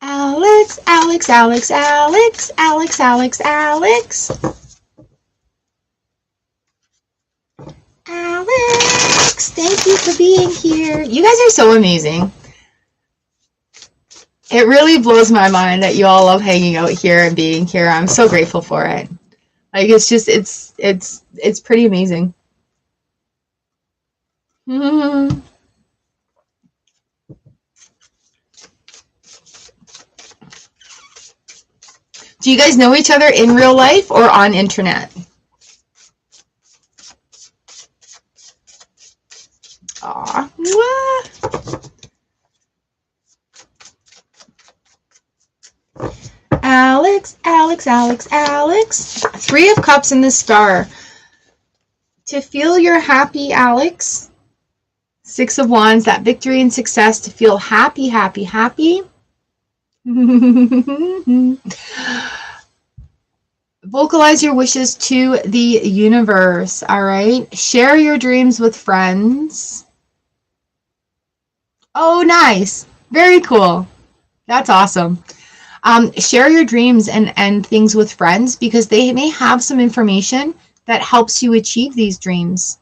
Alex, Alex, Alex, Alex, Alex, Alex, Alex. Alex, thank you for being here. You guys are so amazing. It really blows my mind that you all love hanging out here and being here. I'm so grateful for it. Like, it's just, it's pretty amazing. Do you guys know each other in real life or on internet? Aw, mwah. Alex, Alex, Alex, Alex. Three of Cups in the Star. To feel you're happy, Alex. Six of Wands, that victory and success, to feel happy, happy, happy. Vocalize your wishes to the universe, all right? Share your dreams with friends. Oh, nice. Very cool. That's awesome. Share your dreams and things with friends because they may have some information that helps you achieve these dreams.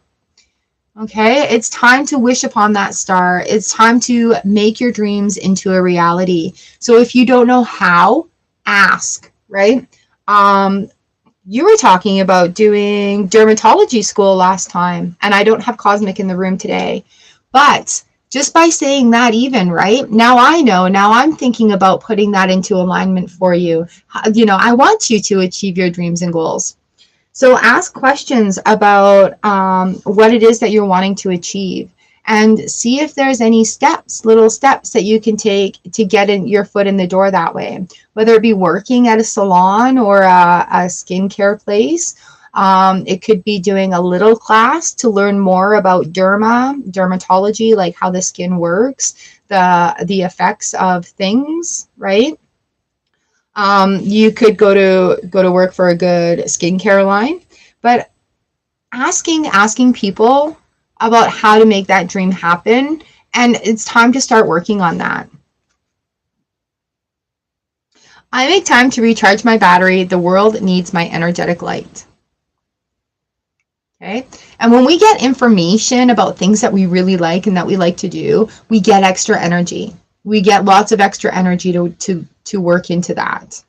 Okay, it's time to wish upon that star. It's time to make your dreams into a reality. So if you don't know how, ask, right? You were talking about doing dermatology school last time, and I don't have Cosmic in the room today. But just by saying that even, right? Now I know, now I'm thinking about putting that into alignment for you. You know, I want you to achieve your dreams and goals. So ask questions about what it is that you're wanting to achieve and see if there's any steps, little steps that you can take to get in your foot in the door that way, whether it be working at a salon or a skincare place, It could be doing a little class to learn more about dermatology, like how the skin works, the effects of things, right? You could go to work for a good skincare line, but asking people about how to make that dream happen, and it's time to start working on that. I make time to recharge my battery. The world needs my energetic light. Okay. And when we get information about things that we really like and that we like to do, we get extra energy. We get lots of extra energy to work into that.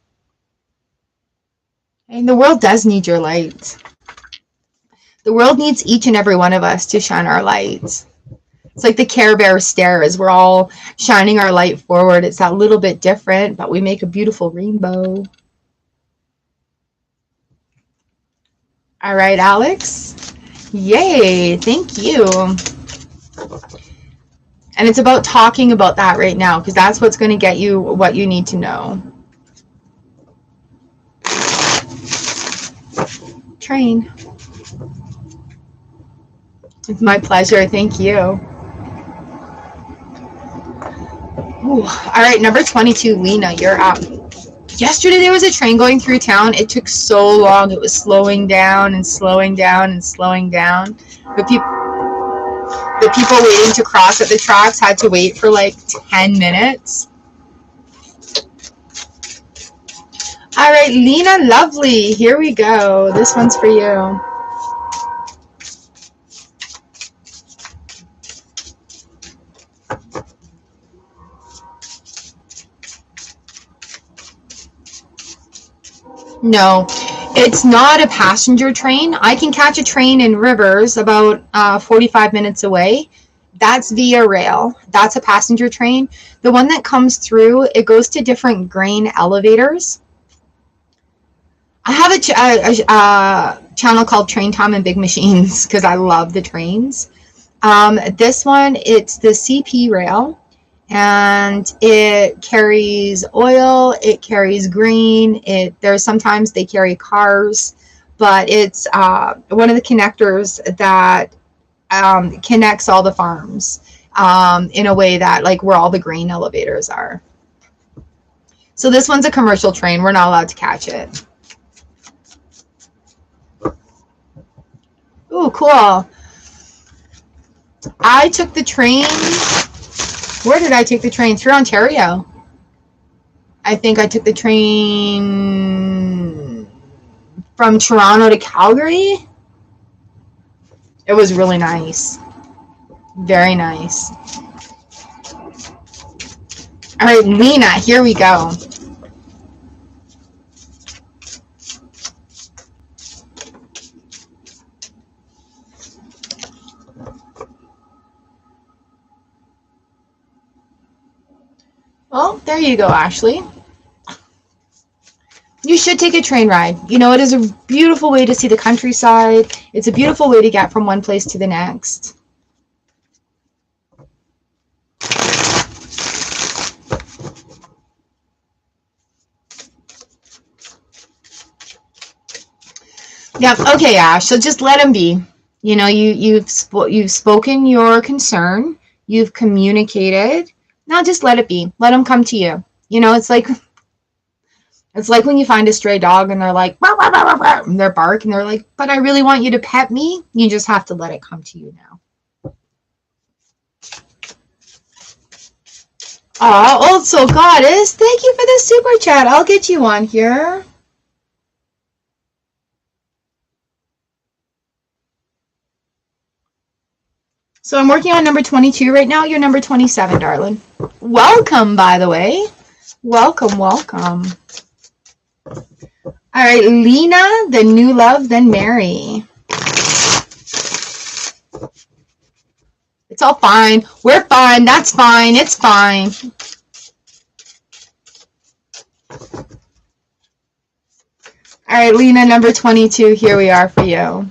And the world does need your light. The world needs each and every one of us to shine our lights. It's like the Care Bear stairs. We're all shining our light forward. It's that little bit different, but we make a beautiful rainbow. All right, Alex. Yay, thank you. And it's about talking about that right now, because that's what's going to get you what you need to know. Train. It's my pleasure. Thank you. Ooh. All right, number 22, Lena, you're up. Yesterday there was a train going through town. It took so long. It was slowing down and slowing down and slowing down. The people waiting to cross at the tracks had to wait for like 10 minutes. All right, Lena, lovely. Here we go. This one's for you. No, it's not a passenger train. I can catch a train in Rivers about 45 minutes away. That's via rail. That's a passenger train. The one that comes through, it goes to different grain elevators. I have a channel called Train Time and Big Machines because I love the trains. This one, it's the CP rail. And it carries oil, it carries grain, there's sometimes they carry cars, but it's one of the connectors that connects all the farms in a way that, like, where all the grain elevators are. So this one's a commercial train. We're not allowed to catch it. Ooh, cool. I took the train. Where did I take the train? Through Ontario. I think I took the train from Toronto to Calgary. It was really nice. Very nice. All right, Lena, here we go. Well, there you go, Ashley. You should take a train ride. You know, it is a beautiful way to see the countryside. It's a beautiful way to get from one place to the next. Yeah, okay, Ash. So just let him be. You know, you've spoken your concern. You've communicated. Now just let it be. Let them come to you. You know, it's like when you find a stray dog and they're like, bah, bah, bah, bah, bah, and they're bark and they're like, but I really want you to pet me. You just have to let it come to you now. Oh, Old Soul Goddess, thank you for the super chat. I'll get you on here. So I'm working on number 22 right now. You're number 27, darling. Welcome, by the way. Welcome, welcome. All right, Lena, then New Love, then Mary. It's all fine. We're fine. That's fine. It's fine. All right, Lena, number 22. Here we are for you.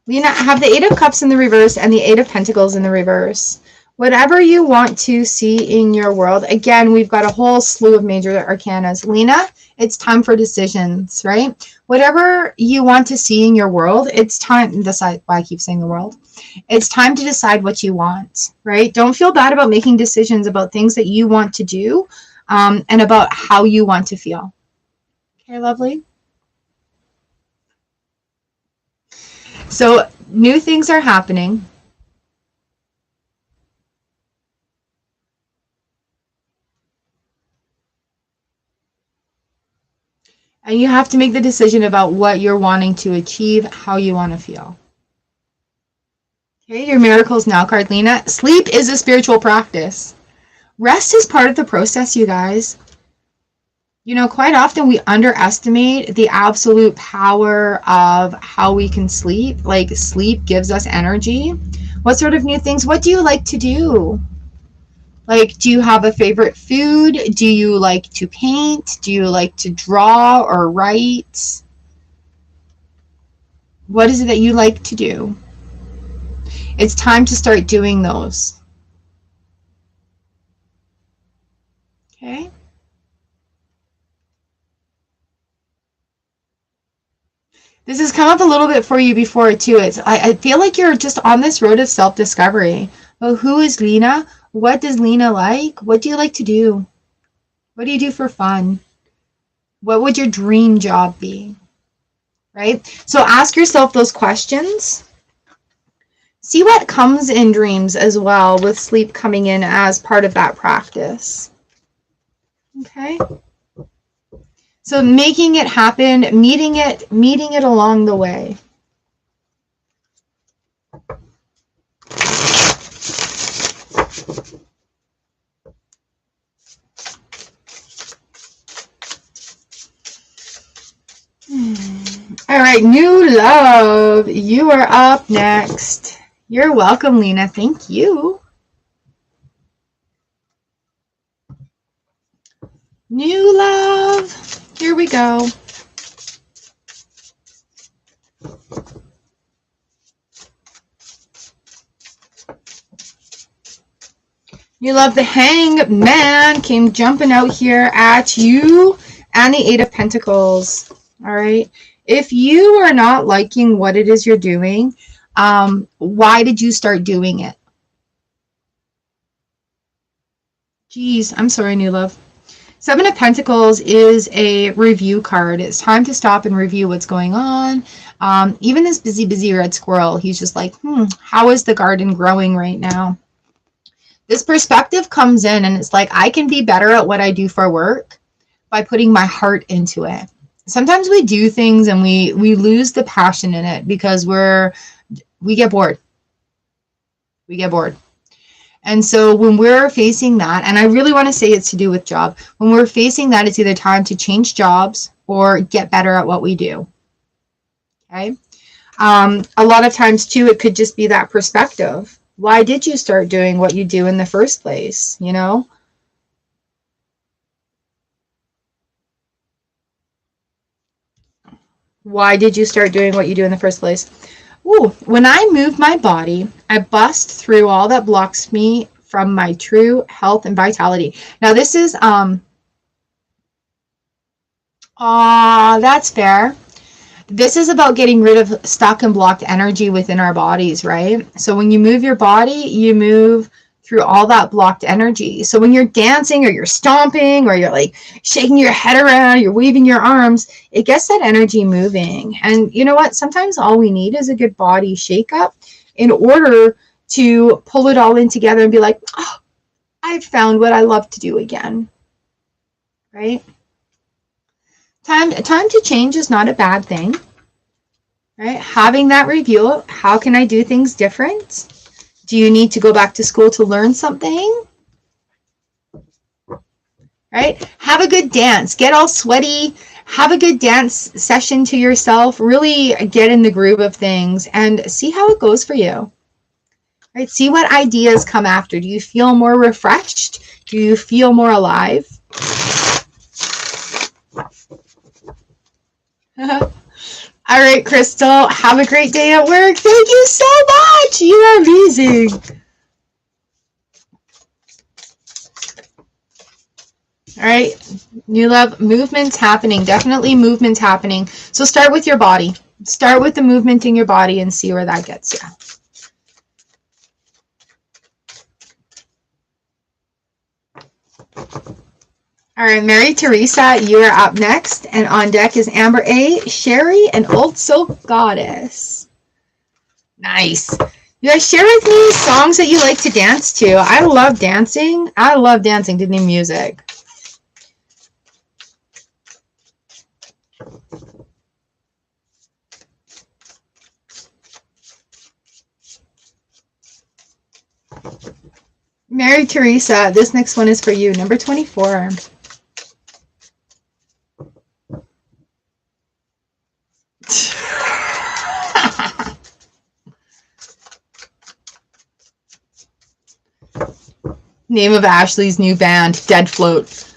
Lena, I have the Eight of Cups in the reverse and the Eight of Pentacles in the reverse. Whatever you want to see in your world. Again, we've got a whole slew of major arcanas. Lena, it's time for decisions, right? Whatever you want to see in your world, it's time to decide. Why I keep saying the world. It's time to decide what you want, right? Don't feel bad about making decisions about things that you want to do, and about how you want to feel. Okay, lovely. So new things are happening. And you have to make the decision about what you're wanting to achieve, how you want to feel. Okay, your miracles now card, Lena. Sleep is a spiritual practice. Rest is part of the process, you guys. You know, quite often we underestimate the absolute power of how we can sleep. Like, sleep gives us energy. What sort of new things? What do you like to do? Like, do you have a favorite food? Do you like to paint? Do you like to draw or write? What is it that you like to do? It's time to start doing those. Okay? This has come up a little bit for you before, too. I feel like you're just on this road of self-discovery. Well, who is Lena? What does Lena like? What do you like to do? What do you do for fun? What would your dream job be? Right? So ask yourself those questions. See what comes in dreams as well, with sleep coming in as part of that practice. Okay? So making it happen, meeting it along the way. All right, new love. You are up next. You're welcome, Lena. Thank you. New love. Here we go. You love, the Hangman came jumping out here at you, and the Eight of Pentacles. All right. If you are not liking what it is you're doing, why did you start doing it? Geez, I'm sorry, new love. Seven of Pentacles is a review card. It's time to stop and review what's going on. Even this busy red squirrel, he's just like, how is the garden growing right now? This perspective comes in and it's like, I can be better at what I do for work by putting my heart into it. Sometimes we do things and we lose the passion in it because we get bored. We get bored. And so when we're facing that, and I really want to say it's to do with job, when we're facing that, it's either time to change jobs or get better at what we do. Okay. A lot of times too, it could just be that perspective. Why did you start doing what you do in the first place? You know? Why did you start doing what you do in the first place? Ooh, when I move my body, I bust through all that blocks me from my true health and vitality. Now this is, that's fair. This is about getting rid of stuck and blocked energy within our bodies, right? So when you move your body, you move through all that blocked energy. So when you're dancing or you're stomping or you're like shaking your head around, you're waving your arms, it gets that energy moving. And you know what? Sometimes all we need is a good body shake up in order to pull it all in together and be like, oh, I've found what I love to do again, right? Time to change is not a bad thing, right? Having that review of how can I do things different? Do you need to go back to school to learn something? Right? Have a good dance. Get all sweaty. Have a good dance session to yourself. Really get in the groove of things and see how it goes for you. Right? See what ideas come after. Do you feel more refreshed? Do you feel more alive? All right, Crystal, have a great day at work. Thank you so much. You are amazing. All right, new love, movements happening, definitely movements happening. So start with your body. Start with the movement in your body and see where that gets you. All right, Mary Teresa, you are up next. And on deck is Amber A, Sherry, and Also Goddess. Nice. You guys share with me songs that you like to dance to. I love dancing. I love dancing to new music. Mary Teresa, this next one is for you, number 24. Name of Ashley's new band, Dead Float.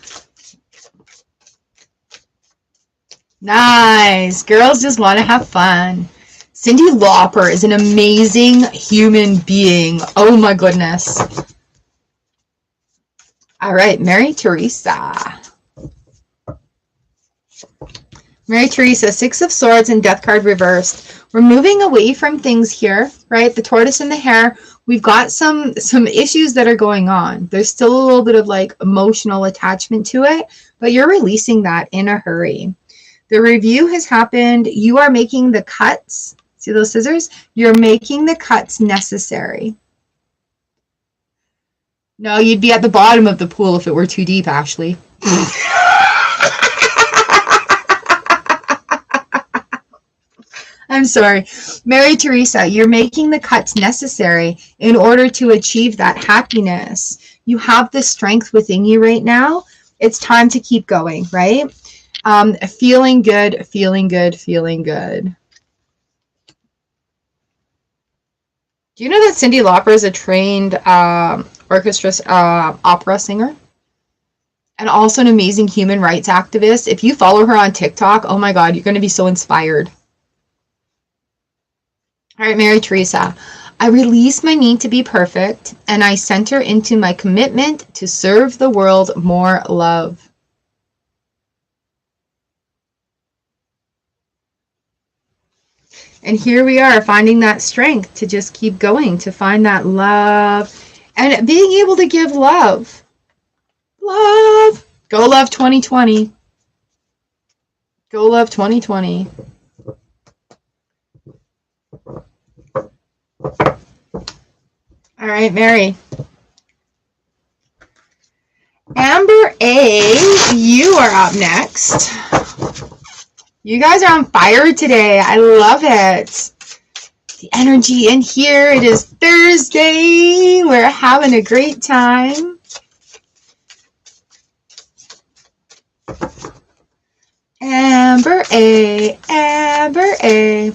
Nice. Girls just want to have fun. Cyndi Lauper is an amazing human being. Oh my goodness. All right, Mary Teresa. Mary Teresa, Six of Swords and Death card reversed. We're moving away from things here, right? The tortoise and the hare. We've got some issues that are going on. There's still a little bit of like emotional attachment to it, but you're releasing that in a hurry. The review has happened. You are making the cuts. See those scissors? You're making the cuts necessary. No, you'd be at the bottom of the pool if it were too deep, Ashley. I'm sorry. Mary Teresa, you're making the cuts necessary in order to achieve that happiness. You have the strength within you right now. It's time to keep going, right? Feeling good, feeling good, feeling good. Do you know that Cyndi Lauper is a trained orchestra opera singer? And also an amazing human rights activist. If you follow her on TikTok, oh my God, you're going to be so inspired. All right, Mary Teresa. I release my need to be perfect, and I center into my commitment to serve the world more love. And here we are, finding that strength to just keep going, to find that love, and being able to give love. Love. Go love 2020. Go love 2020. All right, Mary. Amber A, you are up next. You guys are on fire today. I love it. The energy in here. It is Thursday. We're having a great time. Amber A, Amber A.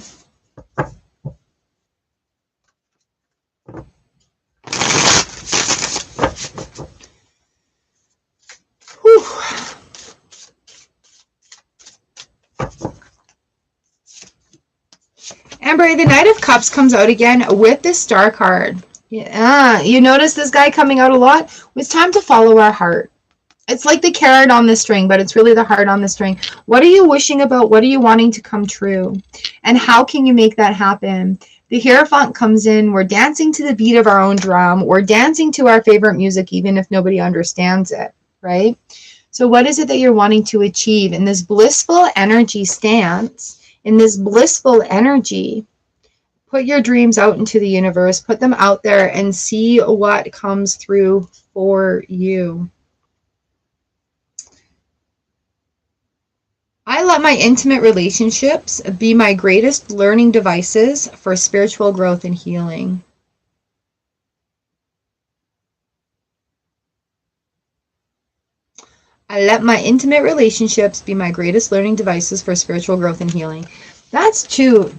Whew. Amber, the Knight of Cups comes out again with the Star card. Yeah, you notice this guy coming out a lot? It's time to follow our heart. It's like the carrot on the string, but it's really the heart on the string. What are you wishing about? What are you wanting to come true? And how can you make that happen? The Hierophant comes in. We're dancing to the beat of our own drum. We're dancing to our favorite music, even if nobody understands it, right? So what is it that you're wanting to achieve in this blissful energy stance? In this blissful energy, put your dreams out into the universe, put them out there and see what comes through for you. I let my intimate relationships be my greatest learning devices for spiritual growth and healing. I let my intimate relationships be my greatest learning devices for spiritual growth and healing. That's true,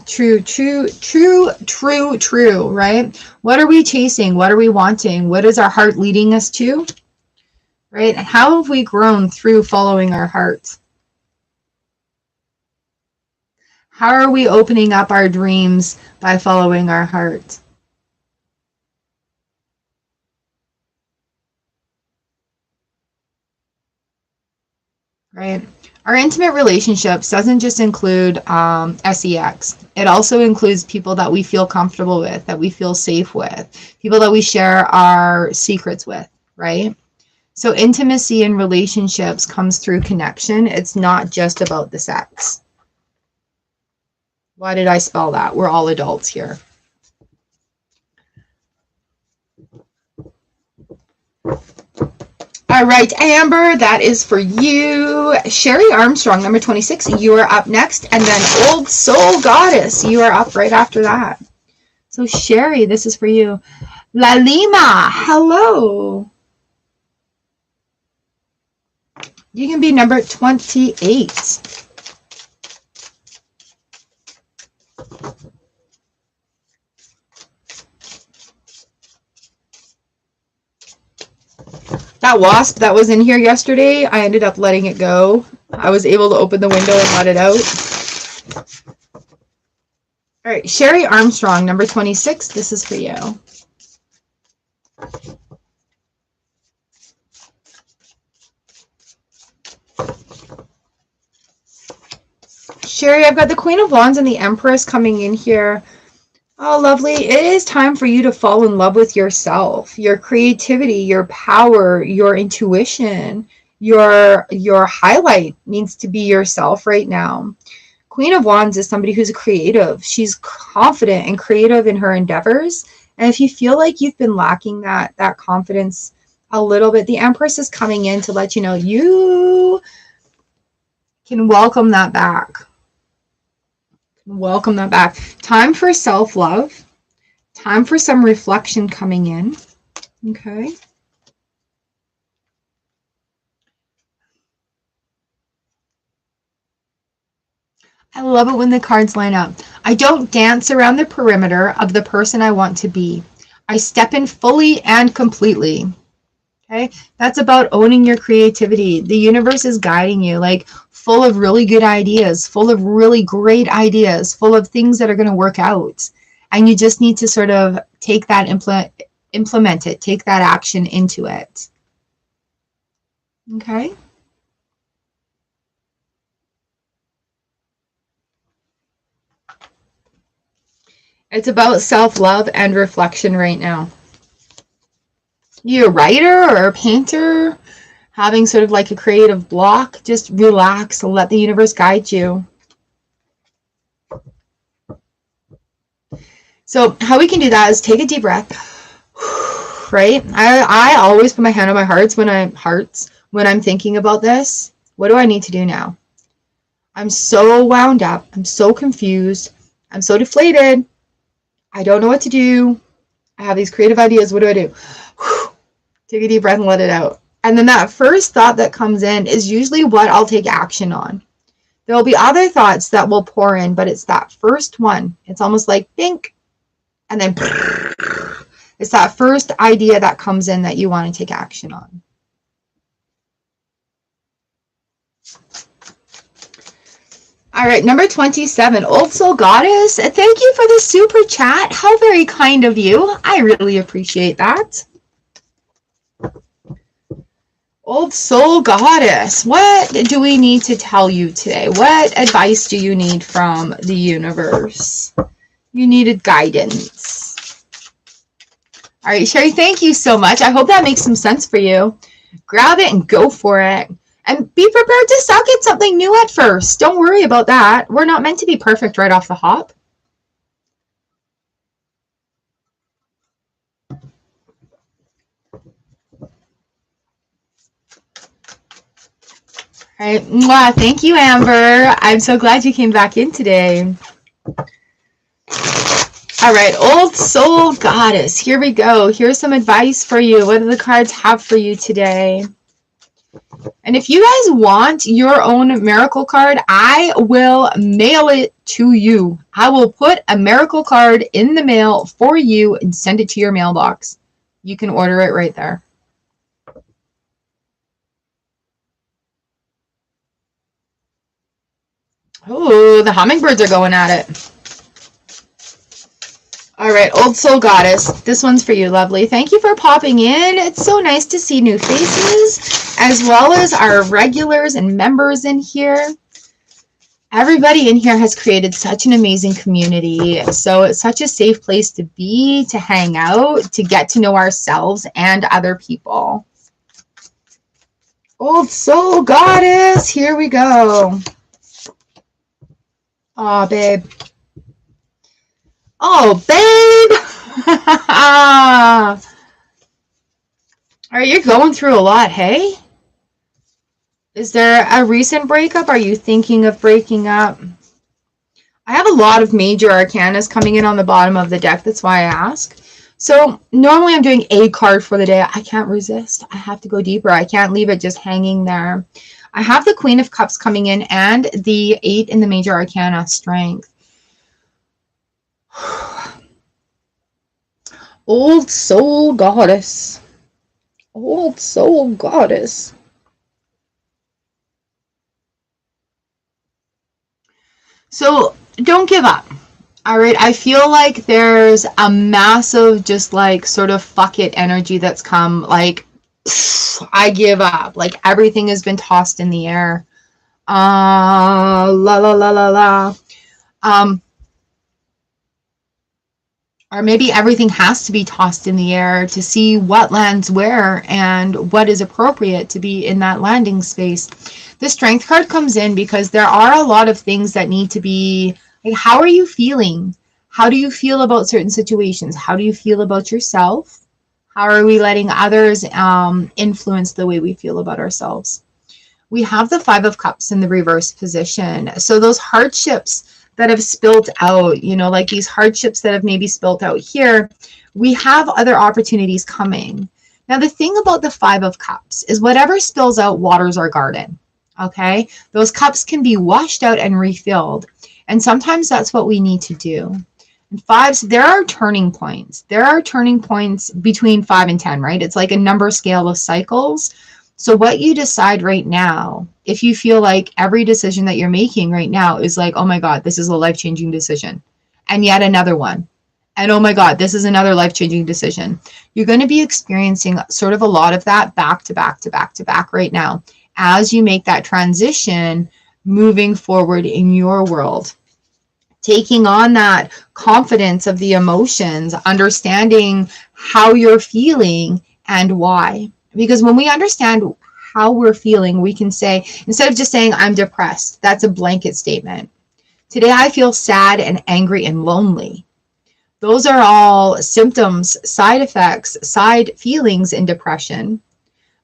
right? What are we chasing? What are we wanting? What is our heart leading us to? Right? And how have we grown through following our hearts? How are we opening up our dreams by following our heart? right? Our intimate relationships doesn't just include sex. It also includes people that we feel comfortable with, that we feel safe with, people that we share our secrets with, right? So intimacy in relationships comes through connection. It's not just about the sex. Why did I spell that? We're all adults here. All right, Amber, that is for you. Sherry Armstrong, number 26, you are up next. And then Old Soul Goddess, you are up right after that. So Sherry, this is for you. La Lima, hello. You can be number 28. That wasp that was in here yesterday, I ended up letting it go. I was able to open the window and let it out. All right, Sherry Armstrong, number 26, this is for you. Sherry, I've got the Queen of Wands and the Empress coming in here. Oh, lovely. It is time for you to fall in love with yourself, your creativity, your power, your intuition, your highlight needs to be yourself right now. Queen of Wands is somebody who's creative. She's confident and creative in her endeavors. And if you feel like you've been lacking that confidence a little bit, the Empress is coming in to let you know you can welcome that back. Welcome that back. Time for self-love. Time for some reflection coming in. Okay. I love it when the cards line up. I don't dance around the perimeter of the person I want to be. I step in fully and completely. Okay. That's about owning your creativity. The universe is guiding you, like full of really good ideas, full of really great ideas, full of things that are going to work out. And you just need to sort of take that, implement it, take that action into it. Okay. It's about self-love and reflection right now. You're a writer or a painter, having sort of like a creative block, just relax and let the universe guide you. So how we can do that is take a deep breath, right? I always put my hand on my heart when I'm thinking about this. What do I need to do now? I'm so wound up. I'm so confused. I'm so deflated. I don't know what to do. I have these creative ideas. What do I do? Take a deep breath and let it out. And then that first thought that comes in is usually what I'll take action on. There will be other thoughts that will pour in, but it's that first one. It's almost like think, and then it's that first idea that comes in that you want to take action on. All right, number 27, Old Soul Goddess. Thank you for the super chat. How very kind of you. I really appreciate that. Old Soul Goddess, what do we need to tell you today? What advice do you need from the universe? You needed guidance. All right, Sherry, thank you so much. I hope that makes some sense for you. Grab it and go for it. And be prepared to suck at something new at first. Don't worry about that. We're not meant to be perfect right off the hop. All right. Mwah. Thank you, Amber. I'm so glad you came back in today. All right, Old Soul Goddess. Here we go. Here's some advice for you. What do the cards have for you today? And if you guys want your own miracle card, I will mail it to you. I will put a miracle card in the mail for you and send it to your mailbox. You can order it right there. Oh, the hummingbirds are going at it. All right, Old Soul Goddess, this one's for you, lovely. Thank you for popping in. It's so nice to see new faces. as well as our regulars and members in here. Everybody in here has created such an amazing community. So it's such a safe place to be, to hang out, to get to know ourselves and other people. Old Soul Goddess, here we go. Oh, babe. Oh, babe. All right, you're going through a lot, hey? Is there a recent breakup? Are you thinking of breaking up? I have a lot of major arcanas coming in on the bottom of the deck. That's why I ask. So normally I'm doing a card for the day. I can't resist. I have to go deeper. I can't leave it just hanging there. I have the Queen of Cups coming in and the 8 in the major arcana, Strength. Old Soul Goddess. Old Soul Goddess. So don't give up. All right. I feel like there's a massive, just like sort of fuck it energy that's come. Like, I give up. Like everything has been tossed in the air. La la la la la. Or maybe everything has to be tossed in the air to see what lands where and what is appropriate to be in that landing space. The Strength card comes in because there are a lot of things that need to be, like, how are you feeling? How do you feel about certain situations? How do you feel about yourself? How are we letting others influence the way we feel about ourselves? We have the 5 of Cups in the reverse position. So those hardships that have spilled out, you know, like these hardships that have maybe spilled out here, we have other opportunities coming. Now, the thing about the 5 of Cups is whatever spills out waters our garden, okay? Those cups can be washed out and refilled. And sometimes that's what we need to do. And 5s, there are turning points. There are turning points between 5 and 10, right? It's like a number scale of cycles. So what you decide right now, if you feel like every decision that you're making right now is like, oh my God, this is a life-changing decision, and yet another one, and oh my God, this is another life-changing decision, you're going to be experiencing sort of a lot of that back to back to back to back right now as you make that transition moving forward in your world, taking on that confidence of the emotions, understanding how you're feeling and why. Because when we understand how we're feeling, we can say, instead of just saying, I'm depressed, that's a blanket statement. Today, I feel sad and angry and lonely. Those are all symptoms, side effects, side feelings in depression.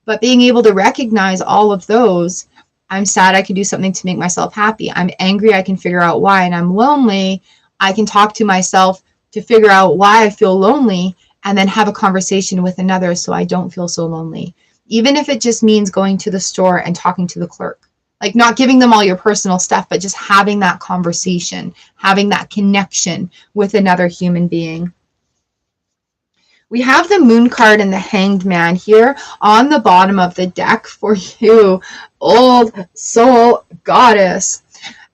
But being able to recognize all of those, I'm sad, I can do something to make myself happy. I'm angry, I can figure out why. And I'm lonely, I can talk to myself to figure out why I feel lonely, and then have a conversation with another so I don't feel so lonely. Even if it just means going to the store and talking to the clerk. Like not giving them all your personal stuff, but just having that conversation, having that connection with another human being. We have the Moon card and the Hanged Man here on the bottom of the deck for you, Old Soul Goddess.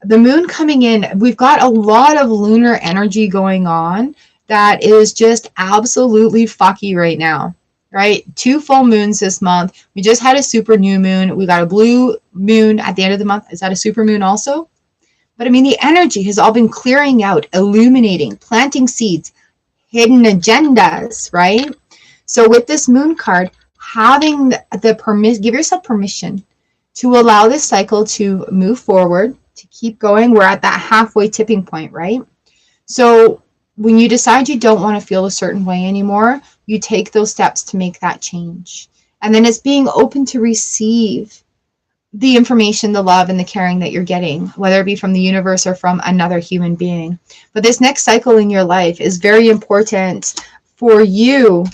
The Moon coming in, we've got a lot of lunar energy going on that is just absolutely fucky right now, right? 2 full moons this month. We just had a super new moon. We got a blue moon at the end of the month. Is that a super moon also? But I mean, the energy has all been clearing out, illuminating, planting seeds, hidden agendas, right? So with this Moon card, having the permission, give yourself permission to allow this cycle to move forward, to keep going. We're at that halfway tipping point, right? So when you decide you don't want to feel a certain way anymore, you take those steps to make that change. And then it's being open to receive the information, the love, and the caring that you're getting, whether it be from the universe or from another human being. But this next cycle in your life is very important for you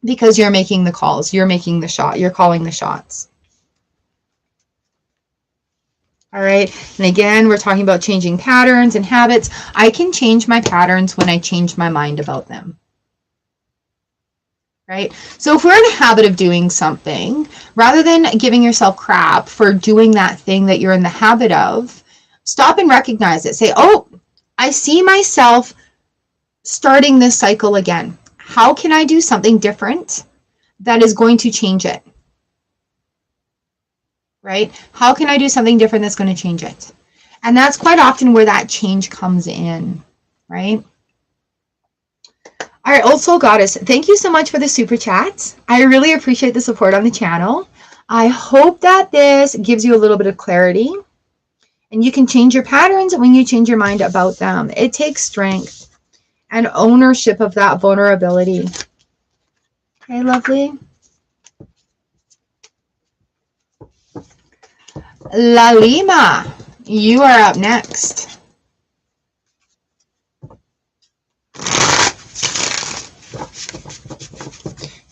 because you're making the calls, you're making the shot, you're calling the shots. All right. And again, we're talking about changing patterns and habits. I can change my patterns when I change my mind about them. Right? So if we're in a habit of doing something, rather than giving yourself crap for doing that thing that you're in the habit of, stop and recognize it. Say, oh, I see myself starting this cycle again. How can I do something different that is going to change it? right? How can I do something different that's going to change it? And that's quite often where that change comes in, right? All right, Old Soul Goddess, thank you so much for the super chats. I really appreciate the support on the channel. I hope that this gives you a little bit of clarity, and you can change your patterns when you change your mind about them. It takes strength and ownership of that vulnerability. Okay, lovely. Lalima, you are up next.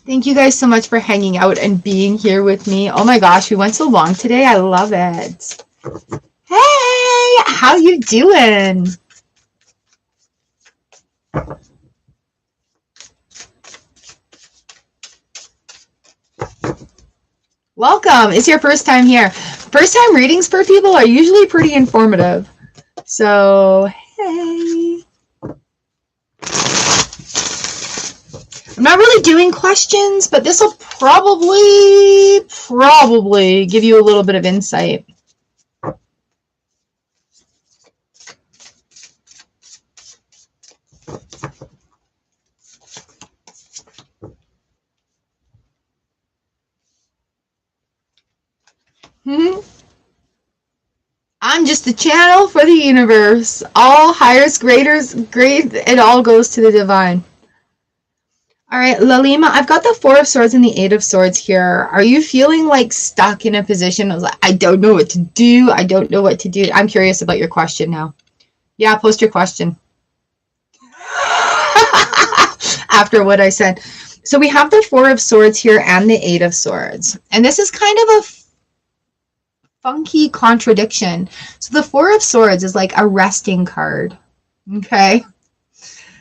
Thank you guys so much for hanging out and being here with me. Oh my gosh, we went so long today. I love it. Hey, how you doing? Welcome. It's your first time here. First time readings for people are usually pretty informative. So, hey. I'm not really doing questions, but this will probably give you a little bit of insight. I'm just the channel for the universe. All highest, greaters, great, it all goes to the divine. All right, Lalima, I've got the Four of Swords and the Eight of Swords here. Are you feeling like stuck in a position? I was like, I don't know what to do. I don't know what to do. I'm curious about your question now. Yeah, post your question. After what I said. So we have the Four of Swords here and the Eight of Swords. And this is kind of a funky contradiction. So the Four of Swords is like a resting card. Okay.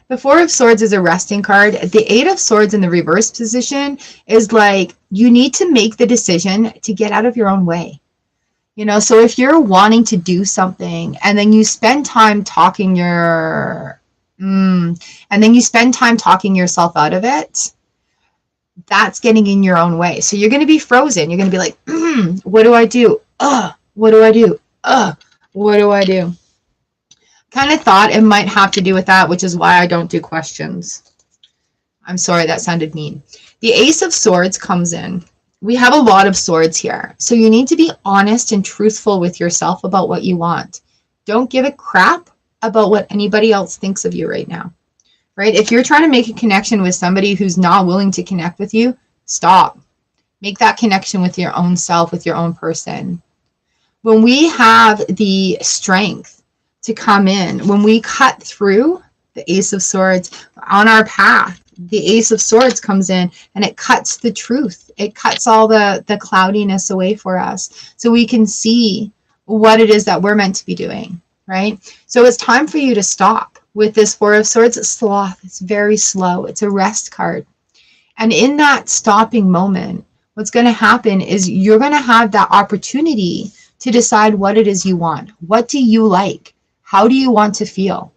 The Four of Swords is a resting card. The Eight of Swords in the reverse position is like you need to make the decision to get out of your own way. You know, so if you're wanting to do something and then you spend time talking yourself out of it, that's getting in your own way. So you're going to be frozen. You're going to be like, what do I do? What do I do? What do I do? Kind of thought it might have to do with that, which is why I don't do questions. I'm sorry, that sounded mean. The Ace of Swords comes in. We have a lot of swords here. So you need to be honest and truthful with yourself about what you want. Don't give a crap about what anybody else thinks of you right now. Right? If you're trying to make a connection with somebody who's not willing to connect with you, stop. Make that connection with your own self, with your own person. When we have the strength to come in, when we cut through the Ace of Swords on our path, the Ace of Swords comes in and it cuts the truth. It cuts all the cloudiness away for us so we can see what it is that we're meant to be doing, right? So it's time for you to stop with this Four of Swords. It's sloth. It's very slow. It's a rest card. And in that stopping moment, what's going to happen is you're going to have that opportunity to decide what it is you want. What do you like? How do you want to feel?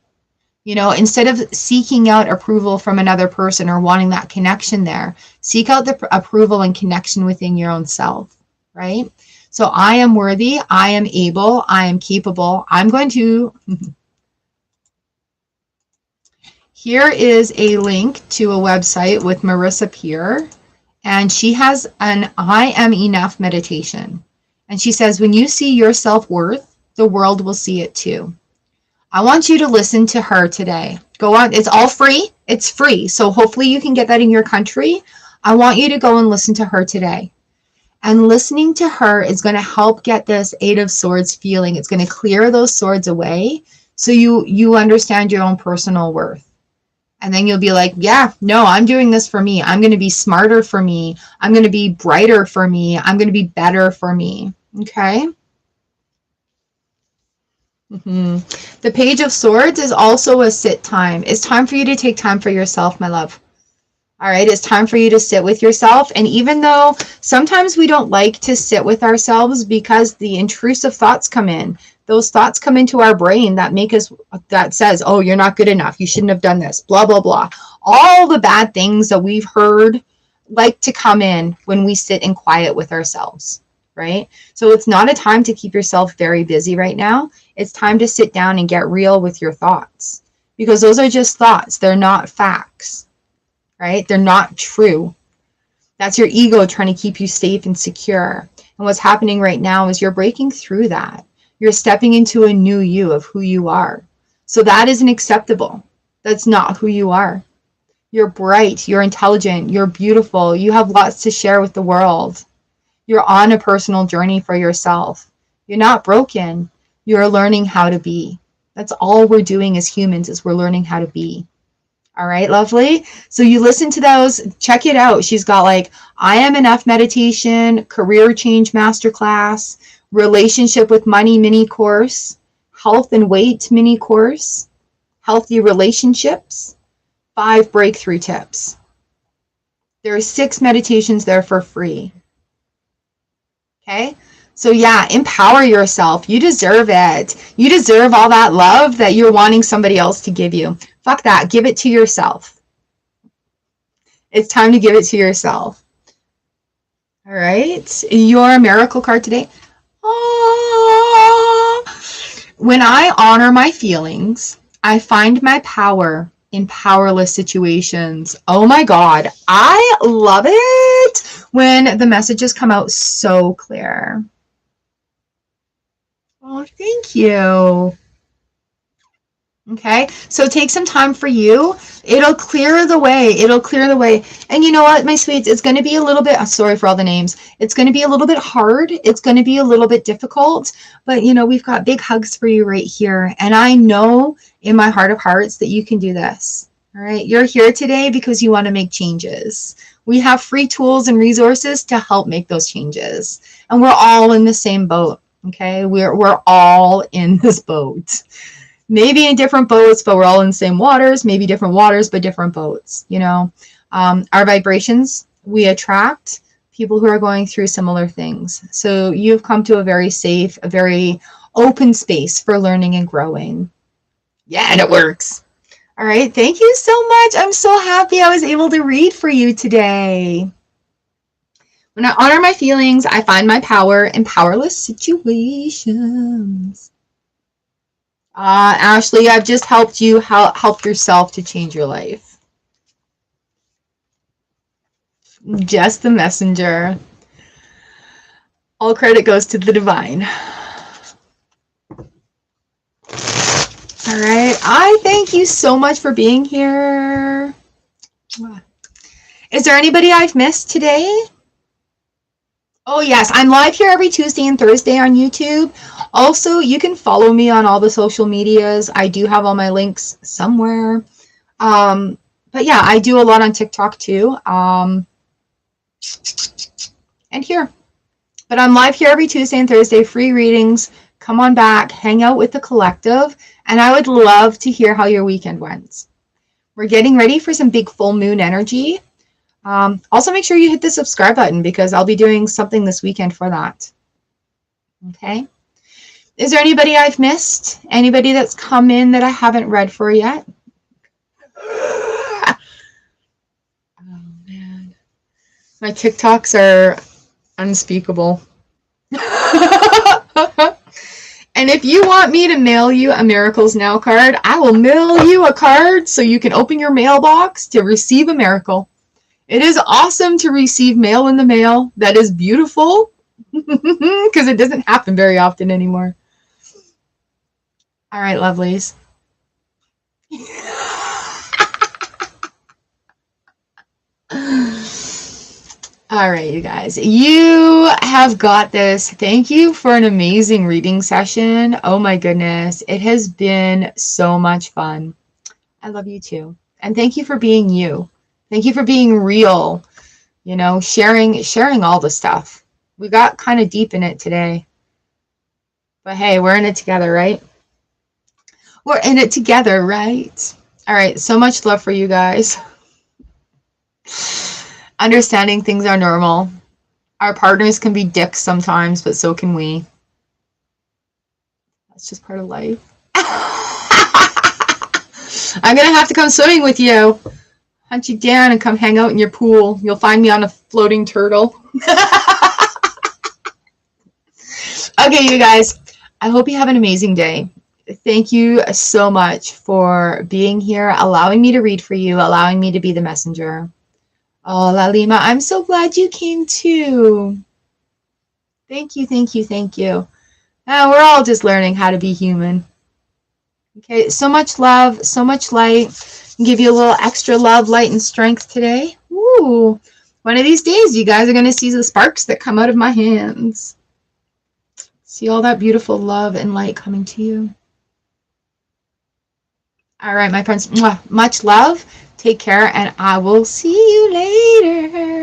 You know, instead of seeking out approval from another person or wanting that connection there, seek out the approval and connection within your own self, right? So I am worthy, I am able, I am capable. I'm going to... Here is a link to a website with Marissa Peer, and she has an I am enough meditation. And she says, when you see your self-worth, the world will see it too. I want you to listen to her today. Go on. It's all free. It's free. So hopefully you can get that in your country. I want you to go and listen to her today. And listening to her is going to help get this Eight of Swords feeling. It's going to clear those swords away so you understand your own personal worth. And then you'll be like, yeah, no, I'm doing this for me. I'm going to be smarter for me. I'm going to be brighter for me. I'm going to be better for me. Okay? The Page of Swords is also a sit time. It's time for you to take time for yourself, my love. All right, it's time for you to sit with yourself. And even though sometimes we don't like to sit with ourselves because the intrusive thoughts come in, those thoughts come into our brain that says, oh, you're not good enough. You shouldn't have done this, blah, blah, blah. All the bad things that we've heard like to come in when we sit in quiet with ourselves. right? So it's not a time to keep yourself very busy right now. It's time to sit down and get real with your thoughts, because those are just thoughts. They're not facts, right? They're not true. That's your ego trying to keep you safe and secure. And what's happening right now is you're breaking through that. You're stepping into a new you of who you are. So that isn't acceptable. That's not who you are. You're bright, you're intelligent, you're beautiful, you have lots to share with the world. You're on a personal journey for yourself. You're not broken. You're learning how to be. That's all we're doing as humans, is we're learning how to be. All right, lovely. So you listen to those, check it out. She's got like I Am Enough meditation, career change masterclass, relationship with money mini course, health and weight mini course, healthy relationships, 5 breakthrough tips. There are 6 meditations there for free. Okay? So yeah, empower yourself. You deserve it. You deserve all that love that you're wanting somebody else to give you. Fuck that. Give it to yourself. It's time to give it to yourself. All right. Your miracle card today. Oh. When I honor my feelings, I find my power in powerless situations. Oh my God. I love it when the messages come out so clear. Oh, thank you. Okay, so take some time for you. It'll clear the way. It'll clear the way. And you know what, my sweets, it's going to be a little bit, I'm sorry for all the names. It's going to be a little bit hard. It's going to be a little bit difficult. But, you know, we've got big hugs for you right here. And I know in my heart of hearts that you can do this. All right, you're here today because you want to make changes. We have free tools and resources to help make those changes. And we're all in the same boat. Okay, we're all in this boat. Maybe in different boats, but we're all in the same waters. Maybe different waters, but different boats. You know, our vibrations, we attract people who are going through similar things. So you've come to a very safe, a very open space for learning and growing. Yeah, and it works. All right, thank you so much. I'm so happy I was able to read for you today. When I honor my feelings, I find my power in powerless situations. Ashley, I've just helped you help yourself to change your life. Just the messenger. All credit goes to the divine. All right. I thank you so much for being here. Is there anybody I've missed today? Oh, yes. I'm live here every Tuesday and Thursday on YouTube. Also, you can follow me on all the social medias. I do have all my links somewhere. But yeah, I do a lot on TikTok too. And here. But I'm live here every Tuesday and Thursday. Free readings. Come on back. Hang out with the collective. And I would love to hear how your weekend went. We're getting ready for some big full moon energy. Also, make sure you hit the subscribe button because I'll be doing something this weekend for that. Okay. Is there anybody I've missed? Anybody that's come in that I haven't read for yet? Oh, man. My TikToks are unspeakable. And if you want me to mail you a Miracles Now card, I will mail you a card so you can open your mailbox to receive a miracle. It is awesome to receive mail in the mail. That is beautiful because it doesn't happen very often anymore. All right, lovelies. All right, you guys. You have got this. Thank you for an amazing reading session. Oh my goodness. It has been so much fun. I love you too. And thank you for being you. Thank you for being real, you know, sharing all the stuff. We got kind of deep in it today. But hey, we're in it together, right? We're in it together, right? All right, so much love for you guys. Understanding things are normal. Our partners can be dicks sometimes, but so can we. That's just part of life. I'm going to have to come swimming with you. Hunt you down and come hang out in your pool. You'll find me on a floating turtle. Okay, you guys, I hope you have an amazing day. Thank you so much for being here, allowing me to read for you, allowing me to be the messenger. Oh, La Lima, I'm so glad you came too. Thank you, thank you, thank you. We're all just learning how to be human. Okay, so much love, so much light. Give you a little extra love, light, and strength today. Woo! One of these days, you guys are going to see the sparks that come out of my hands. See all that beautiful love and light coming to you. All right, my friends, much love. Take care, and I will see you later.